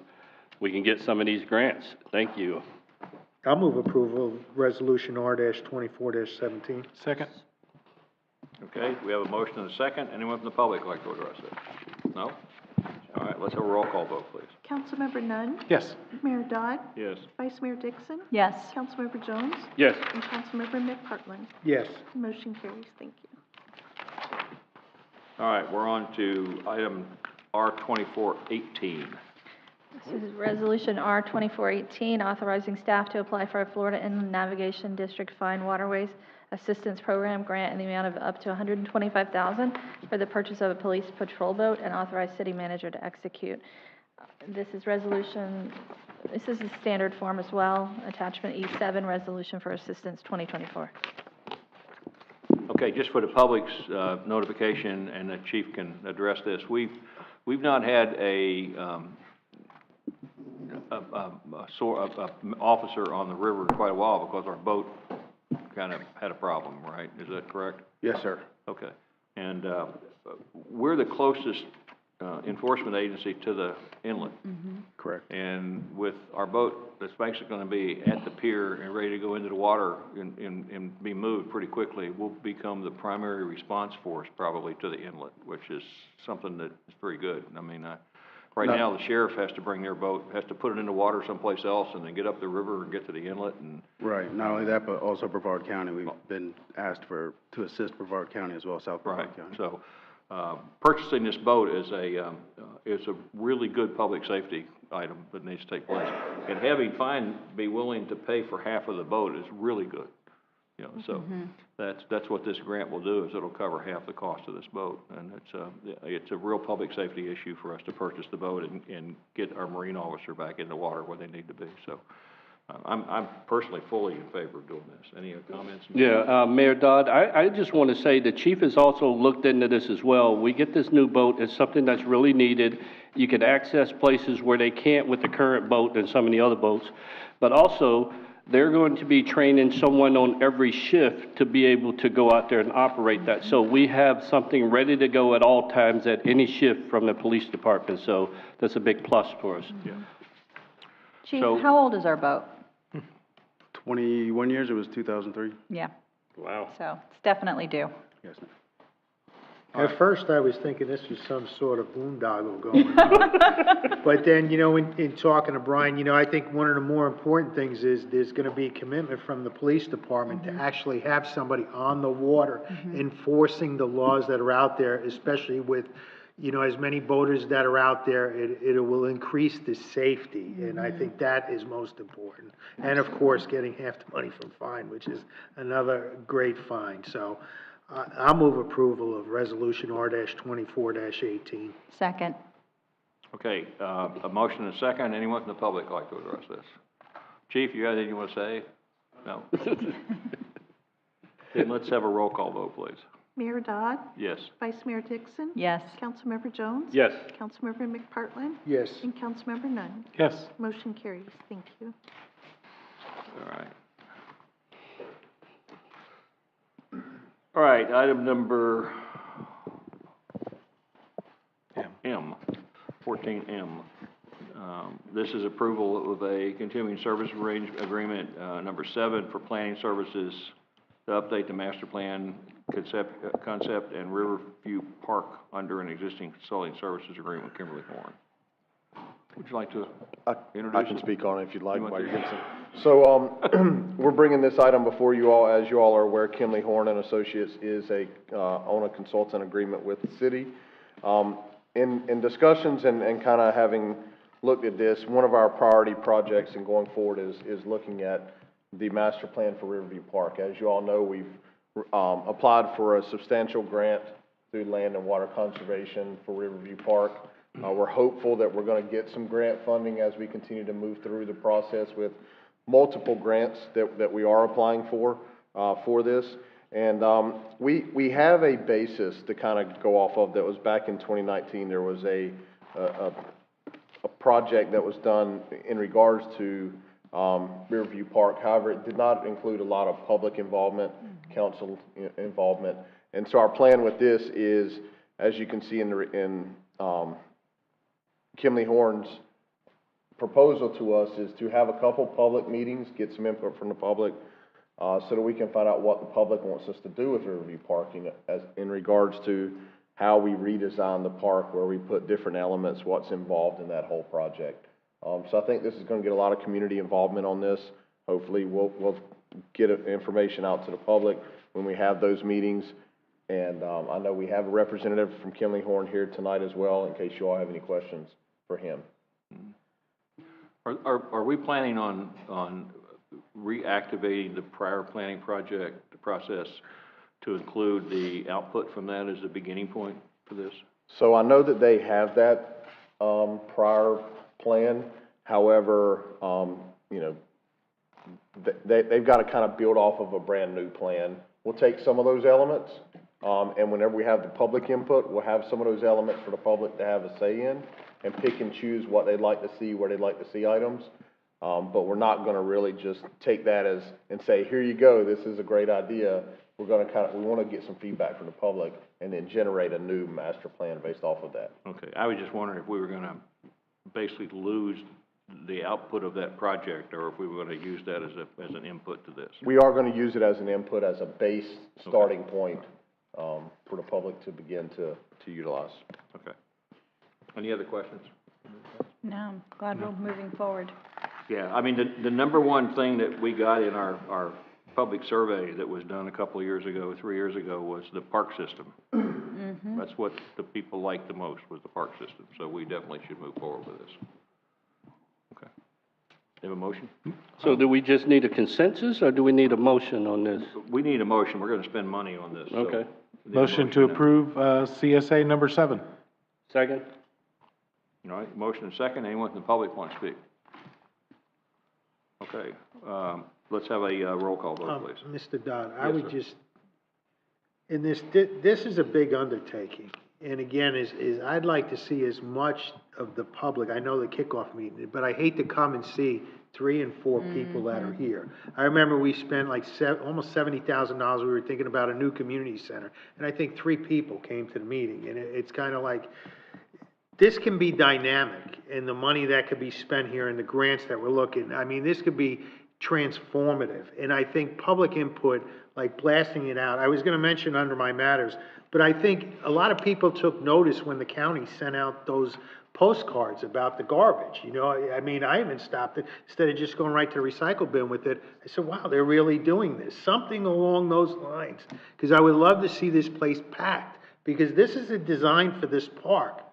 we can get some of these grants. Thank you. I'll move approval of Resolution R-24-17. Second. Okay, we have a motion and a second. Anyone from the public like to address it? No? All right, let's have a roll call vote, please. Councilmember Nunn, Yes. Mayor Dodd, Yes. Vice Mayor Dixon, Yes. Councilmember Jones, Yes. and Councilmember McPartlin. Yes. Motion carries. Thank you. All right, we're on to item R-2418. This is Resolution R 2418, authorizing staff to apply for a Florida Inland Navigation District Fine Waterways Assistance Program grant in the amount of up to $125,000 for the purchase of a police patrol boat, and authorize city manager to execute. This is a standard form as well, attachment E7, resolution for assistance 2024. Okay, just for the public's notification, and the chief can address this, we've not had a officer on the river in quite a while because our boat kind of had a problem, right? Is that correct? Yes, sir. Okay. And we're the closest enforcement agency to the inlet. Correct. And with our boat that's basically going to be at the pier and ready to go into the water and be moved pretty quickly, we'll become the primary response force probably to the inlet, which is something that is very good. I mean, right now the sheriff has to bring their boat, has to put it in the water someplace else and then get up the river and get to the inlet and. Right. Not only that, but also Brevard County. We've been asked to assist Brevard County as well, South Brevard County. So, purchasing this boat is a really good public safety item that needs to take place. And having Fine be willing to pay for half of the boat is really good. You know, so that's what this grant will do, is it'll cover half the cost of this boat. And it's a real public safety issue for us to purchase the boat and get our marine officer back in the water where they need to be. So, I'm personally fully in favor of doing this. Any comments? Yeah, Mayor Dodd, I just want to say the chief has also looked into this as well. We get this new boat, it's something that's really needed. You can access places where they can't with the current boat and some of the other boats. But also, they're going to be training someone on every shift to be able to go out there and operate that. So we have something ready to go at all times at any shift from the police department. So that's a big plus for us. Yeah. Chief, how old is our boat? 21 years, it was 2003. Yeah. Wow. So it's definitely due. Yes. At first, I was thinking this was some sort of boondoggle going on. But then, you know, in talking to Brian, you know, I think one of the more important things is there's going to be a commitment from the police department to actually have somebody on the water enforcing the laws that are out there, especially with, you know, as many boaters that are out there, it will increase the safety, and I think that is most important. And of course, getting half the money from fine, which is another great fine. So I'll move approval of Resolution R-24-18. Second. Okay, a motion and a second. Anyone from the public like to address this? Chief, you got anything you want to say? No? Then let's have a roll call vote, please. Mayor Dodd, Yes. Vice Mayor Dixon, Yes. Councilmember Jones, Yes. Councilmember McPartlin, Yes. and Councilmember Nunn. Yes. Motion carries. Thank you. All right. All right, item number M, 14M. This is approval of a continuing service agreement, number 7 for planning services to update the master plan concept and Riverview Park under an existing consulting services agreement with Kimberly Horn. Would you like to introduce? I can speak on it if you'd like. While you're getting some. So, we're bringing this item before you all. As you all are aware, Kimberly Horn and Associates is on a consultant agreement with the city. In discussions and kind of having looked at this, one of our priority projects and going forward is looking at the master plan for Riverview Park. As you all know, we've applied for a substantial grant through Land and Water Conservation for Riverview Park. We're hopeful that we're going to get some grant funding as we continue to move through the process with multiple grants that we are applying for this. And we have a basis to kind of go off of that was back in 2019. There was a project that was done in regards to Riverview Park. However, it did not include a lot of public involvement, council involvement. And so our plan with this is, as you can see in Kimley Horn's proposal to us, is to have a couple public meetings, get some input from the public, so that we can find out what the public wants us to do with Riverview Park in regards to how we redesign the park, where we put different elements, what's involved in that whole project. So I think this is going to get a lot of community involvement on this. Hopefully we'll get information out to the public when we have those meetings. And I know we have a representative from Kimley Horn here tonight as well, in case you all have any questions for him. Are we planning on reactivating the prior planning project process to include the output from that as a beginning point for this? So I know that they have that prior plan. However, you know, they've got to kind of build off of a brand new plan. We'll take some of those elements, and whenever we have the public input, we'll have some of those elements for the public to have a say in and pick and choose what they'd like to see, where they'd like to see items. But we're not going to really just take that and say, here you go, this is a great idea. We're going to we want to get some feedback from the public and then generate a new master plan based off of that. Okay, I was just wondering if we were going to basically lose the output of that project, or if we were going to use that as an input to this. We are going to use it as an input, as a base starting point for the public to begin to utilize. Okay. Any other questions? No, I'm glad we're moving forward. Yeah, I mean, the number one thing that we got in our public survey that was done a couple of years ago, 3 years ago, was the park system. Mm-hmm. That's what the people liked the most, was the park system. So we definitely should move forward with this. Okay. You have a motion? So do we just need a consensus, or do we need a motion on this? We need a motion. We're going to spend money on this. Okay. Motion to approve CSA number 7. Second? All right, motion and second. Anyone from the public want to speak? Okay, let's have a roll call vote, please. Mr. Dodd, I Yes, would sir. just, in this is a big undertaking. And again, I'd like to see as much of the public, I know the kickoff meeting, but I hate to come and see 3 and 4 people that are here. I remember we spent like almost $70,000. We were thinking about a new community center. And I think 3 people came to the meeting. And it's kind of like, this can be dynamic, and the money that could be spent here and the grants that we're looking, I mean, this could be transformative. And I think public input, like blasting it out, I was going to mention under my matters, but I think a lot of people took notice when the county sent out those postcards about the garbage. You know, I mean, I even stopped it. Instead of just going right to the recycle bin with it, I said, wow, they're really doing this. Something along those lines, because I would love to see this place packed, because this is a design for this park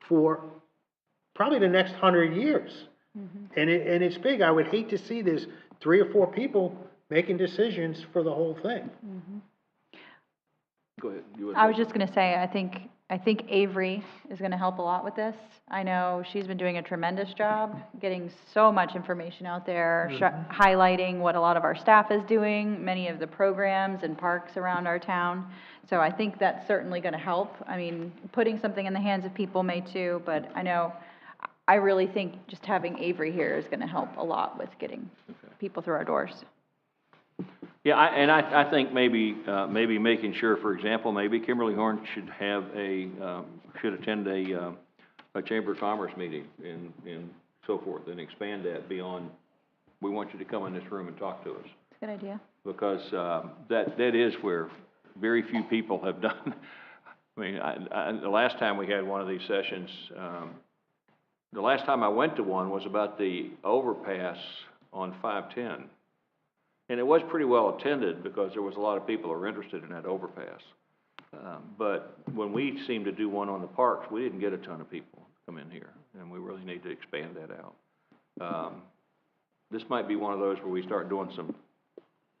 for probably the next 100 years. Mm-hmm. And it's big. I would hate to see there's 3 or 4 people making decisions for the whole thing. Mm-hmm. Go ahead. I was just going to say, I think Avery is going to help a lot with this. I know she's been doing a tremendous job getting so much information out there, highlighting what a lot of our staff is doing, many of the programs and parks around our town. So I think that's certainly going to help. I mean, putting something in the hands of people may too, but I really think just having Avery here is going to help a lot with getting people through our doors. Yeah, I think maybe making sure, for example, maybe Kimberly Horn should have should attend a Chamber of Commerce meeting and so forth, and expand that beyond, we want you to come in this room and talk to us. That's a good idea. Because that is where very few people have done. I mean, the last time we had one of these sessions, the last time I went to one was about the overpass on 510. And it was pretty well attended because there was a lot of people who were interested in that overpass. But when we seemed to do one on the parks, we didn't get a ton of people come in here, and we really need to expand that out. This might be one of those where we start doing some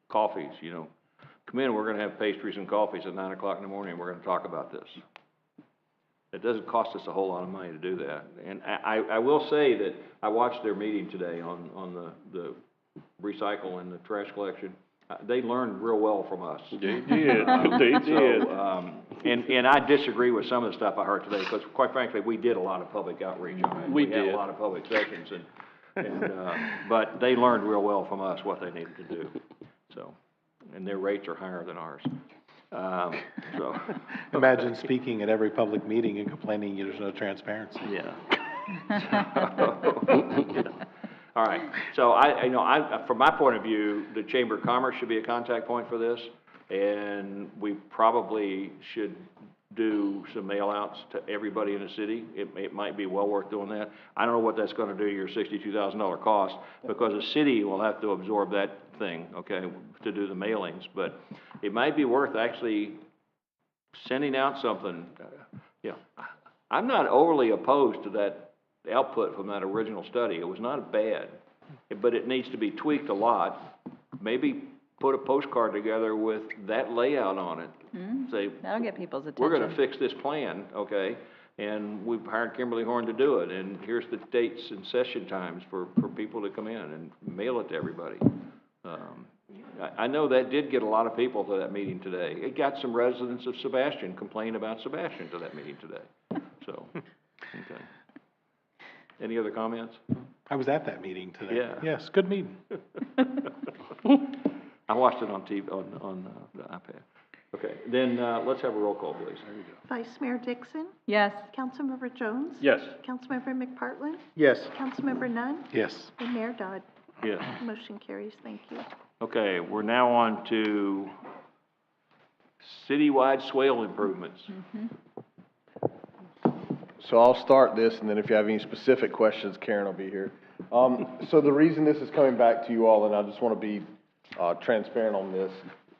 coffees, Come in, we're going to have pastries and coffees at 9 o'clock in the morning, and we're going to talk about this. It doesn't cost us a whole lot of money to do that. And I will say that I watched their meeting today on the recycle and the trash collection, They learned real well from us. They did, they did. So, and I disagree with some of the stuff I heard today, because quite frankly, we did a lot of public outreach on it. We had did. a lot of public sessions, but they learned real well from us what they needed to do, so, and their rates are higher than ours. So. Imagine speaking at every public meeting and complaining there's no transparency. Yeah. All right, so from my point of view, the Chamber of Commerce should be a contact point for this, and we probably should do some mail outs to everybody in the city. It might be well worth doing that. I don't know what that's gonna do, your $62,000 cost, because the city will have to absorb that thing, okay, to do the mailings, but it might be worth actually sending out something. I'm not overly opposed to that output from that original study. It was not bad, but it needs to be tweaked a lot. Maybe put a postcard together with that layout on it. Say, That'll get people's attention. we're gonna fix this plan, okay? And we've hired Kimberly Horn to do it, and here's the dates and session times for people to come in, and mail it to everybody. I know that did get a lot of people to that meeting today. It got some residents of Sebastian complain about Sebastian to that meeting today, so, okay. Any other comments? I was at that meeting today. Yeah. Yes, good meeting. I watched it on TV, on the iPad. Okay, then, let's have a roll call, please. There you go. Vice Mayor Dixon? Yes. Councilmember Jones? Yes. Councilmember McPartlin? Yes. Councilmember Nunn? Yes. And Mayor Dodd? Yes. Motion carries. Thank you. Okay, we're now on to citywide swale improvements. So I'll start this, and then if you have any specific questions, Karen will be here. So the reason this is coming back to you all, and I just want to be transparent on this,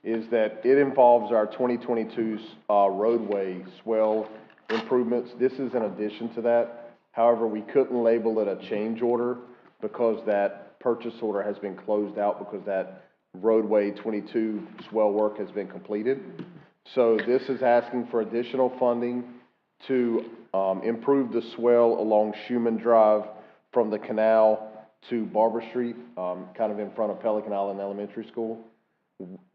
is that it involves our 2022 roadway swale improvements. This is in addition to that. However, we couldn't label it a change order because that purchase order has been closed out because that roadway 22 swale work has been completed. So this is asking for additional funding to improve the swale along Schumann Drive from the canal to Barber Street, kind of in front of Pelican Island Elementary School.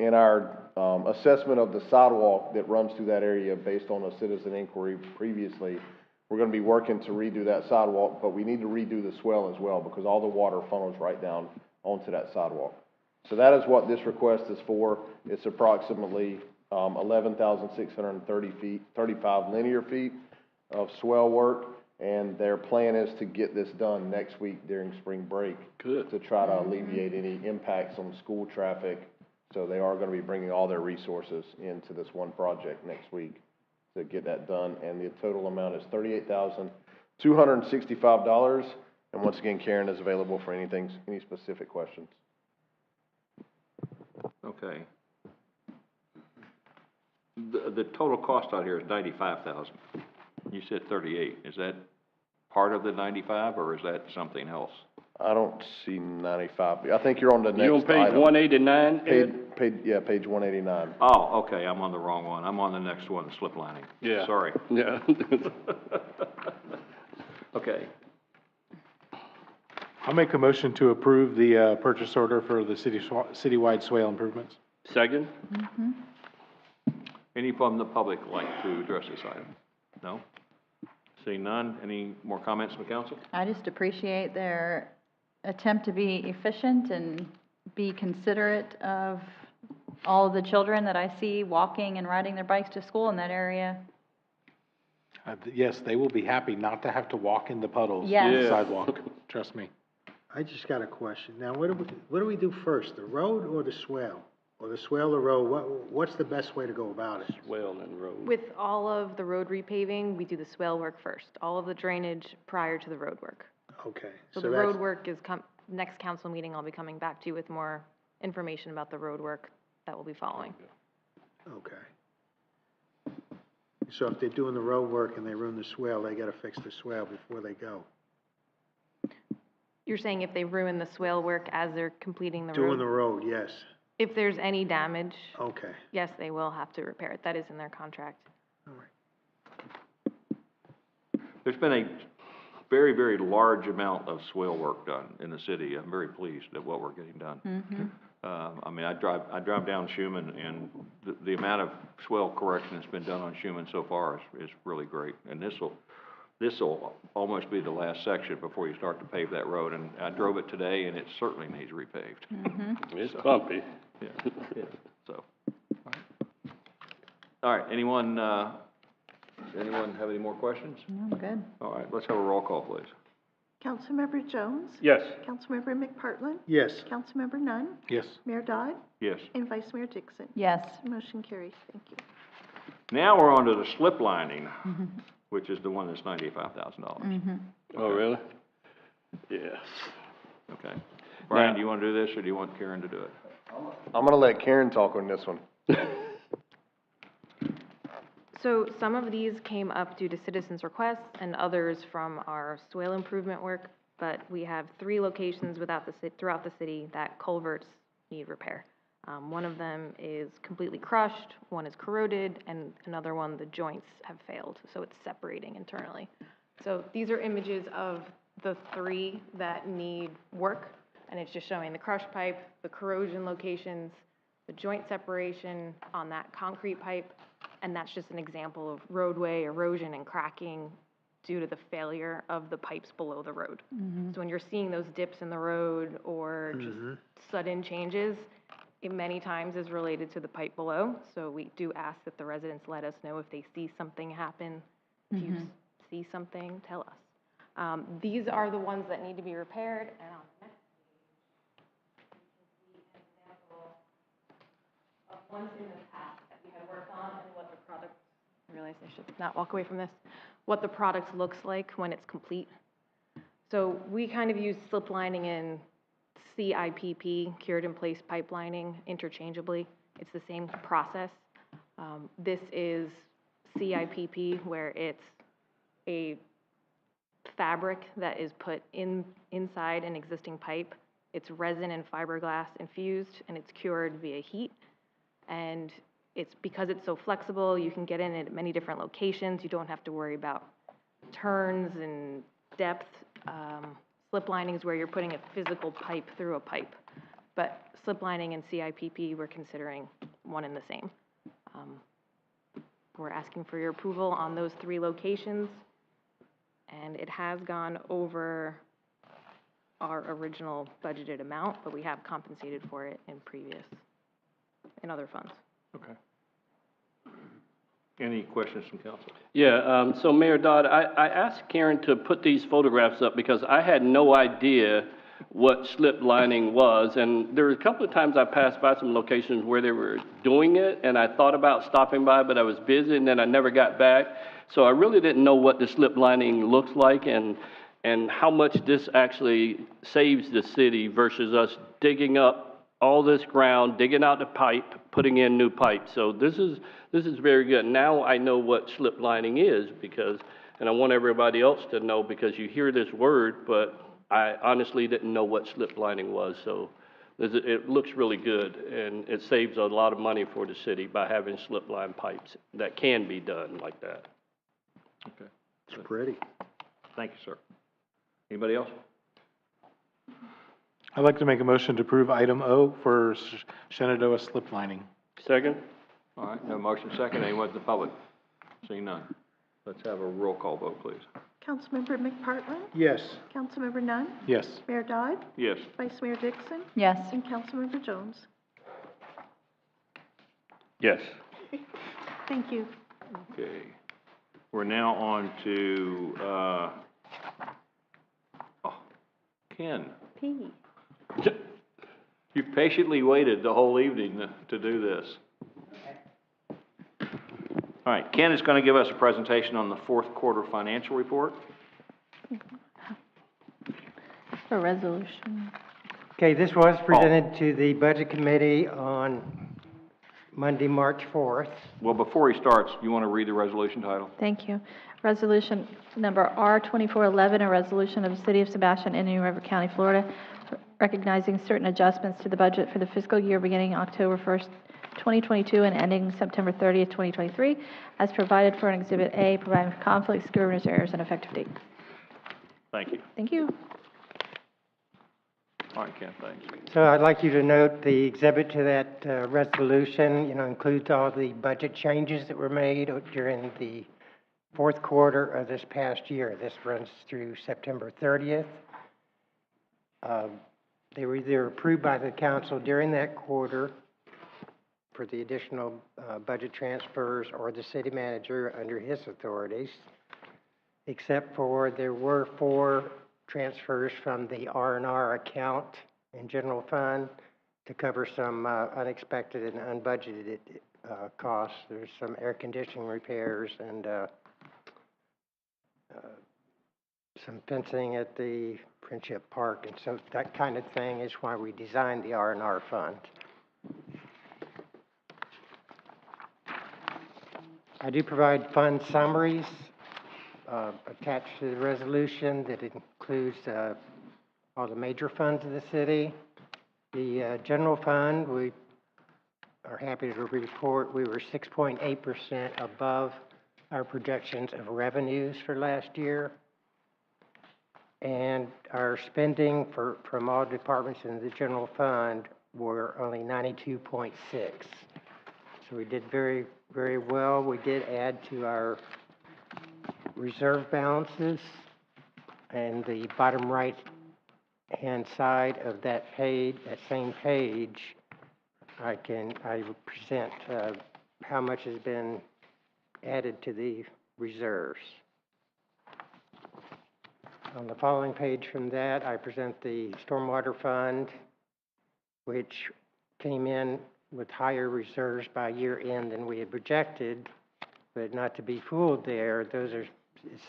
In our assessment of the sidewalk that runs through that area based on a citizen inquiry previously, we're going to be working to redo that sidewalk, but we need to redo the swale as well because all the water funnels right down onto that sidewalk. So that is what this request is for. It's approximately 11,630 feet, 35 linear feet of swale work, and their plan is to get this done next week during spring break. Good. To try to alleviate any impacts on school traffic. So they are going to be bringing all their resources into this one project next week to get that done, and the total amount is $38,265. And once again, Karen is available for any specific questions. Okay. The total cost out here is $95,000. You said 38. Is that part of the 95, or is that something else? I don't see 95. I think you're on the next You on page item. 189, Ed? Page 189. Oh, okay, I'm on the wrong one. I'm on the next one, the slip lining. Yeah. Sorry. Yeah. Okay. I'll make a motion to approve the purchase order for the citywide swale improvements. Second? Any from the public like to address this item? No? Seeing none, any more comments from the council? I just appreciate their attempt to be efficient and be considerate of all of the children that I see walking and riding their bikes to school in that area. Yes, they will be happy not to have to walk in the puddles Yes. on the Yeah. sidewalk. Trust me. I just got a question. Now, what do we do first, the road or the swale? Or the swale or road? What's the best way to go about it? Swale and road. With all of the road repaving, we do the swale work first, all of the drainage prior to the road work. Okay. So the road work is next council meeting, I'll be coming back to you with more information about the road work that will be following. Okay. So if they're doing the road work and they ruin the swale, they gotta fix the swale before they go. You're saying if they ruin the swale work as they're completing the road? Doing the road, yes. If there's any damage, Okay. yes, they will have to repair it. That is in their contract. There's been very, very large amount of swale work done in the city. I'm very pleased at what we're getting done. I mean, I drive down Schumann, and the amount of swale correction that's been done on Schumann so far is really great. And this'll almost be the last section before you start to pave that road. And I drove it today, and it certainly needs repaved. It's bumpy. Yeah, so. All right, anyone have any more questions? No, I'm good. All right, let's have a roll call, please. Councilmember Jones? Yes. Councilmember McPartlin? Yes. Councilmember Nunn? Yes. Mayor Dodd? Yes. And Vice Mayor Dixon? Yes. Motion carries. Thank you. Now we're on to the slip lining, which is the one that's $95,000. Oh, really? Yes. Okay. Brian, do you want to do this, or do you want Karen to do it? I'm gonna let Karen talk on this one. So some of these came up due to citizens' requests and others from our swale improvement work, but we have 3 locations throughout the city that culverts need repair. One of them is completely crushed, one is corroded, and another one, the joints have failed, so it's separating internally. So these are images of the 3 that need work, and it's just showing the crushed pipe, the corrosion locations, the joint separation on that concrete pipe, and that's just an example of roadway erosion and cracking due to the failure of the pipes below the road. So when you're seeing those dips in the road or just sudden changes, it many times is related to the pipe below. So we do ask that the residents let us know if they see something happen. If you see something, tell us. These are the ones that need to be repaired, and on the next page, you can see an example of ones in the past that we have worked on and what the product, I realize I should not walk away from this, what the product looks like when it's complete. So we kind of use slip lining and CIPP, cured in place pipelining, interchangeably. It's the same process. This is CIPP, where it's a fabric that is put inside an existing pipe. It's resin and fiberglass infused, and it's cured via heat. And it's because it's so flexible, you can get in at many different locations. You don't have to worry about turns and depth. Slip lining is where you're putting a physical pipe through a pipe. But slip lining and CIPP, we're considering one and the same. We're asking for your approval on those 3 locations, and it has gone over our original budgeted amount, but we have compensated for it in other funds. Okay. Any questions from council? Yeah, so Mayor Dodd, I asked Karen to put these photographs up because I had no idea what slip lining was, and there were a couple of times I passed by some locations where they were doing it, and I thought about stopping by, but I was busy, and then I never got back. So I really didn't know what the slip lining looks like and how much this actually saves the city versus us digging up all this ground, digging out the pipe, putting in new pipe. So this is very good. Now I know what slip lining is and I want everybody else to know because you hear this word, but I honestly didn't know what slip lining was. So it looks really good, and it saves a lot of money for the city by having slip line pipes that can be done like that. Okay. It's pretty. Thank you, sir. Anybody else? I'd like to make a motion to approve item O for Shenandoah slip lining. Second? All right, no motion second. Anyone in the public? Seeing none. Let's have a roll call vote, please. Councilmember McPartlin? Yes. Councilmember Nunn? Yes. Mayor Dodd? Yes. Vice Mayor Dixon? Yes. And Councilmember Jones? Yes. Thank you. Okay. We're now on to, Ken. P. You've patiently waited the whole evening to do this. All right, Ken is going to give us a presentation on the fourth quarter financial report. For resolution. Okay, this was presented to the Budget Committee on Monday, March 4th. Well, before he starts, you want to read the resolution title? Thank you. Resolution number R-2411, a resolution of the City of Sebastian, Indian River County, Florida, recognizing certain adjustments to the budget for the fiscal year beginning October 1st, 2022 and ending September 30th, 2023, as provided for in Exhibit A, providing for conflicts, scrivener's errors, and effective date. Thank you. Thank you. All right, Ken, thanks. So I'd like you to note the exhibit to that resolution, includes all the budget changes that were made during the fourth quarter of this past year. This runs through September 30th. They were either approved by the council during that quarter for the additional budget transfers or the city manager under his authorities, except for there were 4 transfers from the R&R account in general fund to cover some unexpected and unbudgeted costs. There's some air conditioning repairs and some fencing at the Friendship Park, and so that kind of thing is why we designed the R&R fund. I do provide fund summaries attached to the resolution that includes all the major funds of the city. The general fund, we are happy to report we were 6.8% above our projections of revenues for last year. And our spending from all departments in the general fund were only 92.6. So we did very, very well. We did add to our reserve balances, and the bottom right hand side of that page, that same page, I present how much has been added to the reserves. On the following page from that, I present the stormwater fund, which came in with higher reserves by year end than we had projected, but not to be fooled there. Those are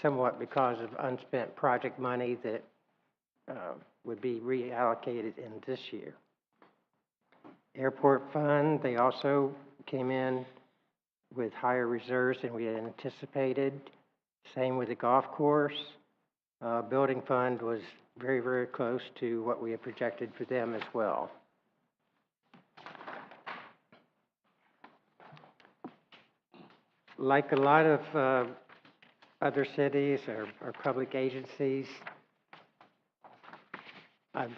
somewhat because of unspent project money that would be reallocated in this year. Airport fund, they also came in with higher reserves than we had anticipated. Same with the golf course. Building fund was very, very close to what we had projected for them as well. Like a lot of other cities or public agencies, I've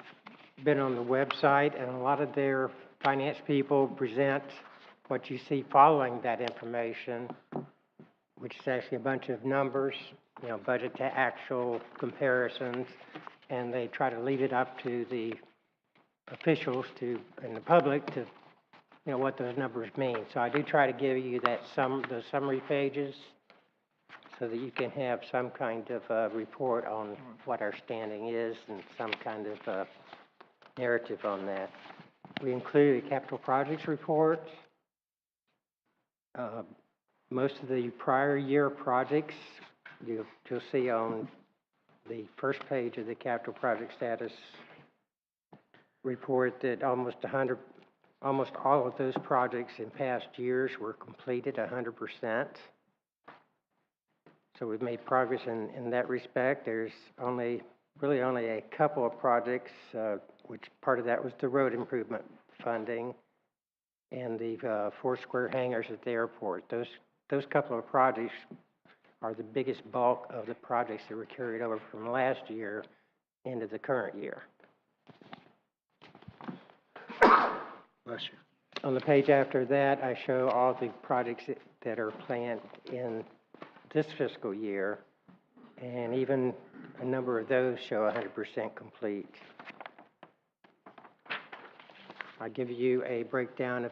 been on the website, and a lot of their finance people present what you see following that information, which is actually a bunch of numbers, budget to actual comparisons, and they try to leave it up to the officials and the public to what those numbers mean. So I do try to give you those summary pages so that you can have some kind of report on what our standing is and some kind of narrative on that. We include a capital projects report. Most of the prior year projects you'll see on the first page of the capital project status report that almost all of those projects in past years were completed 100%. So we've made progress in that respect. There's really only a couple of projects, which part of that was the road improvement funding and the 4 square hangars at the airport. Those couple of projects are the biggest bulk of the projects that were carried over from last year into the current year. Bless you. On the page after that, I show all the projects that are planned in this fiscal year, and even a number of those show 100% complete. I give you a breakdown of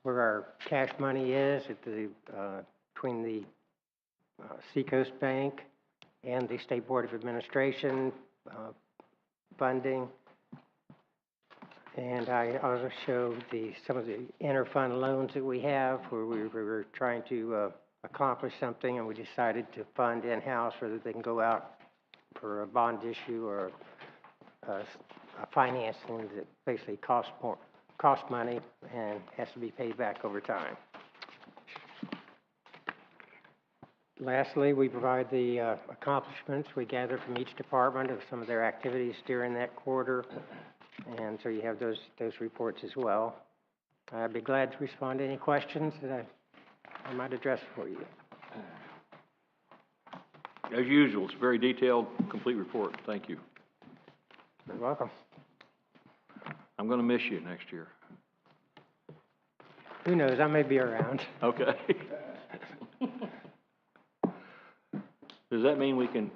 where our cash money is between the Seacoast Bank and the State Board of Administration funding. And I also show some of the interfund loans that we have where we were trying to accomplish something and we decided to fund in-house rather than go out for a bond issue or a financing that basically costs money and has to be paid back over time. Lastly, we provide the accomplishments we gather from each department of some of their activities during that quarter, and so you have those reports as well. I'd be glad to respond to any questions that I might address for you. As usual, it's a very detailed, complete report. Thank you. You're welcome. I'm going to miss you next year. Who knows, I may be around. Okay. Does that mean we can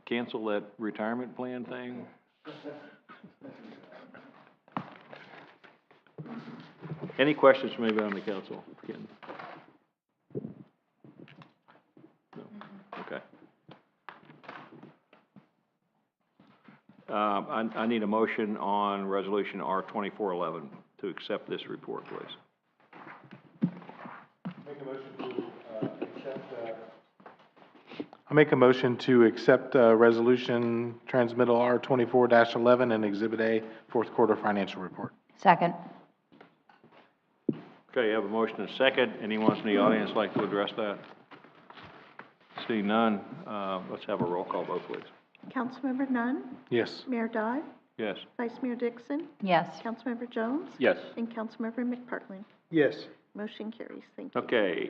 cancel that retirement plan thing? Any questions from anybody on the council? Ken? No? Okay. I need a motion on resolution R2411 to accept this report, please. I'll make a motion to accept resolution transmittal R24-11 and Exhibit A, fourth quarter financial report. Second. Okay, you have a motion and a second. Anyone from the audience like to address that? Seeing none, let's have a roll call vote, please. Councilmember Nunn, Yes. Mayor Dodd, Yes. Vice Mayor Dixon, Yes. Councilmember Jones, Yes. and Councilmember McPartlin. Yes. Motion carries. Thank you. Okay,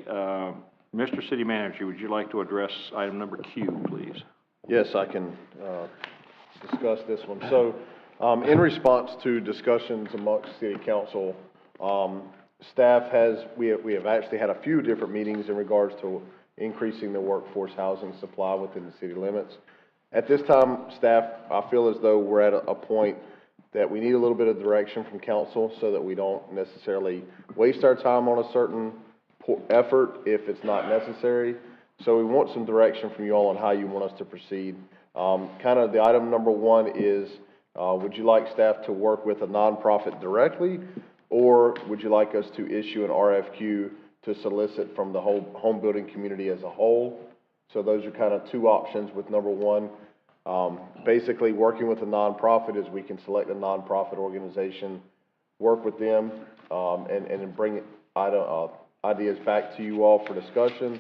Mr. City Manager, would you like to address item number Q, please? Yes, I can discuss this one. So, in response to discussions amongst City Council, staff we have actually had a few different meetings in regards to increasing the workforce housing supply within the city limits. At this time, staff, I feel as though we're at a point that we need a little bit of direction from council so that we don't necessarily waste our time on a certain effort if it's not necessary. So we want some direction from you all on how you want us to proceed. Kind of the item number one is, would you like staff to work with a nonprofit directly, or would you like us to issue an RFQ to solicit from the whole home building community as a whole? So those are kind of two options with number one. Basically, working with a nonprofit is we can select a nonprofit organization, work with them, and bring ideas back to you all for discussion.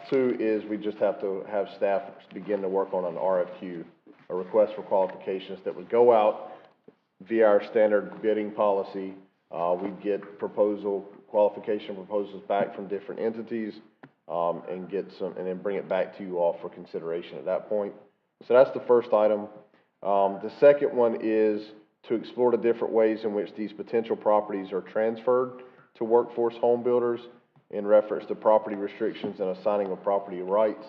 Two is we just have to have staff begin to work on an RFQ, a request for qualifications that would go out via our standard bidding policy. We'd get qualification proposals back from different entities, and then bring it back to you all for consideration at that point. So that's the first item. The second one is to explore the different ways in which these potential properties are transferred to workforce home builders in reference to property restrictions and assigning of property rights.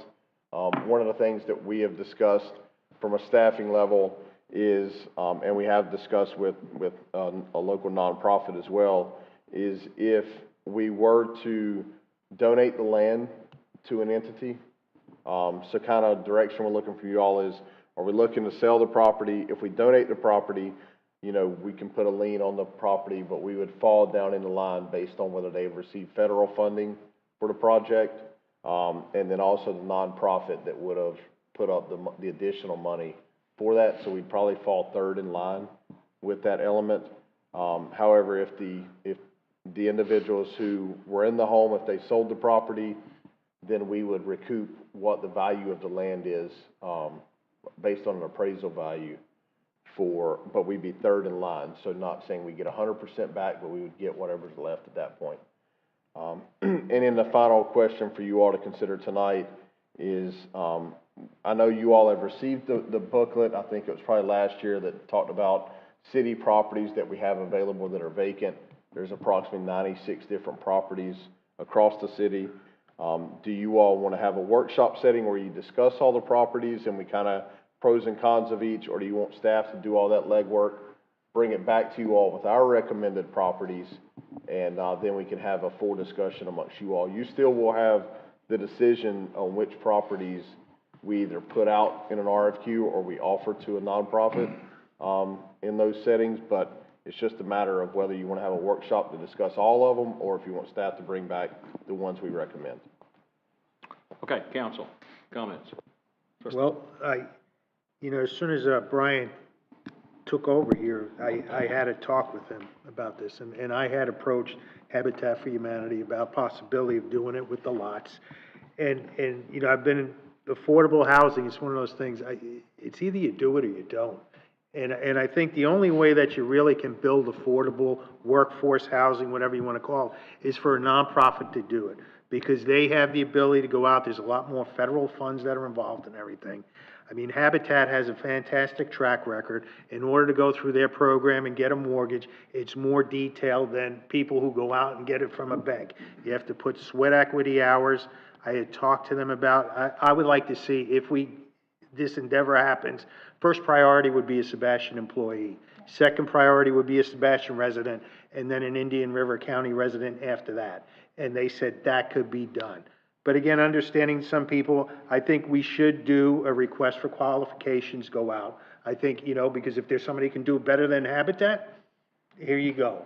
One of the things that we have discussed from a staffing level is, and we have discussed with a local nonprofit as well, is if we were to donate the land to an entity. So kind of direction we're looking for you all is, are we looking to sell the property? If we donate the property, you know, we can put a lien on the property, but we would fall down in the line based on whether they've received federal funding for the project, and then also the nonprofit that would have put up the additional money for that. So we'd probably fall third in line with that element. However, if the individuals who were in the home, if they sold the property, then we would recoup what the value of the land is, based on an appraisal value but we'd be third in line. So not saying we get 100% back, but we would get whatever's left at that point. And then the final question for you all to consider tonight is, I know you all have received the booklet. I think it was probably last year that talked about city properties that we have available that are vacant. There's approximately 96 different properties across the city. Do you all want to have a workshop setting where you discuss all the properties and we kind of pros and cons of each, or do you want staff to do all that legwork, bring it back to you all with our recommended properties, and then we can have a full discussion amongst you all? You still will have the decision on which properties we either put out in an RFQ or we offer to a nonprofit in those settings, but it's just a matter of whether you want to have a workshop to discuss all of them or if you want staff to bring back the ones we recommend. Okay, council, comments? Well, as soon as Brian took over here, I had a talk with him about this, and I had approached Habitat for Humanity about possibility of doing it with the lots. And I've been in affordable housing. It's one of those things, it's either you do it or you don't. And I think the only way that you really can build affordable workforce housing, whatever you want to call it, is for a nonprofit to do it. because they have the ability to go out. There's a lot more federal funds that are involved in everything. I mean, Habitat has a fantastic track record. In order to go through their program and get a mortgage, it's more detailed than people who go out and get it from a bank. You have to put sweat equity hours. I had talked to them about, I would like to see if this endeavor happens, first priority would be a Sebastian employee. Second priority would be a Sebastian resident, and then an Indian River County resident after that. And they said that could be done. But again, understanding some people, I think we should do a request for qualifications go out. I think, because if there's somebody who can do it better than Habitat, here you go,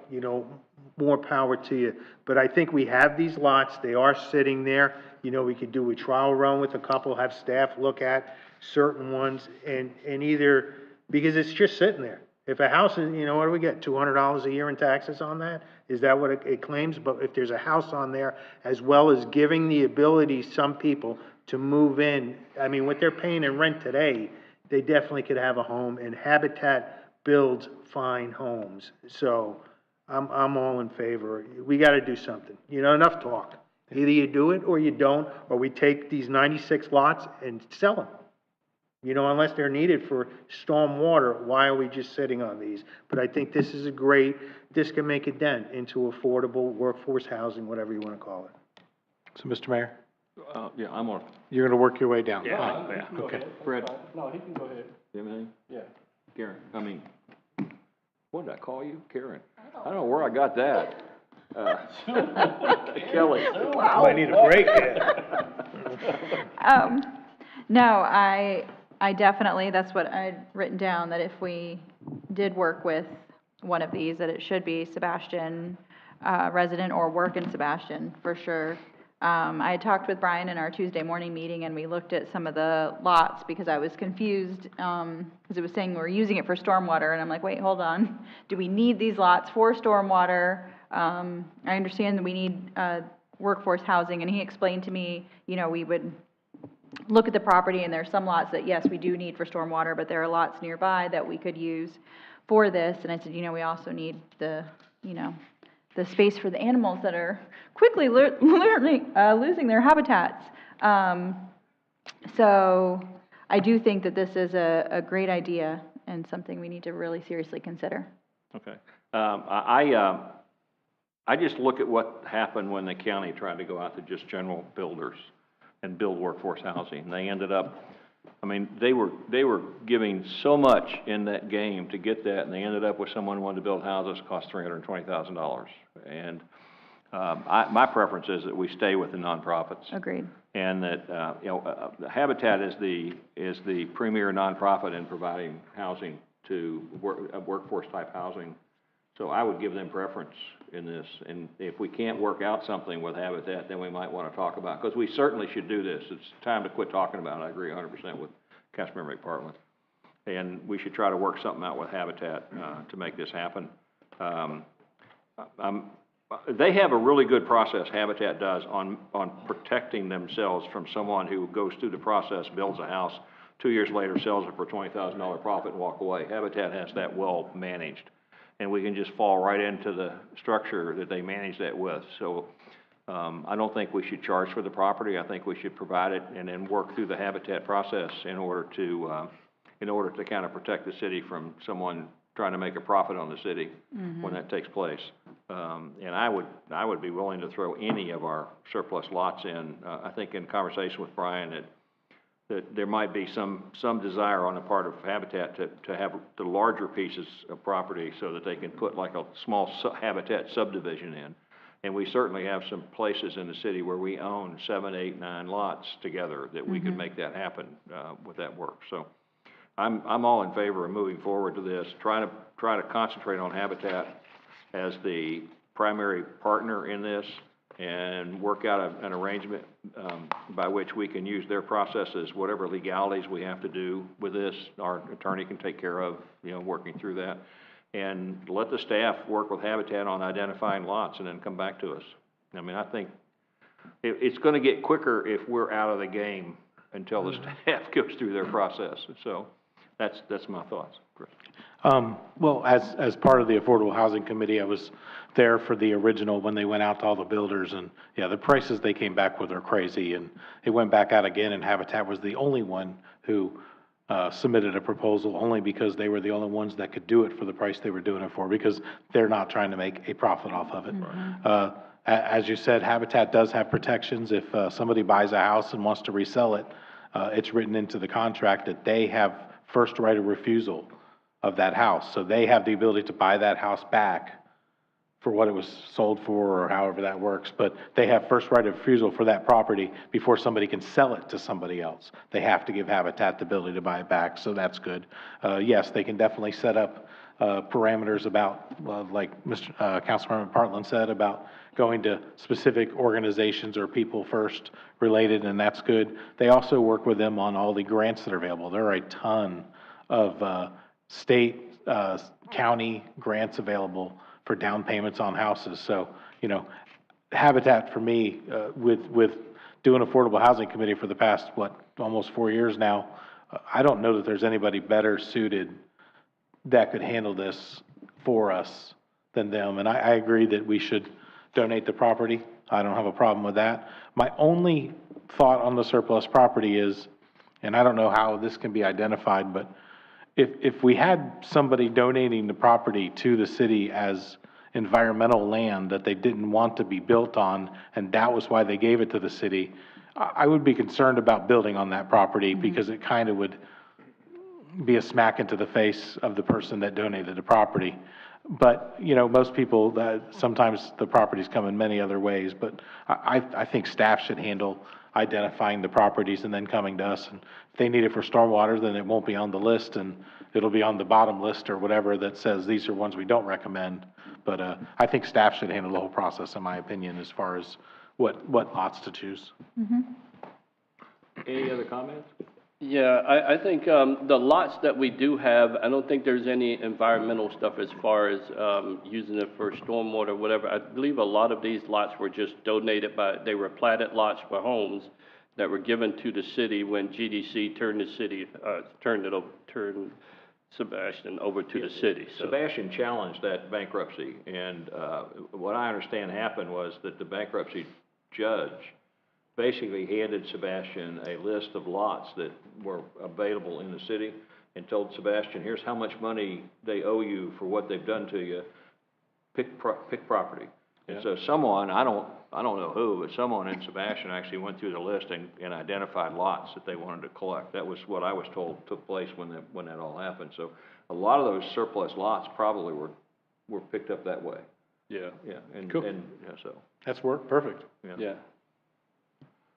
more power to you. But I think we have these lots, they are sitting there. We could do a trial run with a couple, have staff look at certain ones and either, because it's just sitting there. If a house is, what do we get, $200 a year in taxes on that? Is that what it claims? But if there's a house on there, as well as giving the ability some people to move in, I mean, what they're paying in rent today, they definitely could have a home, and Habitat builds fine homes. So I'm all in favor. We got to do something. Enough talk. Either you do it or you don't, or we take these 96 lots and sell them. Unless they're needed for storm water, why are we just sitting on these? But I think this is this can make a dent into affordable workforce housing, whatever you want to call it. So, Mr. Mayor? Yeah, I'm on. You're going to work your way down? Yeah. Okay. Fred? No, he can go ahead. Anything? Yeah. Karen, what did I call you? Karen? I don't know where I got that. Kelly. I need a break there. No, I definitely, that's what I'd written down, that if we did work with one of these, that it should be Sebastian resident or work in Sebastian, for sure. I had talked with Brian in our Tuesday morning meeting, and we looked at some of the lots because I was confused, because it was saying we're using it for stormwater, and I'm like, wait, hold on. Do we need these lots for stormwater? I understand that we need workforce housing, and he explained to me, we would look at the property, and there's some lots that, yes, we do need for stormwater, but there are lots nearby that we could use for this. And I said, we also need the space for the animals that are quickly losing their habitats. So I do think that this is a great idea and something we need to really seriously consider. Okay. I just look at what happened when the county tried to go out to just general builders and build workforce housing. And they ended up, they were giving so much in that game to get that, and they ended up with someone who wanted to build houses that cost $320,000. And my preference is that we stay with the nonprofits. Agreed. And that Habitat is the premier nonprofit in providing housing to workforce type housing. So I would give them preference in this. And if we can't work out something with Habitat, then we might want to talk about it, because we certainly should do this. It's time to quit talking about it. I agree 100% with Councilmember McPartland. And we should try to work something out with Habitat to make this happen. They have a really good process, Habitat does, on protecting themselves from someone who goes through the process, builds a house, 2 years later sells it for $20,000 profit and walk away. Habitat has that well managed. And we can just fall right into the structure that they manage that with. So I don't think we should charge for the property. I think we should provide it and then work through the Habitat process in order to kind of protect the city from someone trying to make a profit on the city when that takes place. And I would be willing to throw any of our surplus lots in. I think in conversation with Brian that there might be some desire on the part of Habitat to have the larger pieces of property so that they can put like a small Habitat subdivision in. And we certainly have some places in the city where we own 7, 8, 9 lots together that we could make that happen with that work. So I'm all in favor of moving forward to this, try to concentrate on Habitat as the primary partner in this, and work out an arrangement by which we can use their processes, whatever legalities we have to do with this, our attorney can take care of, working through that. And let the staff work with Habitat on identifying lots and then come back to us. I think it's going to get quicker if we're out of the game until the staff goes through their process. So That's my thoughts. Chris. Well, as part of the Affordable Housing Committee, I was there for the original when they went out to all the builders, and yeah, the prices they came back with are crazy, and it went back out again, and Habitat was the only one who submitted a proposal, only because they were the only ones that could do it for the price they were doing it for, because they're not trying to make a profit off of it. As you said, Habitat does have protections. If somebody buys a house and wants to resell it, it's written into the contract that they have first right of refusal of that house. So they have the ability to buy that house back for what it was sold for, or however that works. But they have first right of refusal for that property before somebody can sell it to somebody else. They have to give Habitat the ability to buy it back, so that's good. Yes, they can definitely set up parameters about, like Councilmember Partland said, about going to specific organizations or people first related, and that's good. They also work with them on all the grants that are available. There are a ton of state, county grants available for down payments on houses. So, Habitat for me, with doing Affordable Housing Committee for the past, almost 4 years now, I don't know that there's anybody better suited that could handle this for us than them. And I agree that we should donate the property. I don't have a problem with that. My only thought on the surplus property is, and I don't know how this can be identified, but if we had somebody donating the property to the city as environmental land that they didn't want to be built on, and that was why they gave it to the city, I would be concerned about building on that property, because it kind of would be a smack into the face of the person that donated the property. But, most people, sometimes the properties come in many other ways, but I think staff should handle identifying the properties and then coming to us. And if they need it for stormwater, then it won't be on the list, and it'll be on the bottom list or whatever that says these are ones we don't recommend. But I think staff should handle the whole process, in my opinion, as far as what lots to choose. Any other comments? Yeah, I think the lots that we do have, I don't think there's any environmental stuff as far as using it for stormwater or whatever. I believe a lot of these lots were just donated they were platted lots for homes that were given to the city when GDC turned Sebastian over to the city. So. Sebastian challenged that bankruptcy, and what I understand happened was that the bankruptcy judge basically handed Sebastian a list of lots that were available in the city and told Sebastian, here's how much money they owe you for what they've done to you. Pick property. Yeah. And so someone, I don't know who, but someone in Sebastian actually went through the list and identified lots that they wanted to collect. That was what I was told took place when that all happened. So a lot of those surplus lots probably were picked up that way. Yeah. Yeah. And, cool. So. That's perfect. Yeah.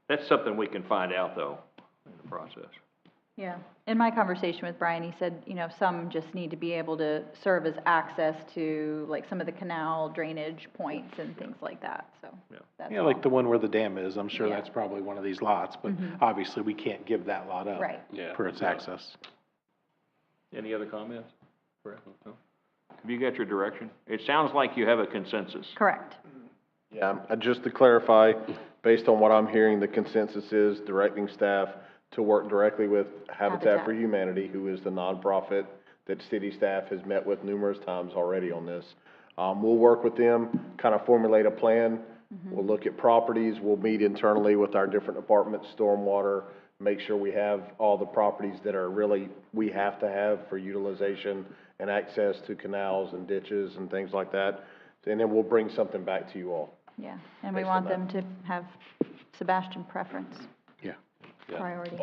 That's something we can find out, though, in the process. Yeah. In my conversation with Brian, he said, some just need to be able to serve as access to, like, some of the canal drainage points and things like that. So, that's all. Like the one where the dam is. I'm sure that's probably one of these lots, but obviously we can't give that lot up for its access. Any other comments? No? Have you got your direction? It sounds like you have a consensus. Correct. Yeah, just to clarify, based on what I'm hearing, the consensus is directing staff to work directly with Habitat for Humanity, who is the nonprofit that city staff has met with numerous times already on this. We'll work with them, kind of formulate a plan. We'll look at properties. We'll meet internally with our different departments, stormwater, make sure we have all the properties that are really, we have to have for utilization and access to canals and ditches and things like that. And then we'll bring something back to you all. Yeah, and we want them to have Sebastian preference. Yeah. Priority.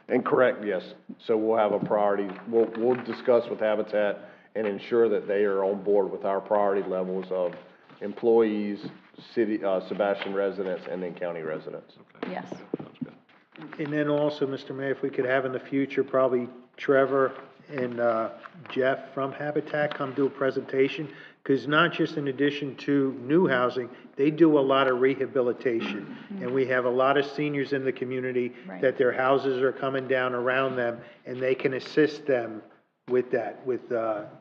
And correct, yes. So we'll have a priority. We'll discuss with Habitat and ensure that they are on board with our priority levels of employees, city, Sebastian residents, and then county residents. Okay. Yes. And then also, Mr. Mayor, if we could have in the future, probably Trevor and Jeff from Habitat come do a presentation, because not just in addition to new housing, they do a lot of rehabilitation. And we have a lot of seniors in the community that their houses are coming down around them, and they can assist them with that.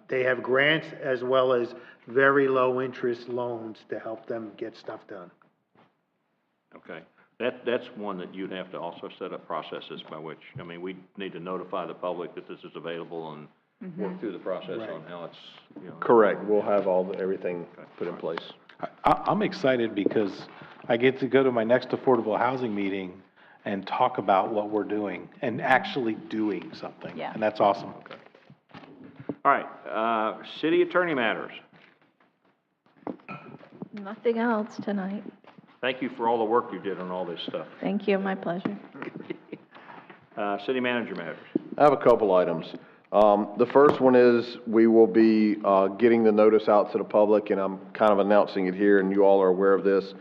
They have grants as well as very low interest loans to help them get stuff done. Okay. That's one that you'd have to also set up processes by which, I mean, we need to notify the public that this is available and work through the process on how it's, you know. Correct. We'll have everything put in place. I'm excited because I get to go to my next affordable housing meeting and talk about what we're doing and actually doing something. Yeah. And that's awesome. Okay. All right, city attorney matters. Nothing else tonight. Thank you for all the work you did on all this stuff. Thank you, my pleasure. City manager matters. I have a couple items. The first one is we will be getting the notice out to the public, and I'm kind of announcing it here, and you all are aware of this,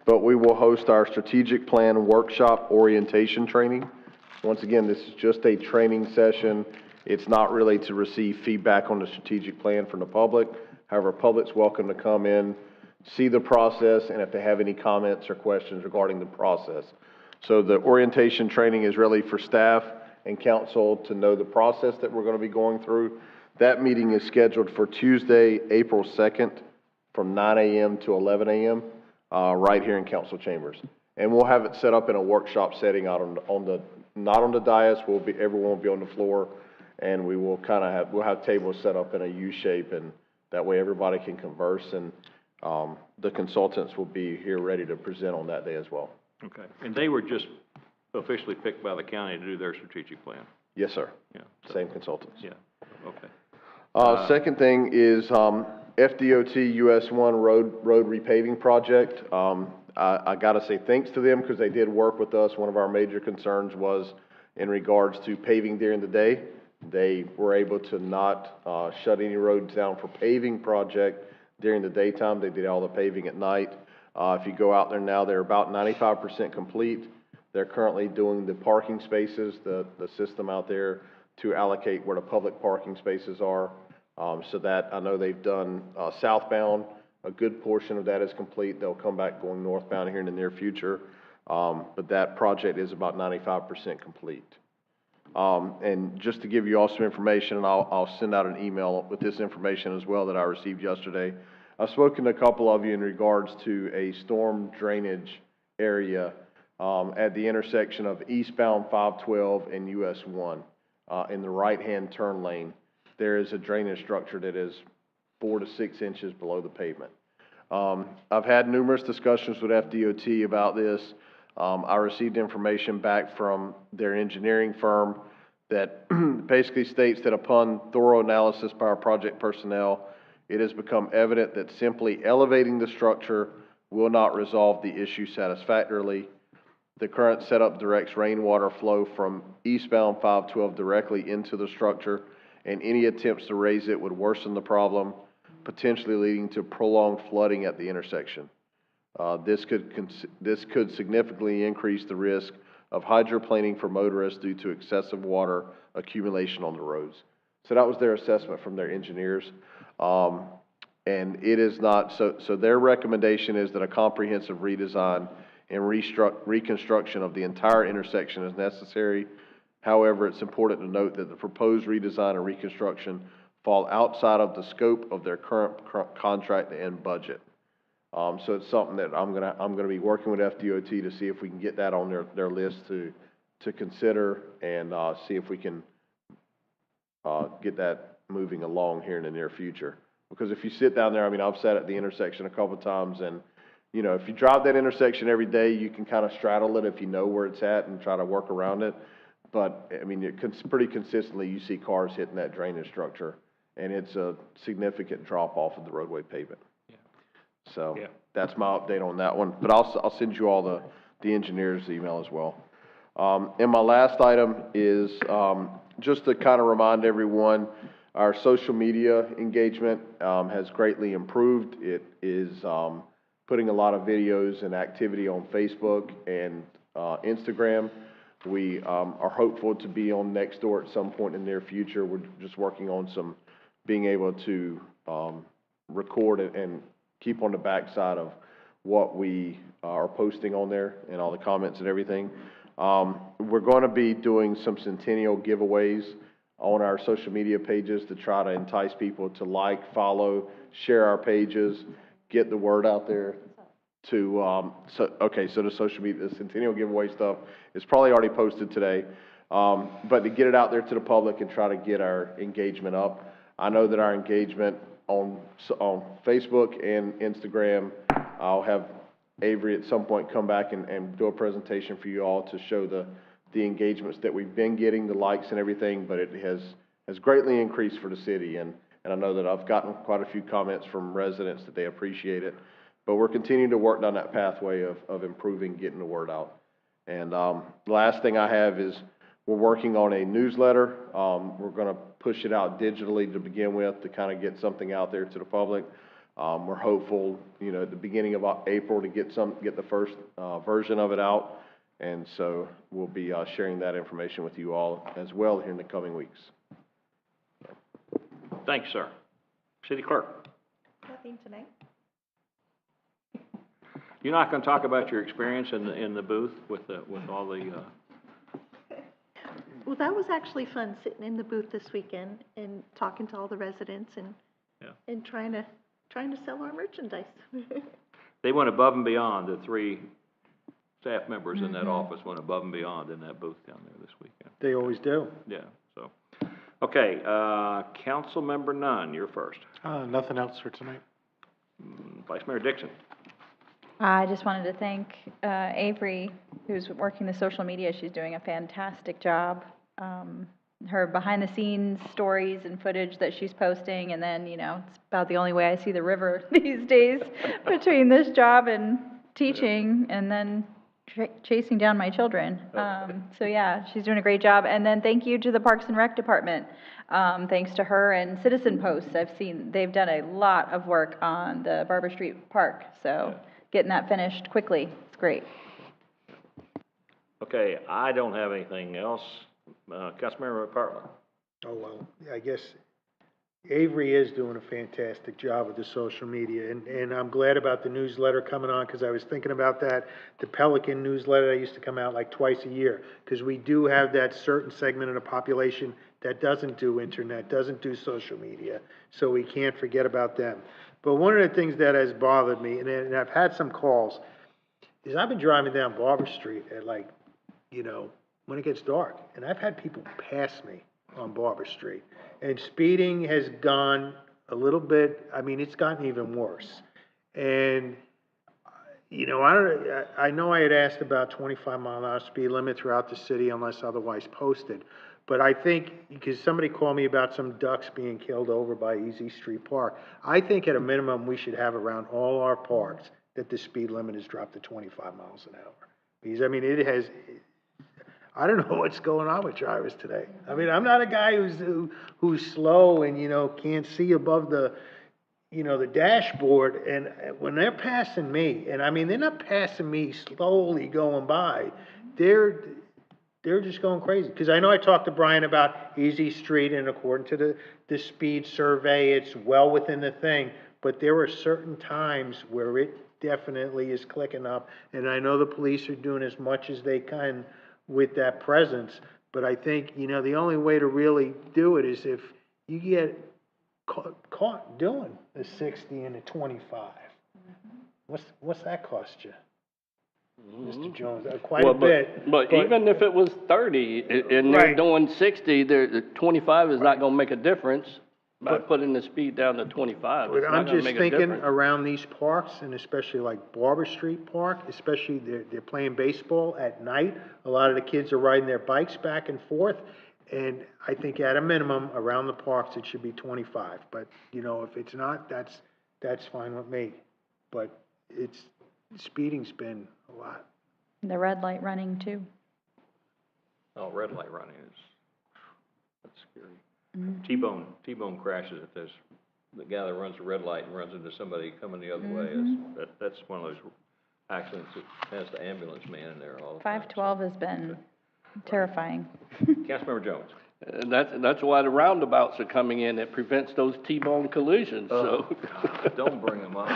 but we will host our strategic plan workshop orientation training. Once again, this is just a training session. It's not really to receive feedback on the strategic plan from the public. However, public's welcome to come in, see the process, and if they have any comments or questions regarding the process. So the orientation training is really for staff and council to know the process that we're going to be going through. That meeting is scheduled for Tuesday, April 2nd from 9 a.m. to 11 a.m. Right here in council chambers. And we'll have it set up in a workshop setting out not on the dais. Everyone will be on the floor, and we will we'll have tables set up in a U shape, and that way everybody can converse, and the consultants will be here ready to present on that day as well. Okay. And they were just officially picked by the county to do their strategic plan? Yes, sir. Yeah. Same consultants. Yeah. Okay. Second thing is FDOT US 1 road repaving project. I got to say thanks to them because they did work with us. One of our major concerns was in regards to paving during the day. They were able to not shut any roads down for paving project during the daytime. They did all the paving at night. If you go out there now, they're about 95% complete. They're currently doing the parking spaces, the system out there to allocate where the public parking spaces are. So that I know they've done southbound. A good portion of that is complete. They'll come back going northbound here in the near future. But that project is about 95% complete. And just to give you all some information, and I'll send out an email with this information as well that I received yesterday. I've spoken to a couple of you in regards to a storm drainage area at the intersection of eastbound 512 and US 1 in the right-hand turn lane. There is a drainage structure that is 4 to 6 inches below the pavement. I've had numerous discussions with FDOT about this. I received information back from their engineering firm that basically states that upon thorough analysis by our project personnel, it has become evident that simply elevating the structure will not resolve the issue satisfactorily. The current setup directs rainwater flow from eastbound 512 directly into the structure, and any attempts to raise it would worsen the problem, potentially leading to prolonged flooding at the intersection. This could significantly increase the risk of hydroplaning for motorists due to excessive water accumulation on the roads. So that was their assessment from their engineers. And it is not, so their recommendation is that a comprehensive redesign and reconstruction of the entire intersection is necessary. However, it's important to note that the proposed redesign and reconstruction fall outside of the scope of their current contract and budget. So it's something that I'm gonna be working with FDOT to see if we can get that on their list to consider and see if we can get that moving along here in the near future. Because if you sit down there, I mean, I've sat at the intersection a couple of times, and you know, if you drive that intersection every day, you can kind of straddle it if you know where it's at and try to work around it. But I mean, pretty consistently you see cars hitting that drainage structure, and it's a significant drop off of the roadway pavement. Yeah. So that's my update on that one. But I'll send you all the engineer's email as well. And my last item is just to kind of remind everyone, our social media engagement has greatly improved. It is putting a lot of videos and activity on Facebook and Instagram. We are hopeful to be on Nextdoor at some point in the near future. We're just working on being able to record and keep on the backside of what we are posting on there and all the comments and everything. We're going to be doing some centennial giveaways on our social media pages to try to entice people to like, follow, share our pages, get the word out there. so the social media, the Centennial giveaway stuff is probably already posted today. But to get it out there to the public and try to get our engagement up. I know that our engagement on Facebook and Instagram, I'll have Avery at some point come back and do a presentation for you all to show the engagements that we've been getting, the likes and everything, but it has greatly increased for the city. And I know that I've gotten quite a few comments from residents that they appreciate it. But we're continuing to work down that pathway of improving, getting the word out. And the last thing I have is we're working on a newsletter. We're going to push it out digitally to begin with to kind of get something out there to the public. We're hopeful, at the beginning of April to get the first version of it out. And so we'll be sharing that information with you all as well here in the coming weeks. Thanks, sir. City Clerk. Nothing tonight. You're not going to talk about your experience in the booth with all the. Well, that was actually fun, sitting in the booth this weekend and talking to all the residents and trying to sell our merchandise. They went above and beyond. The 3 staff members in that office went above and beyond in that booth down there this weekend. They always do. Yeah. So, okay. Council Member Nunn, you're first. Nothing else for tonight. Vice Mayor Dixon. I just wanted to thank Avery, who's working the social media. She's doing a fantastic job. Her behind-the-scenes stories and footage that she's posting, and then, it's about the only way I see the river these days between this job and teaching, and then chasing down my children. So, yeah, she's doing a great job. And then thank you to the Parks and Rec Department. Thanks to her and Citizen Posts, I've seen they've done a lot of work on the Barber Street Park. So. Getting that finished quickly. It's great. Okay, I don't have anything else. Councilmember Parkland. Oh, well, I guess Avery is doing a fantastic job with the social media, and I'm glad about the newsletter coming on, because I was thinking about that. The Pelican newsletter that used to come out like twice a year, because we do have that certain segment of the population that doesn't do internet, doesn't do social media, so we can't forget about them. But one of the things that has bothered me, and I've had some calls, is I've been driving down Barber Street at when it gets dark, and I've had people pass me on Barber Street. And speeding has gone a little bit, it's gotten even worse. And, I know I had asked about 25-mile-an-hour speed limit throughout the city unless otherwise posted. But I think, because somebody called me about some ducks being killed over by Easy Street Park, I think at a minimum we should have around all our parks that the speed limit is dropped to 25 miles an hour. Because, I don't know what's going on with drivers today. I'm not a guy who's slow and, can't see above the dashboard. And when they're passing me, and they're not passing me slowly going by, they're just going crazy. Because I know I talked to Brian about Easy Street, and according to the speed survey, it's well within the thing. But there are certain times where it definitely is clicking up. And I know the police are doing as much as they can with that presence. But I think, the only way to really do it is if you get caught doing the 60 and the 25. What's that cost you? Mr. Jones, quite a bit. But even if it was 30 and they're doing 60, the 25 is not going to make a difference by putting the speed down to 25. But I'm just thinking around these parks, and especially like Barber Street Park, especially they're playing baseball at night. A lot of the kids are riding their bikes back and forth. And I think at a minimum around the parks it should be 25. But if it's not, that's fine with me. But speeding's been a lot. The red light running too. Oh, red light running that's scary. T-bone crashes if there's the guy that runs the red light and runs into somebody coming the other way. That's one of those accidents that has the ambulance man in there all the time. 512 has been terrifying. Councilmember Jones. And that's why the roundabouts are coming in. It prevents those T-bone collisions. Oh, so God, don't bring them up.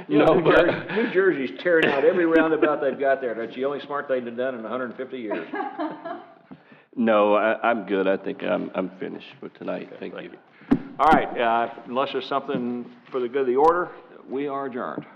New Jersey's tearing out every roundabout they've got there. That's the only smart thing they've done in 150 years. No, I'm good. I think I'm finished for tonight. Thank you. All right. Unless there's something for the good of the order, we are adjourned.